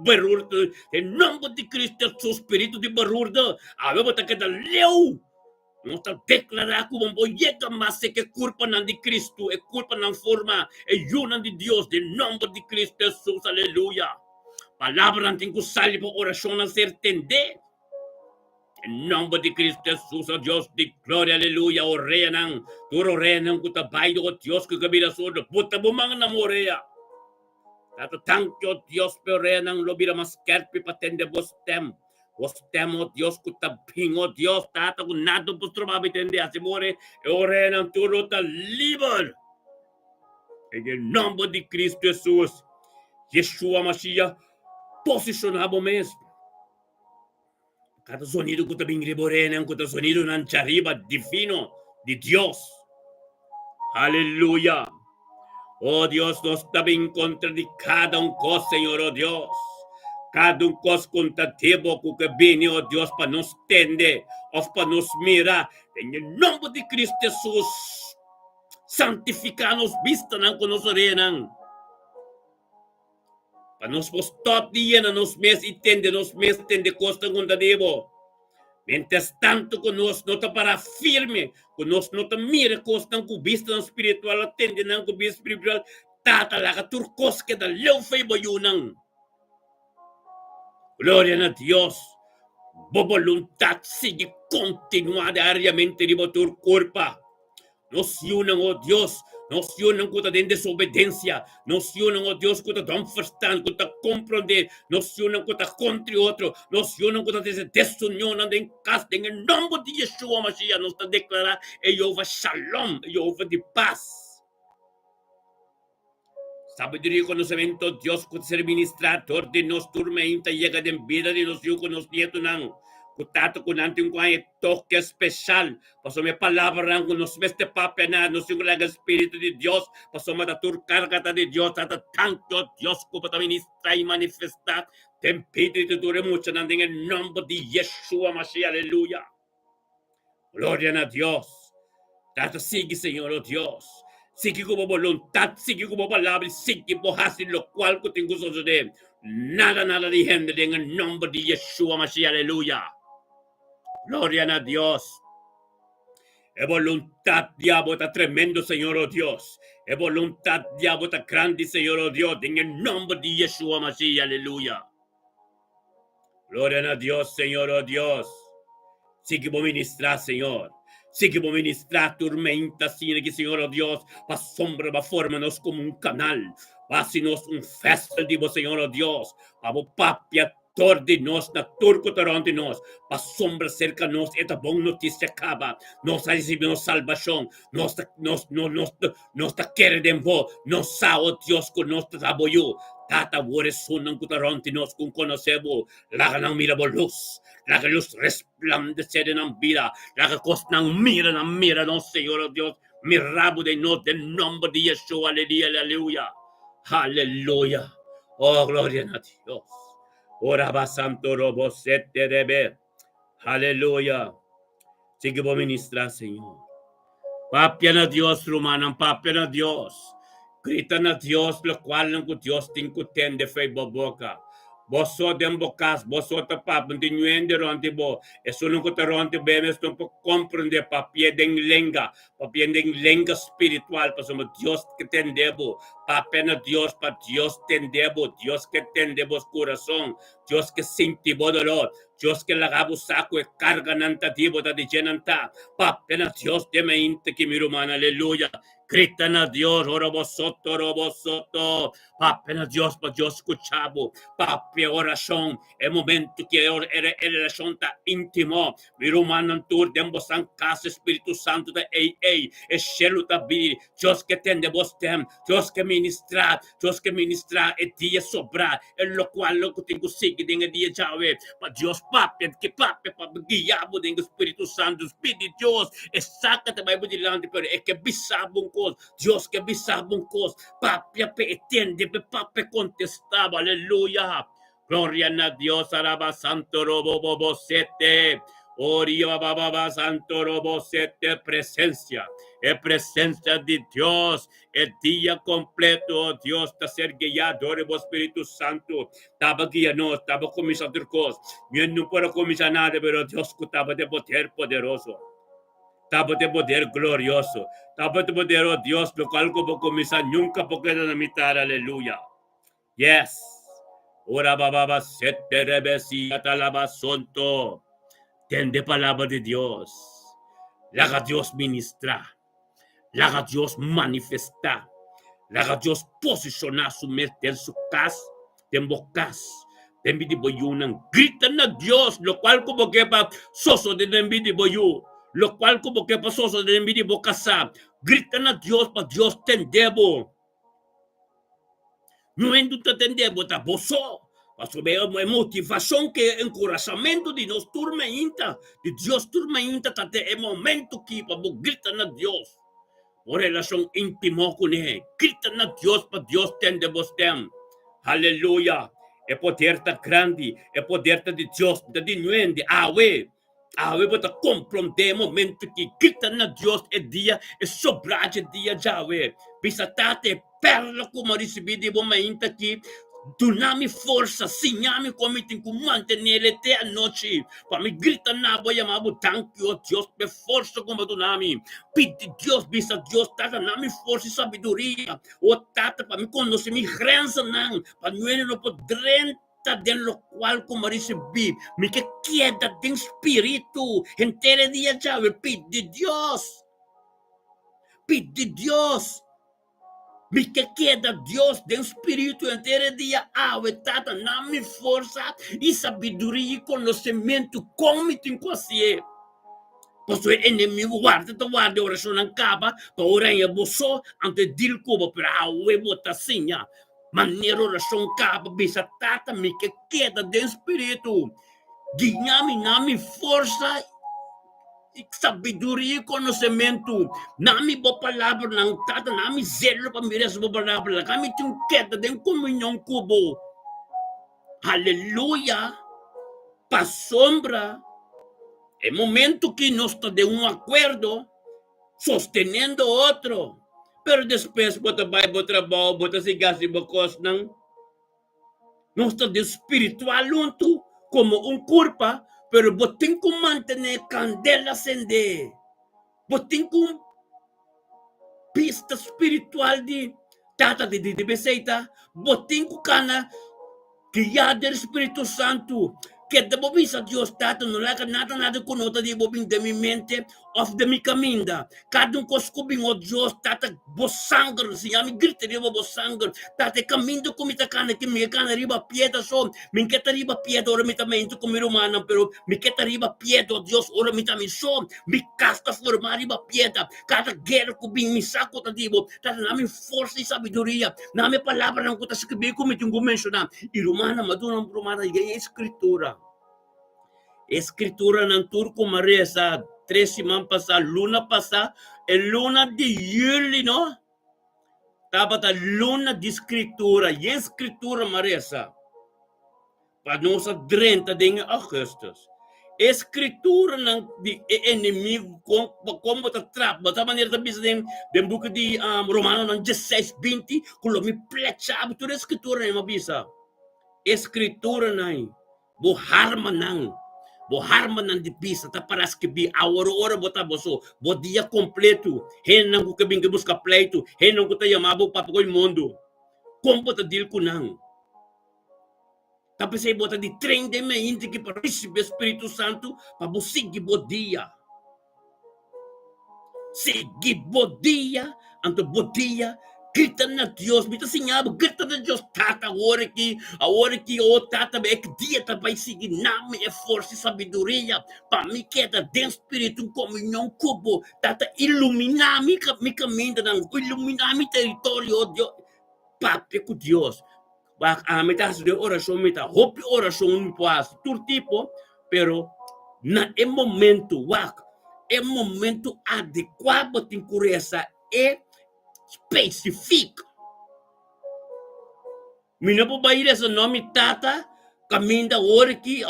barur, en nombre de Cristo su espíritu de barur, aveva takeda leu. Nós declarar como um boiega mas que culpa não de Cristo, é culpa não forma, é yuna de Deus, de nome de Cristo Jesus, aleluia. Palavra não tem que sair para oração a ser entender. Em nome de Cristo Jesus, ó Deus de glória, aleluia, o rei não, turo rei não, que tabai do Deus que kabira sobre, puta bumang na moreia. Tato tanto Deus pero rei não lobira mas kerpi patende vos tem. Vos temo Dios que tapingo Dios tata con nada pues trabajo entender así more e ora en tu rota libre en el nombre de Cristo Jesús Yeshua Mashiach posicionado mesmo cada sonido que também riborena cada sonido nan chariba divino de Dios aleluya oh Dios nos também contra de cada cosa Señor oh Dios. Cada coisa contativo que vem, oh Deus, para nos tender, ou para nos mirar. Em nome de Cristo Jesus, santificar-nos, vista não que nos reinan. Pa nos stop diyan na nos mes tende costa kung debo. Mientras tanto que nos nota para firme, que nos nota mira costa ng vista ng spiritual, atende ng vista spiritual, tatalaga turcos que da leo fay bayunang. Gloria a Dios. Bo voluntad sigue continua diariamente di tur culpa. Nos yunang, oh Dios, nos yunang kuta din desobediencia, nos yunang, oh Dios, kuta don't understand, kuta comprender, nos yunang kuta contra otro, nos yunang kuta desunión en casa, en el nombre de Yeshua Mashiach, nos declara Jehová Shalom, Jehová de paz. Sabiduría y conocimiento, Dios, que ser ministrador de nos tormenta, llega de vida de los hijos, nos nietos, Kutato ko nanti yung kaya toque especial. Paso may palabra ko nos meste pape na nos yung laga espiritu de Dios. Paso matatur kargata de Dios. Tata tanto Dios ko pata ministra y manifesta. Tempite te dure mucho nanding en nombre de Yeshua Mashiach. Aleluya. Gloria a Dios. Tata sigue, Señor, oh Dios. Sigue como voluntad, sigue como palabra, sigue por hacer lo cual que tengo suceder. Nada de gente en el nombre de Yeshua Mashiach. Aleluya. Gloria a Dios. Es voluntad, diablo, está tremendo, Señor, oh Dios. Es voluntad, diablo, está grande, Señor, oh Dios. En el nombre de Yeshua Mashiach, aleluya. Gloria a Dios, Señor, oh Dios. Sigue por ministrar, Señor. Sigue por ministrar tormenta, Señor, oh Dios. Pa sombra, pa formarnos como un canal. Pa hacernos un festival, Señor, oh Dios. Pa papia de nos, na turco de nos, pa sombra cerca nos, esta buena noticia acaba, nos ha recibido salvación, nos ta quiere de vos, nos sao Dios con nos ta apoyo, tata vuores sunan de nos con conocemos, la ganang mirable luz, la luz resplandecer en vida, la costan mira, no Señor Dios, mi rabo de nos, del nombre de Yeshua, aleluya, aleluya, oh gloria a Dios. Oraba santo robo sete debe. Aleluya. Sigue por ministrar, Señor. Papian a Dios, Romanan, papian a Dios. Gritan a Dios, lo cual no Dios te incutende fe boboca. Vos so den bocas, vos so te papan, de nuende ronde bo. Eso no te ronde bemes, no puedo comprender papie den lenga espiritual, pues somos Dios que tendebo. Papen a Dios, pa Dios tendebo, Dios que tendemos corazón, Dios que sintibo dolor, Dios que lagabo saco e carga nantativo da de llenanta. Papen a Dios de me inte que mi rumana, aleluya. Gritan a Dios, robosoto. Papen a Dios, pa Dios escuchabo. Papi oración, el momento que era oración ta íntimo. Mi rumana tur dembo san casa Espíritu Santo da es cielo da vida. Dios que tendemos tem, Dios que ministra, el día sobra, en lo cual lo que tengo sigue en el día Yahweh. Pa Dios, papi, guiabo en el Espíritu Santo, Espíritu Dios, sácate, vai delante, pero es que bisaba un cos, Dios que bisaba un cos, papi, entiende, papi contestaba, aleluya. Gloria a Dios, alaba santo robo sete. Oria baba santo robo sete presencia. Es presencia de Dios, el día completo, Dios te ser guiado, Espíritu Santo, estaba guiando, estaba comisando cosas, yo no puedo comisar nada, pero Dios estaba de poder poderoso, estaba de poder glorioso, estaba de poder, oh Dios, lo cual como comisar nunca porque la mitad, aleluya, yes, ora baba sete rebesi atalaba sonto, tende palabra de Dios, haga Dios ministrar. Haga Dios manifestar. Haga Dios posicionar su mente en su casa, en bocas. Envidi boyunan. Gritan a Dios, lo cual como que pa soso de envidi boyu. Lo cual como que pa soso de envidi bocasa. Gritan a Dios, pa Dios tendebo. No enduta tendebo, ta boso. Paso veo motivación que encorajamiento de nos turmenta. De Dios turmenta, tate el momento que pa gritan a Dios. Por relación íntimo con él. Gritan a Dios, para Dios tendemos tem. Aleluya. El poder está grande. El poder de Dios, de nuende. Awe, para comprender el momento que gritan a Dios el día, el sobraje el día, Yahweh. Bisatate, perla como recibir de momento aquí. Dunami força, sinhami como tem que manter até a noite. Para me gritar na boia, mas thank you, Deus, me força como dunami. Pede Deus, bisa Deus, tata, nami força e sabedoria. O tata, para me conhecer, me rensa, não. Para não poder den lo cual como recebi, me que queda de espírito, entera dia já, pede Deus. Pede Deus. Me que queda Deus de espírito inteiro dia tata na minha força e sabedoria e conhecimento como tem que ser. Pois o inimigo guarda oração não acaba, para orar bosso ante dil cuba para a bota assim, maneira oração acaba, bisa tata me que queda de espírito, guiame na minha força sabedoria e conhecimento. Nami bo palavra ng tata, nami zelo pa mires bo palavra. Kami ting queda de comunhão cubo. Aleluia. Pa sombra. É momento que nós estamos de acordo, sosteniendo outro. Pero depois, bota vai, bota trabalho, bota se gasta e bocos não. Nós estamos de espiritual junto, como corpo, pero botem que manter candela acender. Botem que pista espiritual de tata de beseita, botem que cana, criada do Espírito Santo, que de bobisa Deus tata, não laga nada com nota de bobin de minha mente, of de minha caminda. Cada coscubing o Deus tata, bo sangue, se chama grita de bo sangue, tata caminho como ita cana, que me cana riba pieta so, me queta riba pieta, ora me também tu como romana, pero me queta riba pieta, Deus, ora me também so, me casta formar riba pieta, cada guerra kubing me saco tadibo, tata na minha força e sabedoria, na minha palavra não conta se que bem como tenho mencionar, e romana, maduna romana, e é escritura. Escritura ng turco Maria sa 3 semanas pasada, luna pasada, luna de julho, no? Dapat a luna de escritura, e escritura Maria sa. Para nós a 30 de Augustus. Escritura ng inimigo, como está trap, basta maneira da bisa de book de Romano ng 16:20, kung me plechado, toda escritura na mabisa. Escritura na buharma nang. Boharman ng dipisa, taparas kibi, awar-ora bota boso, bodia completo, hen nang kukabing gabus ka pleito, hen nang kuta yamabo papakoy mundo. Kompo ta dil kunang. Tapos ay bota di train de me, hindi ki pa recibe Espiritu Santo, pabusigi bodia. Sigi bodia, anto bodia, grita na Deus, mita sinhabo, grita na Deus, tata, agora que, tata, é que dia tá vai seguir nome, é força e sabedoria, para mim queda de espírito, comunhão, cubo, tata, iluminar mi caminho, iluminar mi território, Deus, papi com Deus, a metade de oração, metade, hope oração, me passa, todo tipo, pero, na é momento, é momento adequado, tem curiosa, é específico. Mina po ba ira sa nome tata, caminda hora que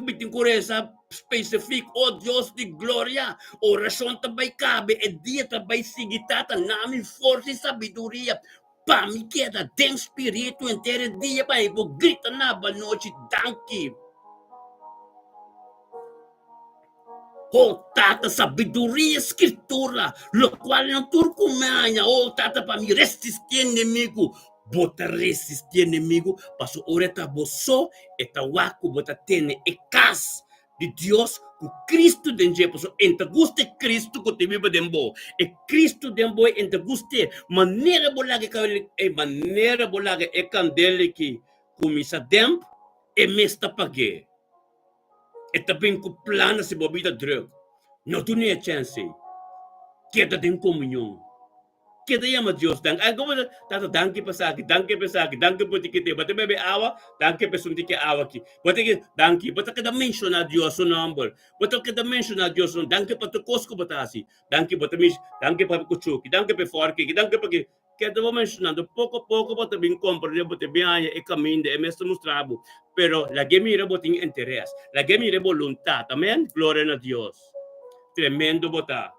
bitin ko essa specific, oh Deus de glória, oração também cabe, e dia também sigue tata, nami força e sabedoria, para me queda de espírito inteiro dia, para eu grita na noite, danke. Oh, tata, sabedoria, escritura, lo qual não turco manha, oh, tata, para me resistir inimigo, bota resistir inimigo, passo oreta bosso, eta waku, bota tene, e cas de Deus, o Cristo denge, passo enta guste Cristo, que te viva dembo, e Cristo dembo, enta guste, maneira bolaga, maneira bolaga, e candele que, comissa dempo, e mesta pague. E também com plano se bobida drug. Não tu nem a chance. Queda de comunhão. Queda yama Deus. Como tata danke pasagi, danke por tikite. Bate bebe awa, danke pesunti ke awa ki. Bate ke danke, bate kada mention na Deus o number. Bate kada mention na Deus o danke pa to kosko batasi. Danke bate mis, danke pa kuchuki, danke pa forki, danke pa ki. Queda mo mencionando pouco bate bem comprar, bate bem aí e caminho, é mesmo mostrado. Pero la gemira boting interés, la gemira voluntad, amén, gloria a Dios. Tremendo bota.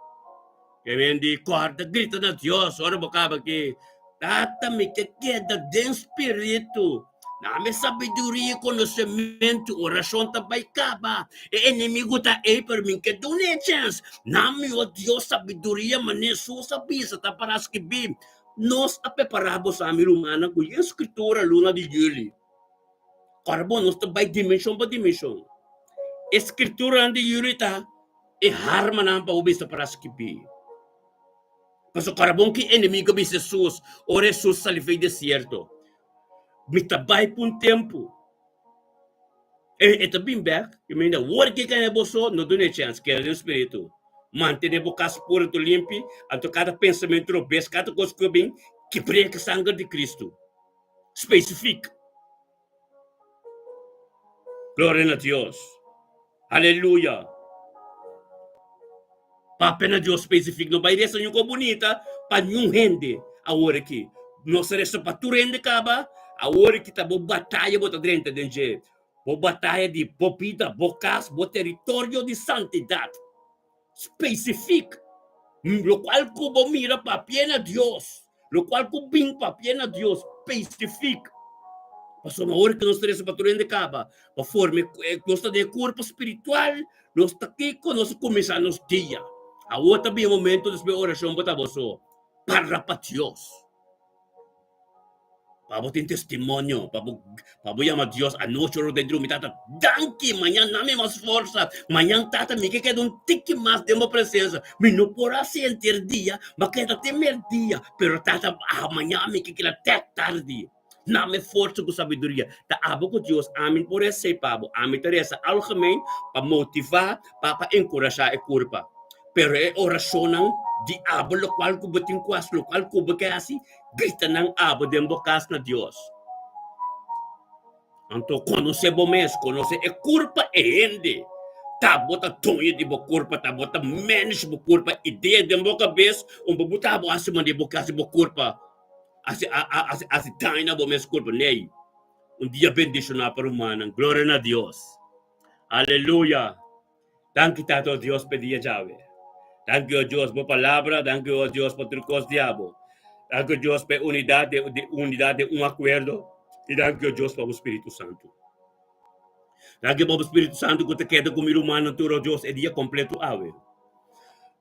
Que vendi corda, grita a Deus, ora bocaba que tata me que queda de espírito. Nami sabedoria, conhecimento, oração também caba. E inimigo tá aí para mim que dá uma chance. Nami o Deus sabedoria, mas Jesus sabia, tá para escrever. Nós a preparamos a minha humana com a escritura luna de Juli. Carbono, nós também dimensão para dimensão. Escritura de Juli tá e harma na pa ubista para escrever. Mas o carbon que inimigo de Jesus, o Jesus salivei deserto. Mitabay por um tempo. Ito bem back, eu me ainda work que é boso, não dá chance que é o espírito. Manter o caso puro do limpo, a cada pensamento robês, cada coisa que bem, que prega o sangue de Cristo. Específico. Glória a Deus. Aleluia. Papel de Deus específico, não vai ser nenhuma bonita, para nenhum rende, a hora aqui. Não será só para tu rende, caba, a hora que tá boa batalha, bota dentro de gente. Boa batalha de popita, bocas, boa território de santidade. Específico. Lo qual como mira para pena Deus. Lo qual como bem para pena Deus. Específico. Passou uma hora que nós temos para tu rende, caba. Para forma, nós de corpo espiritual, nós está aqui com nós começar nos dias. A outra bem momento de oração para você. Para Deus. Para ter testemunho, para chamar Deus a noite ou dentro de tata. Danke, amanhã não me mais força. Amanhã tata me quer um tique mais de uma presença. Me não porá sentir dia, mas quer temer dia. Pero tata amanhã me quer até tarde. Não me força com sabedoria. Tá abo com Deus. Amém por esse pabo. Amém Teresa. Algemeen para motivar, para encorajar a curva. Pero é oração de abo lo qual ko bating kuas lo qual ko bagasi grita ng abo de bokas na Dios. Anto conoce bomes, conoce e curpa e ende. Tabota tonha de bokurpa, tabota menos bokurpa, ideia de boca bes, babuta bo asima de bokas de bokurpa. Asi taina bomes curpa nei. Dia bendicionar para humana. Glória a Deus. Aleluia. Danke tato Dios pedia jave. Danke a Dios por palabra, danke a Dios por trucos diabo. Danke a Dios por unidad de un acuerdo. E danke a Dios por o Espírito Santo. Danke por o Espírito Santo que te queda comigo humano, tu Deus é dia completo ave.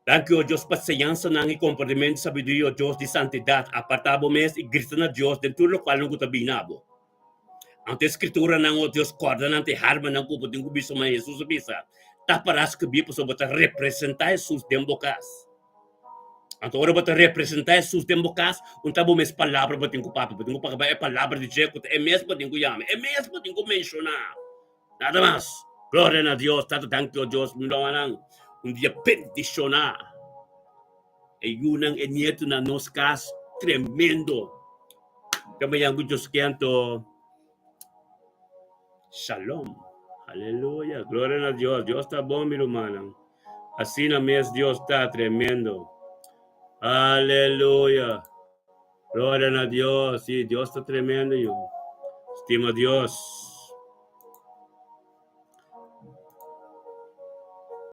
Danke a Deus por seança nang e comportamento sabedoria a Deus de santidade, apartado mês e grita na Deus dentro do qual não está binabo. Ante a escritura nang o Deus corda nang te harma nang kupo tingo biso ma Jesus bisa. Taparas que bipo so bota representar Jesus dembocas. Anto ora bota representar Jesus dembocas, tabo mes palavra botin ko papa, botin ko pa é palavra de Jeco, é mesmo botin ko yame, é mesmo botin ko mencionar. Nada mais. Glória a Deus, tanto danke a Deus, me nang dia bendicionar. E yunang enieto na nos cas tremendo. Kami yang Diyos kianto. Shalom. Aleluya. Gloria a Dios. Dios está bom, mi hermano. Así na mes Dios está tremendo. Aleluya. Gloria a Dios. Sí, Dios está tremendo. Estima a Dios.